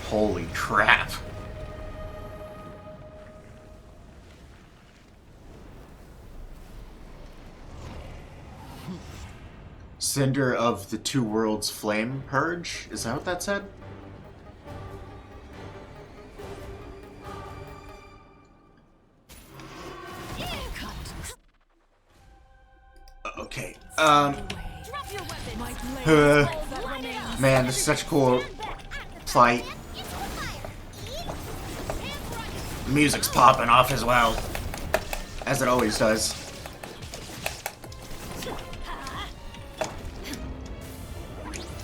Holy crap. Cinder of the Two Worlds Flame Purge? Is that what that said? Okay. Man, this is such a cool fight. The music's popping off as well, as it always does.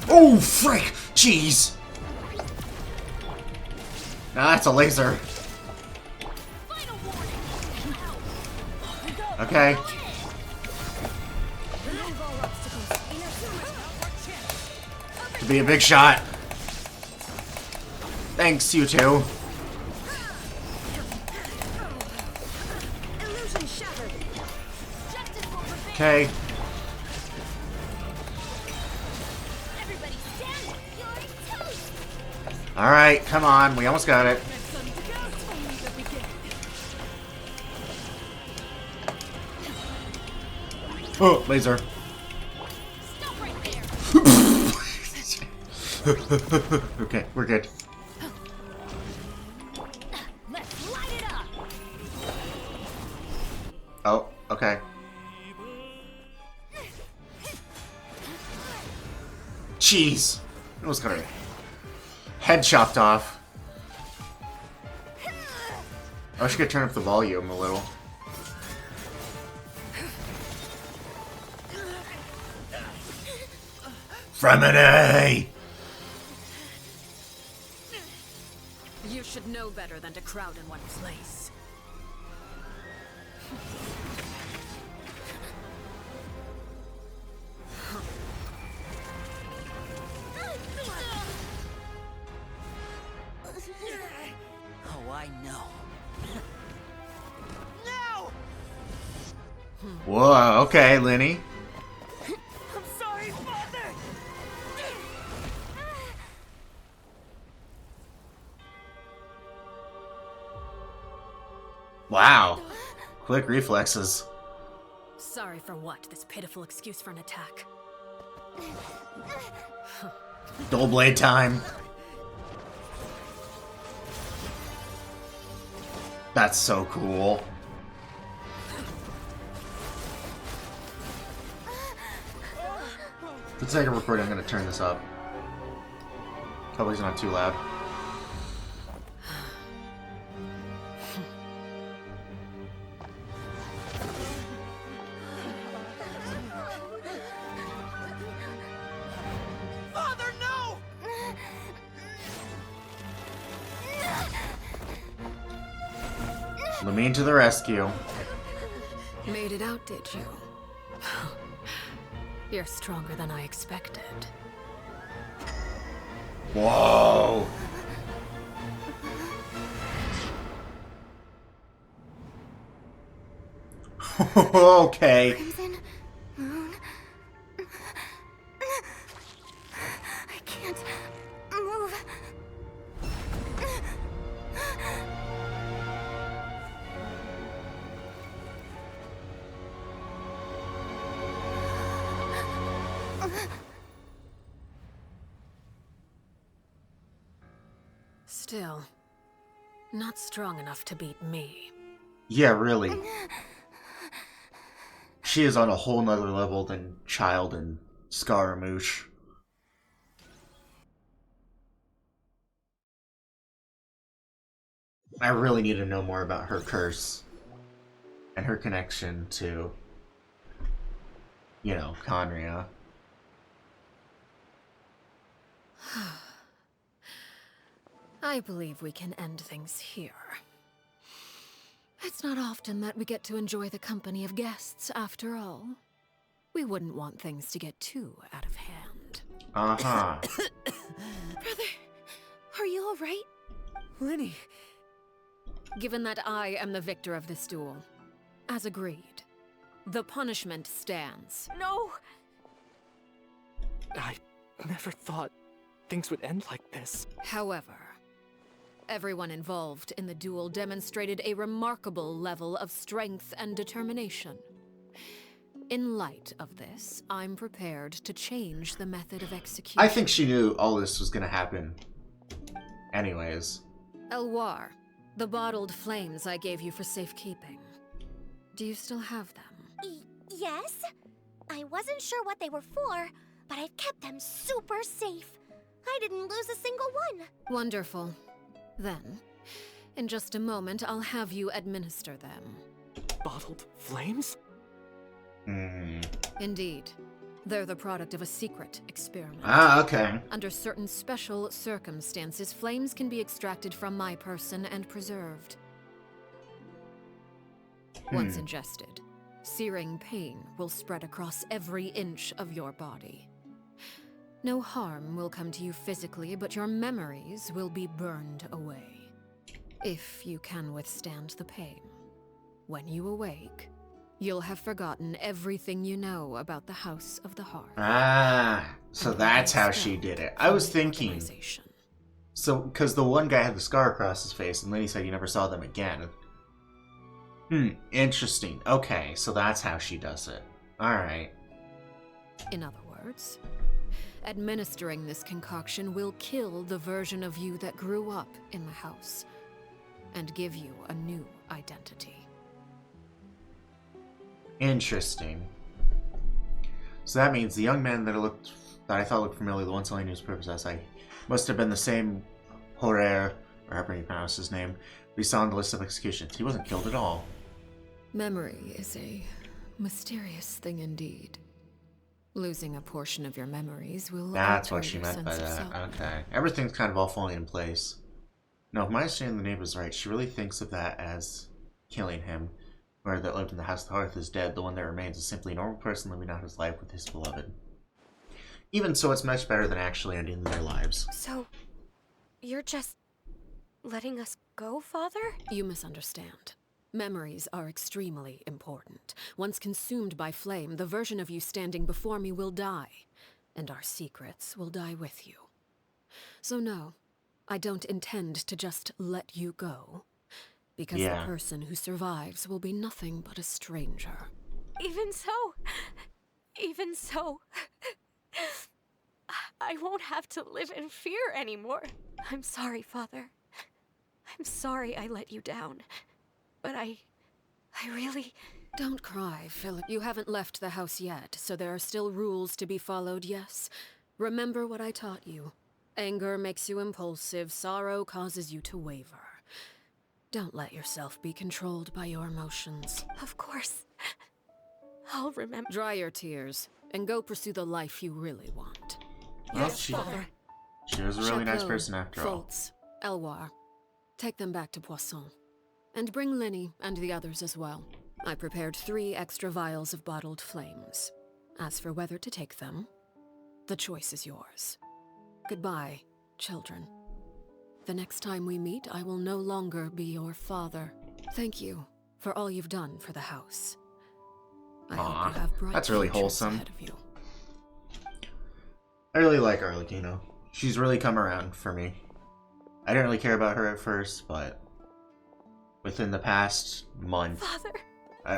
Oh, frick! Jeez! Nah, that's a laser. Okay. Could be a big shot. Thanks, you two. Okay. Alright, come on. We almost got it. Oh, laser. Okay, we're good.
Let's light it up.
Oh, okay. Jeez. Almost got her head chopped off. I should turn up the volume a little. Fremini!
You should know better than to crowd in one place.
Oh, I know.
Whoa, okay, Lenny.
I'm sorry, Father.
Wow. Quick reflexes.
Sorry for what? This pitiful excuse for an attack.
Dual blade time. That's so cool. For the sake of recording, I'm going to turn this up. Hopefully it's not too loud.
Father, no!
Lamine to the rescue.
Made it out, did you? You're stronger than I expected.
Whoa! Okay.
Crimson Moon. I can't move.
Still, not strong enough to beat me.
Yeah, really. She is on a whole nother level than Child and Scaramouche. I really need to know more about her curse and her connection to, you know, Conria.
I believe we can end things here. It's not often that we get to enjoy the company of guests, after all. We wouldn't want things to get too out of hand.
Uh-huh.
Brother, are you all right?
Lenny.
Given that I am the victor of this duel, as agreed, the punishment stands.
No!
I never thought things would end like this.
However, everyone involved in the duel demonstrated a remarkable level of strength and determination. In light of this, I'm prepared to change the method of execution.
I think she knew all this was gonna happen. Anyways.
Elwar, the bottled flames I gave you for safekeeping. Do you still have them?
Yes? I wasn't sure what they were for, but I've kept them super safe. I didn't lose a single one.
Wonderful. Then, in just a moment, I'll have you administer them.
Bottled flames?
Indeed. They're the product of a secret experiment.
Ah, okay.
Under certain special circumstances, flames can be extracted from my person and preserved. Once ingested, searing pain will spread across every inch of your body. No harm will come to you physically, but your memories will be burned away. If you can withstand the pain. When you awake, you'll have forgotten everything you know about the House of the Hearth.
Ah, so that's how she did it. I was thinking. So, because the one guy had the scar across his face, and then he said he never saw them again. Interesting. Okay, so that's how she does it. Alright.
In other words, administering this concoction will kill the version of you that grew up in the house, and give you a new identity.
Interesting. So that means the young man that I thought looked familiar, the one selling newspapers outside, must have been the same Horer, or however you pronounce his name, we saw on the list of executions. He wasn't killed at all.
Memory is a mysterious thing indeed. Losing a portion of your memories will
That's
alter
what she
your
meant by
sense of
that.
self.
Okay. Everything's kind of all falling in place. No, if my understanding of the name is right, she really thinks of that as killing him. Where that lived in the House of the Hearth is dead. The one that remains is simply a normal person living out his life with his beloved. Even so, it's much better than actually ending their lives.
So, you're just letting us go, Father?
You misunderstand. Memories are extremely important. Once consumed by flame, the version of you standing before me will die, and our secrets will die with you. So no, I don't intend to just let you go, because the person who survives will be nothing but a stranger.
Even so, I won't have to live in fear anymore. I'm sorry, Father. I'm sorry I let you down. But I really...
Don't cry, Philip. You haven't left the house yet, so there are still rules to be followed, yes? Remember what I taught you. Anger makes you impulsive, sorrow causes you to waver. Don't let yourself be controlled by your emotions.
Of course. I'll remember.
Dry your tears, and go pursue the life you really want.
Yes,
Father.
She was a really nice person after all.
Fultz, Elwar, take them back to Poisson. And bring Linny and the others as well. I prepared 3 extra vials of bottled flames. As for whether to take them, the choice is yours. Goodbye, children. The next time we meet, I will no longer be your father. Thank you for all you've done for the house. I hope you have bright
that's really
futures
wholesome.
ahead of you.
I really like Arlecchino. She's really come around for me. I didn't really care about her at first, but within the past month...
Father!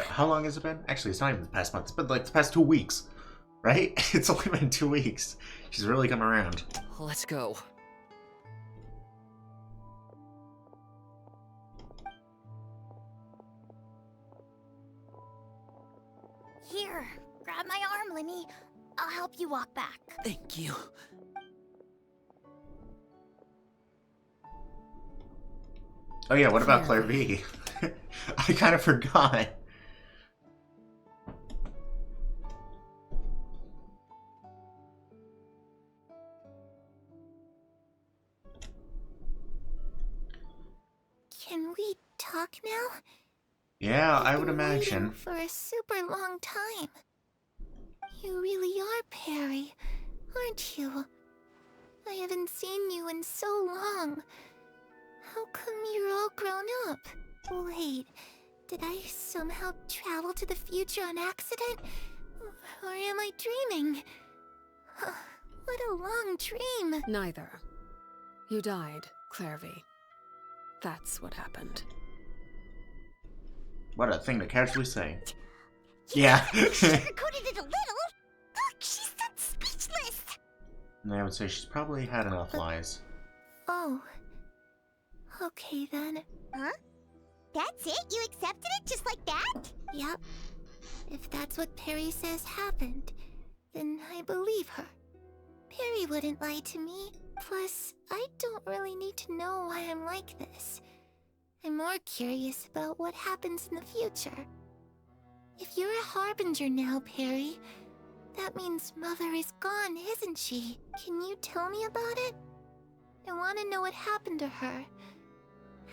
How long has it been? Actually, it's not even the past month. It's been like the past 2 weeks. Right? It's only been 2 weeks. She's really come around.
Let's go.
Here, grab my arm, Linny. I'll help you walk back.
Thank you.
Oh yeah, what about Claire V? I kind of forgot.
Can we talk now?
Yeah, I
I've
would
been
imagine.
waiting for a super long time. You really are Perry, aren't you? I haven't seen you in so long. How come you're all grown up? Wait, did I somehow travel to the future on accident? Or am I dreaming? What a long dream.
Neither. You died, Clairvy. That's what happened.
What a thing to casually say. Yeah.
Sugarcoated it a little. Look, she's done speechless.
I would say she's probably had enough lies.
Oh. Okay then. Huh? That's it? You accepted it just like that? Yep. If that's what Perry says happened, then I believe her. Perry wouldn't lie to me. Plus, I don't really need to know why I'm like this. I'm more curious about what happens in the future. If you're a harbinger now, Perry, that means Mother is gone, isn't she? Can you tell me about it? I want to know what happened to her.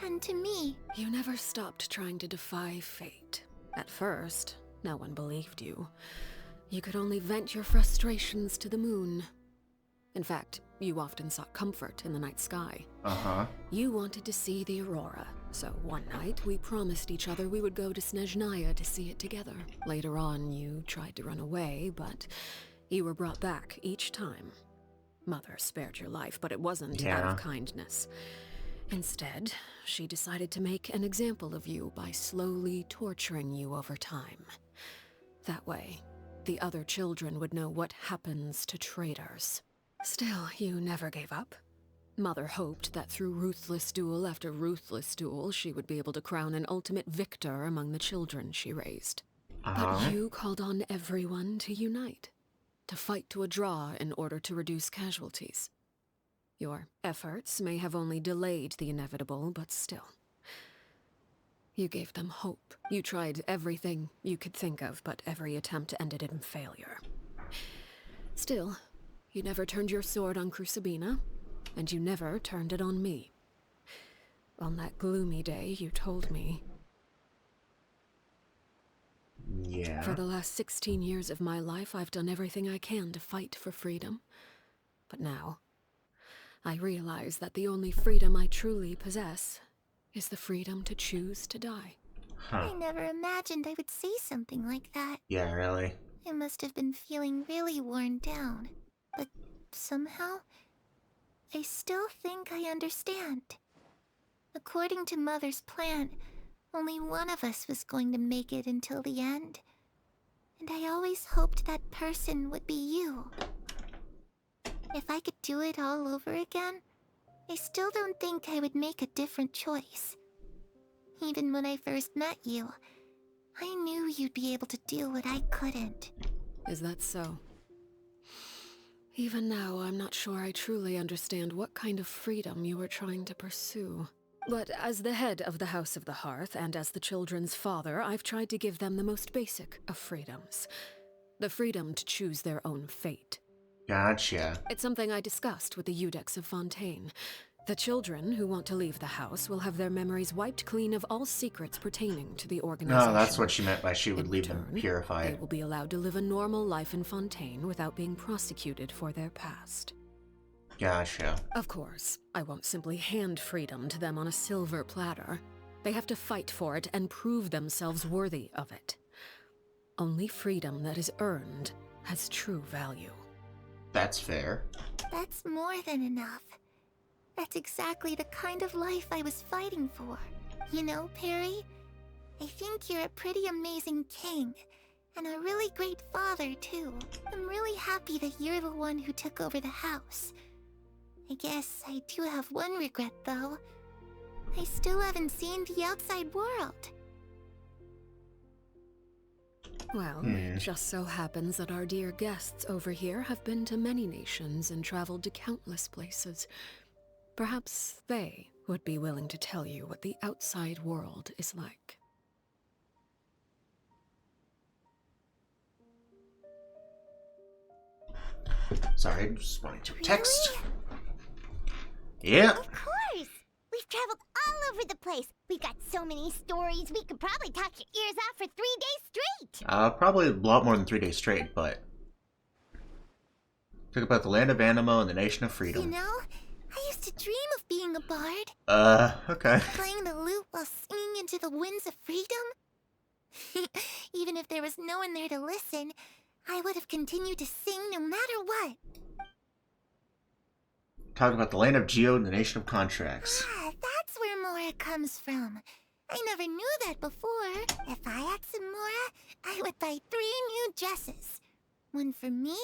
And to me.
You never stopped trying to defy fate. At first, no one believed you. You could only vent your frustrations to the moon. In fact, you often sought comfort in the night sky.
Uh-huh.
You wanted to see the aurora, so one night we promised each other we would go to Snezhnaya to see it together. Later on, you tried to run away, but you were brought back each time. Mother spared your life, but it wasn't out of kindness. Instead, she decided to make an example of you by slowly torturing you over time. That way, the other children would know what happens to traitors. Still, you never gave up. Mother hoped that through ruthless duel after ruthless duel, she would be able to crown an ultimate victor among the children she raised. But you called on everyone to unite, to fight to a draw in order to reduce casualties. Your efforts may have only delayed the inevitable, but still. You gave them hope. You tried everything you could think of, but every attempt ended in failure. Still, you never turned your sword on Crucibina, and you never turned it on me. On that gloomy day, you told me...
Yeah.
For the last 16 years of my life, I've done everything I can to fight for freedom. But now, I realize that the only freedom I truly possess is the freedom to choose to die.
I never imagined I would say something like that.
Yeah, really?
I must have been feeling really worn down. But somehow, I still think I understand. According to Mother's plan, only one of us was going to make it until the end. And I always hoped that person would be you. If I could do it all over again, I still don't think I would make a different choice. Even when I first met you, I knew you'd be able to do what I couldn't.
Is that so? Even now, I'm not sure I truly understand what kind of freedom you were trying to pursue. But as the head of the House of the Hearth, and as the children's father, I've tried to give them the most basic of freedoms. The freedom to choose their own fate.
Gotcha.
It's something I discussed with the Eudex of Fontaine. The children who want to leave the house will have their memories wiped clean of all secrets pertaining to the organization.
No, that's what she meant by she would
In
leave
return,
them purified.
They will be allowed to live a normal life in Fontaine without being prosecuted for their past.
Gotcha.
Of course, I won't simply hand freedom to them on a silver platter. They have to fight for it and prove themselves worthy of it. Only freedom that is earned has true value.
That's fair.
That's more than enough. That's exactly the kind of life I was fighting for. You know, Perry, I think you're a pretty amazing king, and a really great father, too. I'm really happy that you're the one who took over the house. I guess I do have one regret, though. I still haven't seen the outside world.
Well, it just so happens that our dear guests over here have been to many nations and traveled to countless places. Perhaps they would be willing to tell you what the outside world is like.
Sorry, I'm just wanting to text. Yeah.
Of course! We've traveled all over the place. We've got so many stories, we could probably talk your ears off for 3 days straight.
Probably a lot more than 3 days straight, but... Talk about the land of Animo and the nation of freedom.
You know, I used to dream of being a bard.
Okay.
Playing the lute while singing into the winds of freedom. Even if there was no one there to listen, I would have continued to sing no matter what.
Talk about the land of Geo and the nation of contracts.
Ah, that's where Mora comes from. I never knew that before. If I had some Mora, I would buy 3 new dresses. One for me,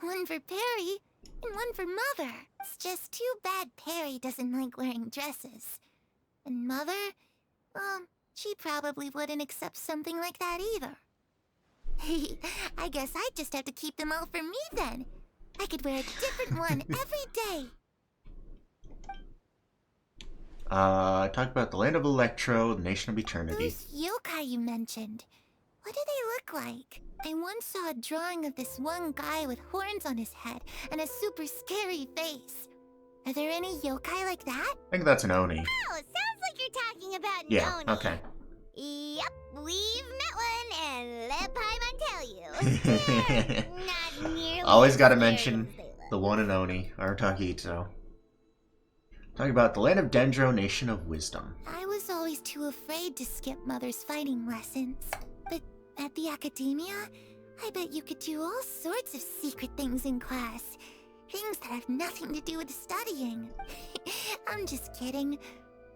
one for Perry, and one for Mother. It's just too bad Perry doesn't like wearing dresses. And Mother, well, she probably wouldn't accept something like that either. I guess I'd just have to keep them all for me then. I could wear a different one every day.
Talk about the land of Electro, the nation of eternity.
Those yokai you mentioned, what do they look like? I once saw a drawing of this one guy with horns on his head and a super scary face. Are there any yokai like that?
I think that's an Oni.
Oh, it sounds like you're talking about an
Yeah,
Oni.
okay.
Yep, we've met one, and let Paimon tell you. They're not nearly
Always gotta
as
mention
scary as they
the
look.
one and Oni, or Takito. Talking about the land of Dendro, nation of wisdom.
I was always too afraid to skip Mother's fighting lessons. But at the academia, I bet you could do all sorts of secret things in class. Things that have nothing to do with studying. I'm just kidding.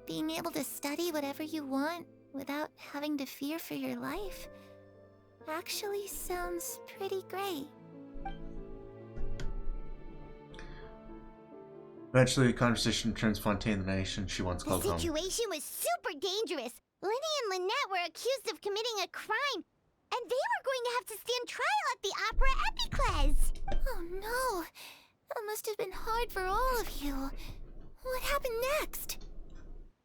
Being able to study whatever you want without having to fear for your life actually sounds pretty great.
Eventually, the conversation turns Fontaine the nation she once
The
called home.
situation was super dangerous. Lenny and Lynette were accused of committing a crime, and they were going to have to stand trial at the Opera Epicles. Oh no, that must have been hard for all of you. What happened next?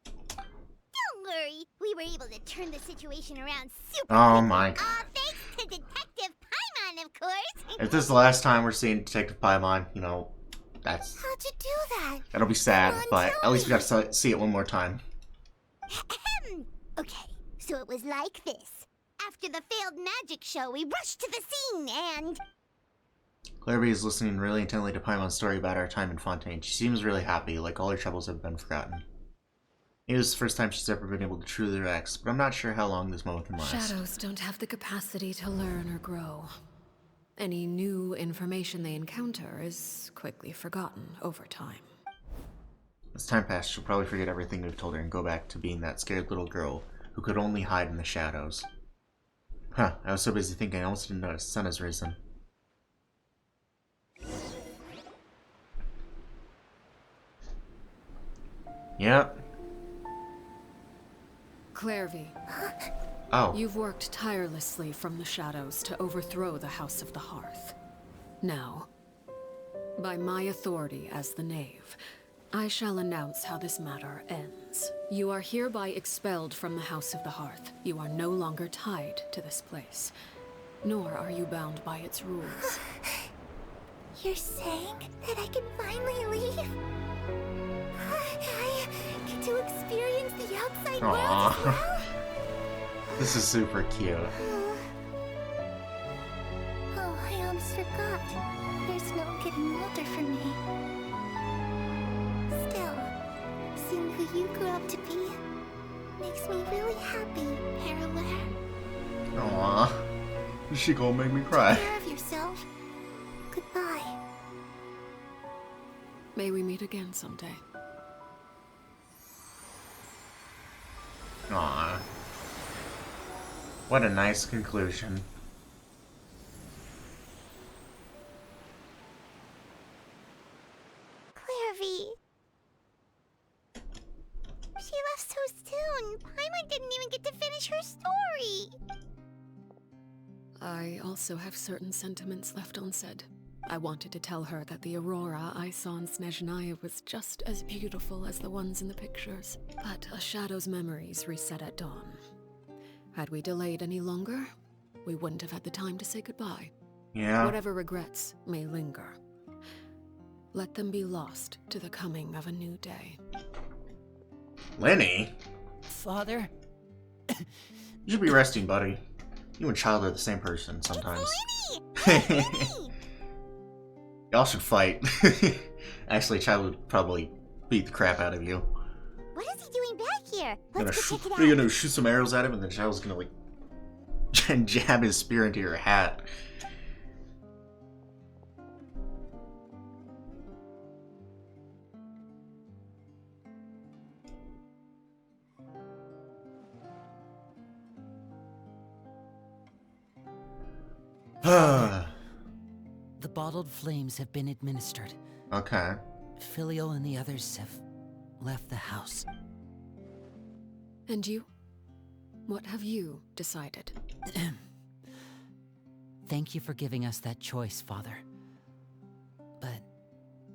Don't worry, we were able to turn the situation around super
Oh
quickly.
my
All
god.
thanks to Detective Paimon, of course.
If this is the last time we're seeing Detective Paimon, you know,
How'd you do that?
that'll be sad,
Come on,
but
tell
at least we
me.
got to see it one more time.
Okay, so it was like this. After the failed magic show, we rushed to the scene and...
Clairby is listening really intently to Paimon's story about our time in Fontaine. She seems really happy, like all her troubles have been forgotten. It is the first time she's ever been able to truly relax, but I'm not sure how long this moment can last.
Shadows don't have the capacity to learn or grow. Any new information they encounter is quickly forgotten over time.
As time passes, she'll probably forget everything we've told her and go back to being that scared little girl who could only hide in the shadows. Huh, I was so busy thinking I almost didn't notice the sun has risen. Yep.
Clairvy,
Oh.
you've worked tirelessly from the shadows to overthrow the House of the Hearth. Now, by my authority as the Knave, I shall announce how this matter ends. You are hereby expelled from the House of the Hearth. You are no longer tied to this place, nor are you bound by its rules.
You're saying that I can finally leave? I get to experience the outside world as
Aww.
well?
This is super cute.
Oh, I almost forgot. There's no getting older for me. Still, seeing who you grew up to be makes me really happy, Parallel.
Aww. She gonna make me cry.
Take care of yourself. Goodbye.
May we meet again someday.
Aww. What a nice conclusion.
Clairvy. She left so soon. Paimon didn't even get to finish her story.
I also have certain sentiments left unsaid. I wanted to tell her that the aurora I saw in Snezhnaya was just as beautiful as the ones in the pictures. But a shadow's memories reset at dawn. Had we delayed any longer, we wouldn't have had the time to say goodbye.
Yeah.
Whatever regrets may linger, let them be lost to the coming of a new day.
Lenny?
Father?
You should be resting, buddy. You and Child are the same person sometimes. Y'all should fight. Actually, Child would probably beat the crap out of you.
What is he doing back here? Let's go check it out.
You're gonna shoot some arrows at him, and then Child's gonna, like, jab his spear into your hat.
The bottled flames have been administered.
Okay.
Filial and the others have left the house.
And you? What have you decided?
Thank you for giving us that choice, Father. But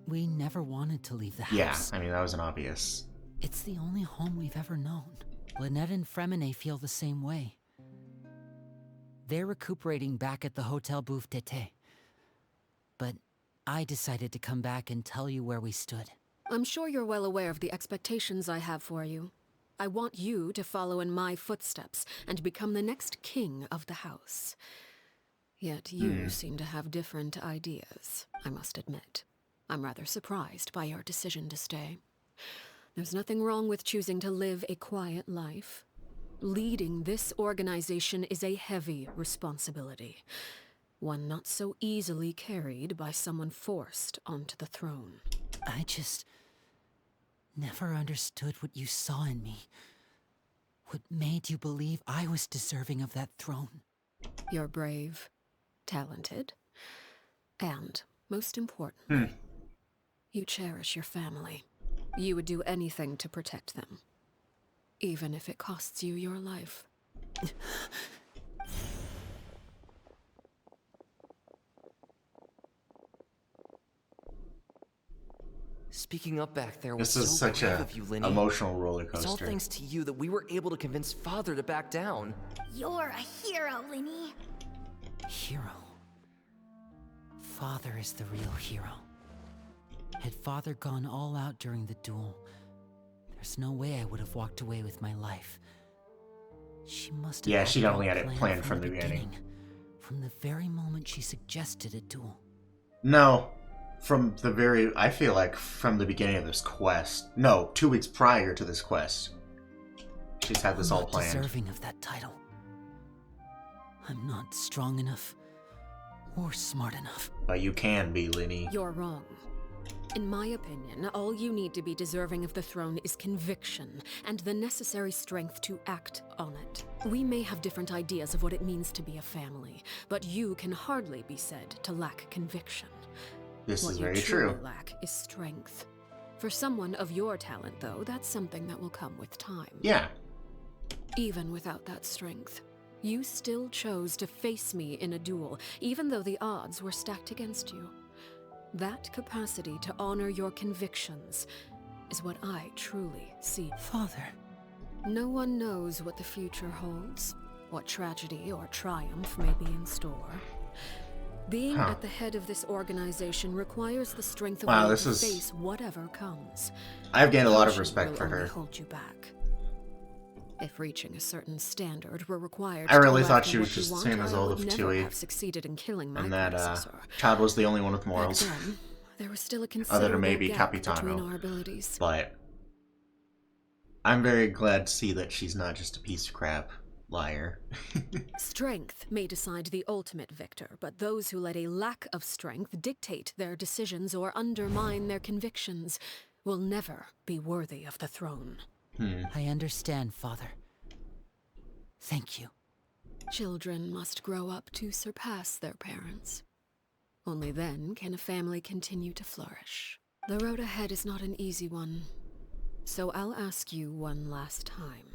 we never wanted to leave the house.
Yeah, I mean, that was an obvious.
It's the only home we've ever known. Lynette and Fremine feel the same way. They're recuperating back at the Hotel Bouffe d'été. But I decided to come back and tell you where we stood.
I'm sure you're well aware of the expectations I have for you. I want you to follow in my footsteps and become the next king of the house. Yet you seem to have different ideas, I must admit. I'm rather surprised by your decision to stay. There's nothing wrong with choosing to live a quiet life. Leading this organization is a heavy responsibility, one not so easily carried by someone forced onto the throne.
I just never understood what you saw in me. What made you believe I was deserving of that throne?
You're brave, talented, and, most importantly, you cherish your family. You would do anything to protect them, even if it costs you your life.
Speaking up back there was
This is
so
such
brave
a
of you, Linny.
emotional roller
It's all
coaster.
thanks to you that we were able to convince Father to back down.
You're a hero, Linny.
Hero. Father is the real hero. Had Father gone all out during the duel, there's no way I would have walked away with my life. She must have
Yeah,
had
she
it
definitely
all
had it planned from the beginning.
From the very moment she suggested a duel.
No, I feel like from the beginning of this quest. No, 2 weeks prior to this quest. She's had this
I'm
all
not
planned.
deserving of that title. I'm not strong enough or smart enough.
But you can be, Linny.
You're wrong. In my opinion, all you need to be deserving of the throne is conviction and the necessary strength to act on it. We may have different ideas of what it means to be a family, but you can hardly be said to lack conviction.
This
What
is
you
very
truly
true.
lack is strength. For someone of your talent, though, that's something that will come with time.
Yeah.
Even without that strength, you still chose to face me in a duel, even though the odds were stacked against you. That capacity to honor your convictions is what I truly see.
Father.
No one knows what the future holds, what tragedy or triumph may be in store. Being at the head of this organization requires the strength of will to face whatever comes.
I've gained a lot of
Caution
respect
will
for
only
her.
hold you back. If reaching a certain standard were required,
I really
to go
thought
after
she was
what you
just the
want,
same as
I
all
would
of
never
Tui.
have succeeded in killing my
And that
predecessor.
Chad was the only one with
Back
morals.
then, there was still a
Other
considerable
than maybe
gap
Capitano.
between our abilities.
But I'm very glad to see that she's not just a piece of crap liar.
Strength may decide the ultimate victor, but those who let a lack of strength dictate their decisions or undermine their convictions will never be worthy of the throne.
I understand, Father. Thank you.
Children must grow up to surpass their parents. Only then can a family continue to flourish. The road ahead is not an easy one, so I'll ask you one last time.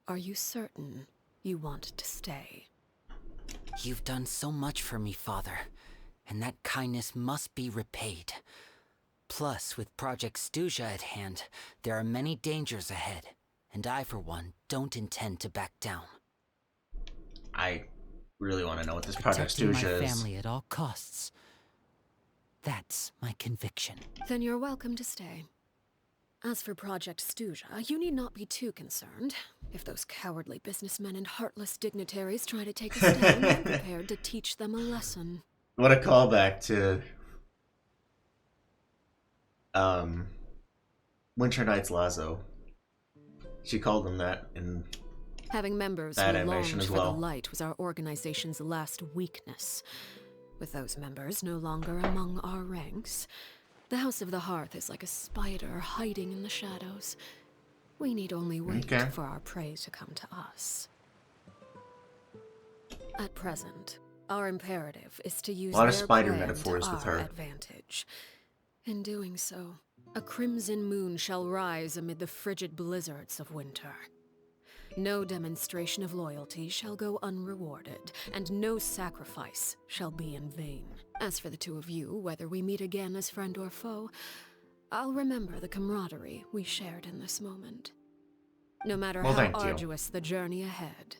Are you certain you want to stay?
You've done so much for me, Father. and that kindness must be repaid. Plus, with Project Stuja at hand, there are many dangers ahead, and I, for one, don't intend to back down.
I really want to know what this Project
Protecting
Stuja
my
is.
family at all costs. That's my conviction.
Then you're welcome to stay. As for Project Stuja, you need not be too concerned. If those cowardly businessmen and heartless dignitaries try to take us down, I'm prepared to teach them a lesson.
What a callback to Winter Night's Lazo. She called him that in
Having members
that
who
animation
longed
as
for
well.
the light was our organization's last weakness. With those members no longer among our ranks, the House of the Hearth is like a spider hiding in the shadows. We need only wait for our prey to come to us. At present, our imperative is to use
a lot of
their
spider
plan
metaphors
to
with
our
her.
advantage. In doing so, a crimson moon shall rise amid the frigid blizzards of winter. No demonstration of loyalty shall go unrewarded, and no sacrifice shall be in vain. As for the two of you, whether we meet again as friend or foe, I'll remember the camaraderie we shared in this moment. No matter how arduous the journey ahead,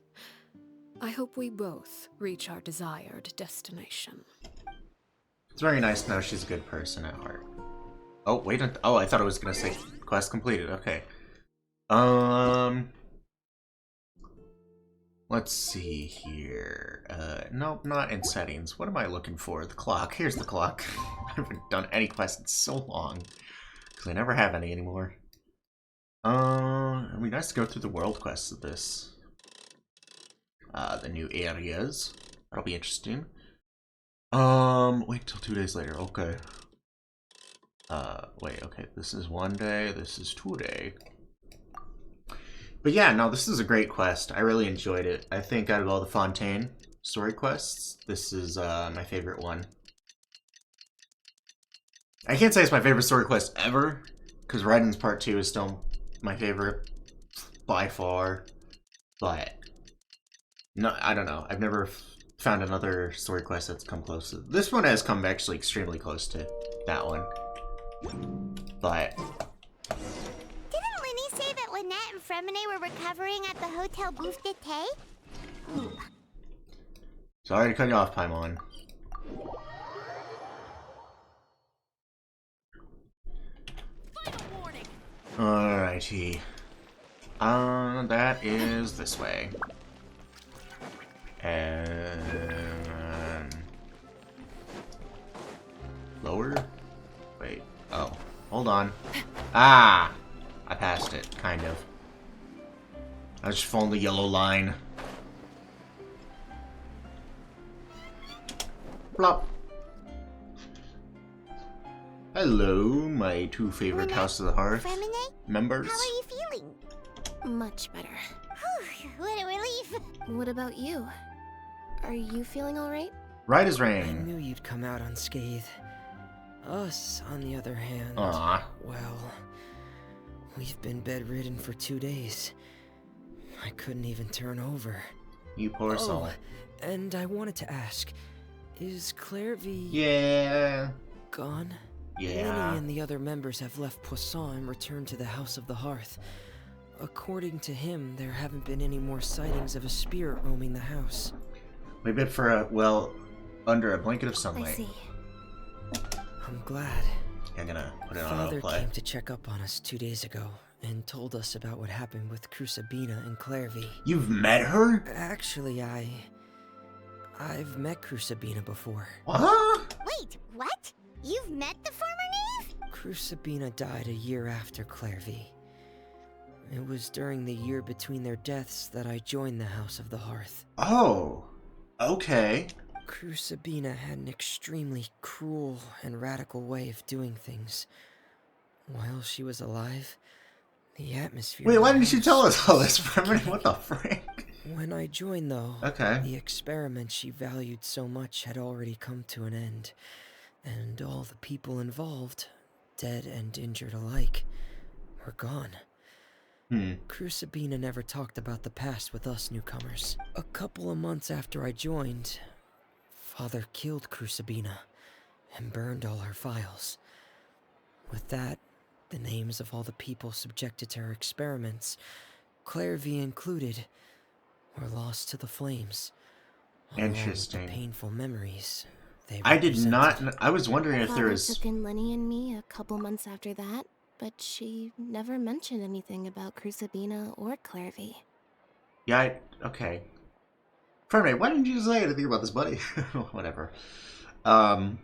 I hope we both reach our desired destination.
It's very nice to know she's a good person at heart. Oh, wait. Oh, I thought it was going to say quest completed. Okay. Let's see here. Nope, not in settings. What am I looking for? The clock. Here's the clock. I haven't done any quests in so long. Because I never have any anymore. It'd be nice to go through the world quests of this. The new areas. That'll be interesting. Wait till 2 days later. Okay. Wait, okay. This is 1 day. This is 2 day. But yeah, no, this is a great quest. I really enjoyed it. I think out of all the Fontaine story quests, this is my favorite one. I can't say it's my favorite story quest ever, because Raiden's Part 2 is still my favorite by far. But no, I don't know. I've never found another story quest that's come close to this one. Has come actually extremely close to that one. But
didn't Linny say that Lynette and Fremine were recovering at the Hotel Bouffe d'été?
Sorry to cut you off, Paimon. Alrighty. That is this way. And lower? Wait. Oh. Hold on. Ah! I passed it, kind of. I was just following the yellow line. Plop. Hello, my two favorite House of the Hearth members.
How are you feeling?
Much better.
Whew, what a relief.
What about you? Are you feeling alright?
Right as
I
rain.
knew you'd come out unscathed. Us, on the other hand,
Aww.
well, we've been bedridden for 2 days. I couldn't even turn over.
You poor soul.
And I wanted to ask, is Clairvy...
Yeah.
gone?
Yeah.
Linny and the other members have left Poisson and returned to the House of the Hearth. According to him, there haven't been any more sightings of a spirit roaming the house.
We bid for a, well, under a blanket of sunlight.
I see.
I'm glad.
I'm gonna put it on
Father
autoplay.
came to check up on us 2 days ago and told us about what happened with Crusabina and Clairvy.
You've met her?
Actually, I've met Crusabina before.
What?
Wait, what? You've met the former knave?
Crusabina died a year after Clairvy. It was during the year between their deaths that I joined the House of the Hearth.
Oh. Okay.
Crusabina had an extremely cruel and radical way of doing things. While she was alive, the atmosphere...
Wait, why didn't you tell us all this? What the frick?
When I joined, though, the experiment she valued so much had already come to an end, and all the people involved, dead and injured alike, were gone. Crusabina never talked about the past with us newcomers. A couple of months after I joined, Father killed Crusabina. and burned all her files. With that, the names of all the people subjected to her experiments, Clairvy included, were lost to the flames.
Interesting.
Along with the painful memories they
I did
represented.
not. I was wondering if there
Father
was.
took in Lenny and me a couple months after that, but she never mentioned anything about Crucibina or Clairvy.
Yeah. Okay. Ferme, why didn't you say anything about this, buddy? Whatever. I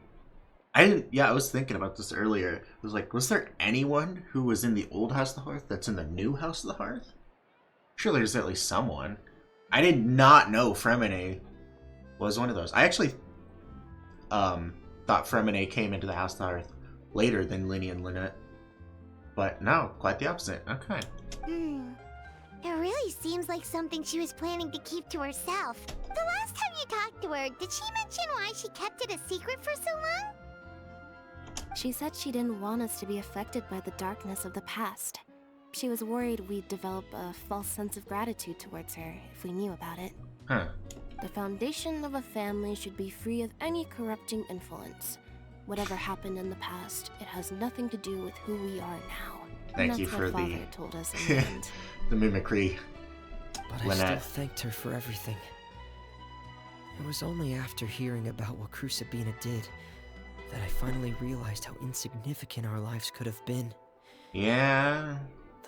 didn't. Yeah, I was thinking about this earlier. I was like, was there anyone who was in the old House of the Hearth that's in the new House of the Hearth? Sure, there's at least someone. I did not know Fremine was one of those. I actually thought Fremine came into the House of the Hearth later than Linny and Lynette. But no, quite the opposite. Okay.
It really seems like something she was planning to keep to herself. The last time you talked to her, did she mention why she kept it a secret for so long?
She said she didn't want us to be affected by the darkness of the past. She was worried we'd develop a false sense of gratitude towards her if we knew about it.
Huh.
The foundation of a family should be free of any corrupting influence. Whatever happened in the past, it has nothing to do with who we are now.
Thank you for
Father
the
told us in the end.
the mimicry.
But I still thanked her for everything. It was only after hearing about what Crucibina did that I finally realized how insignificant our lives could have been.
Yeah.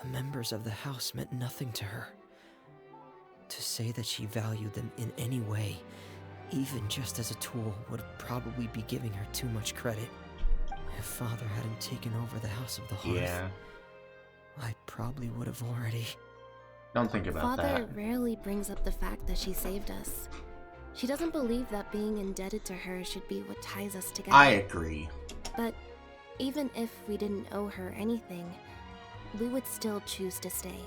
The members of the house meant nothing to her. To say that she valued them in any way, even just as a tool, would probably be giving her too much credit. If Father hadn't taken over the House of the Hearth,
Yeah.
I probably would have already...
Don't think about
Father
that.
rarely brings up the fact that she saved us. She doesn't believe that being indebted to her should be what ties us together.
I agree.
But even if we didn't owe her anything, we would still choose to stay.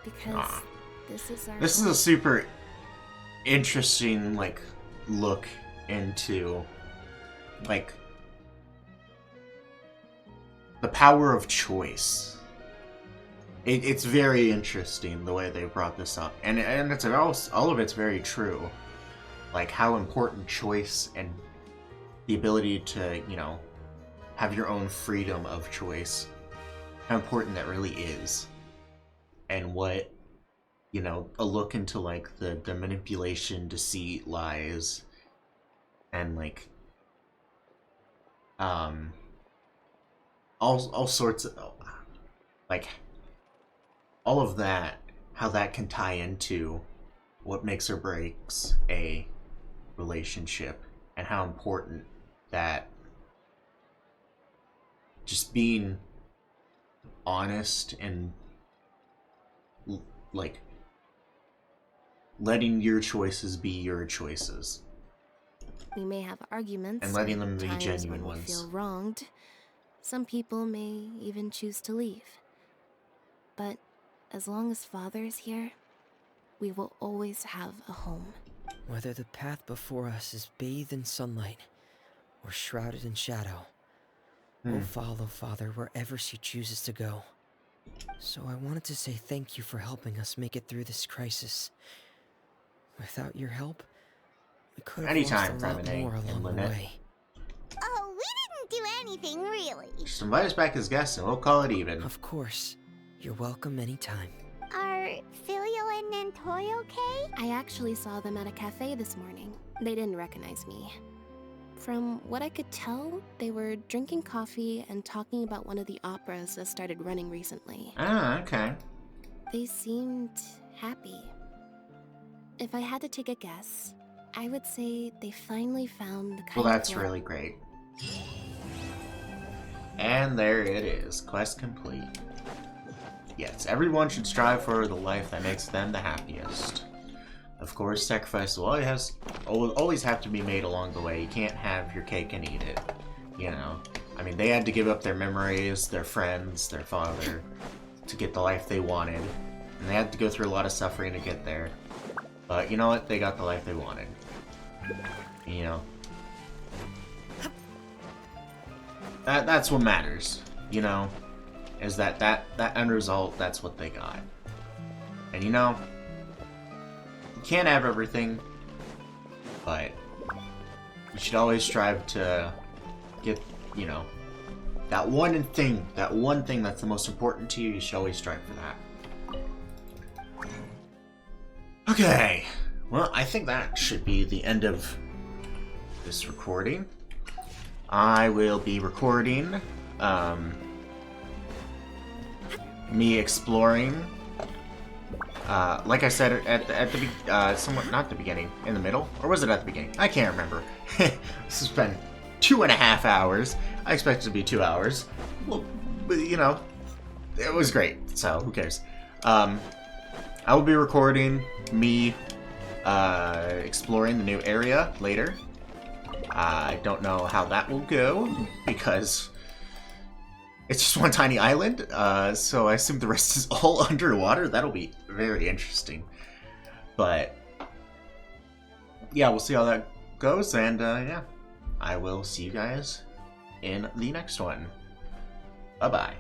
Because this is our...
This is a super interesting, like, look into, like, the power of choice. It's very interesting the way they brought this up, and it's all of it's very true. Like how important choice and the ability to, you know, have your own freedom of choice, how important that really is, and what, you know, a look into like the manipulation, deceit, lies, and like all sorts of like all of that, how that can tie into what makes or breaks a relationship, and how important that just being honest and like letting your choices be your choices.
We may have arguments
and letting them be
times
genuine
when we
ones.
feel wronged. Some people may even choose to leave. But as long as Father is here, we will always have a home.
Whether the path before us is bathed in sunlight or shrouded in shadow, we'll follow Father wherever she chooses to go. So I wanted to say thank you for helping us make it through this crisis. Without your help, we could have lost a lot more along the way.
Oh, we didn't do anything, really.
Just invite us back as guests and we'll call it even.
Of course. You're welcome anytime.
Are Filial and Nantoy okay?
I actually saw them at a cafe this morning. They didn't recognize me. From what I could tell, they were drinking coffee and talking about one of the operas that started running recently.
Ah, okay.
They seemed happy. If I had to take a guess, I would say they finally found the kind
Well, that's
of love.
really great. And there it is. Quest complete. Yes, everyone should strive for the life that makes them the happiest. Of course, sacrifice will always have to be made along the way. You can't have your cake and eat it. You know? I mean, they had to give up their memories, their friends, their father, to get the life they wanted. And they had to go through a lot of suffering to get there. But you know what? They got the life they wanted. You know? That's what matters. You know? Is that end result, that's what they got. And you know, you can't have everything, but you should always strive to get, you know, that one thing that's the most important to you, you should always strive for that. Okay, well, I think that should be the end of this recording. I will be recording me exploring. Like I said at the somewhat not the beginning, in the middle, or was it at the beginning? I can't remember. This has been 2.5 hours. I expected it to be 2 hours. Well, but, you know, it was great. So who cares? I will be recording me exploring the new area later. I don't know how that will go because it's just one tiny island, so I assume the rest is all underwater. That'll be very interesting. But yeah, we'll see how that goes, and yeah, I will see you guys in the next one. Bye-bye.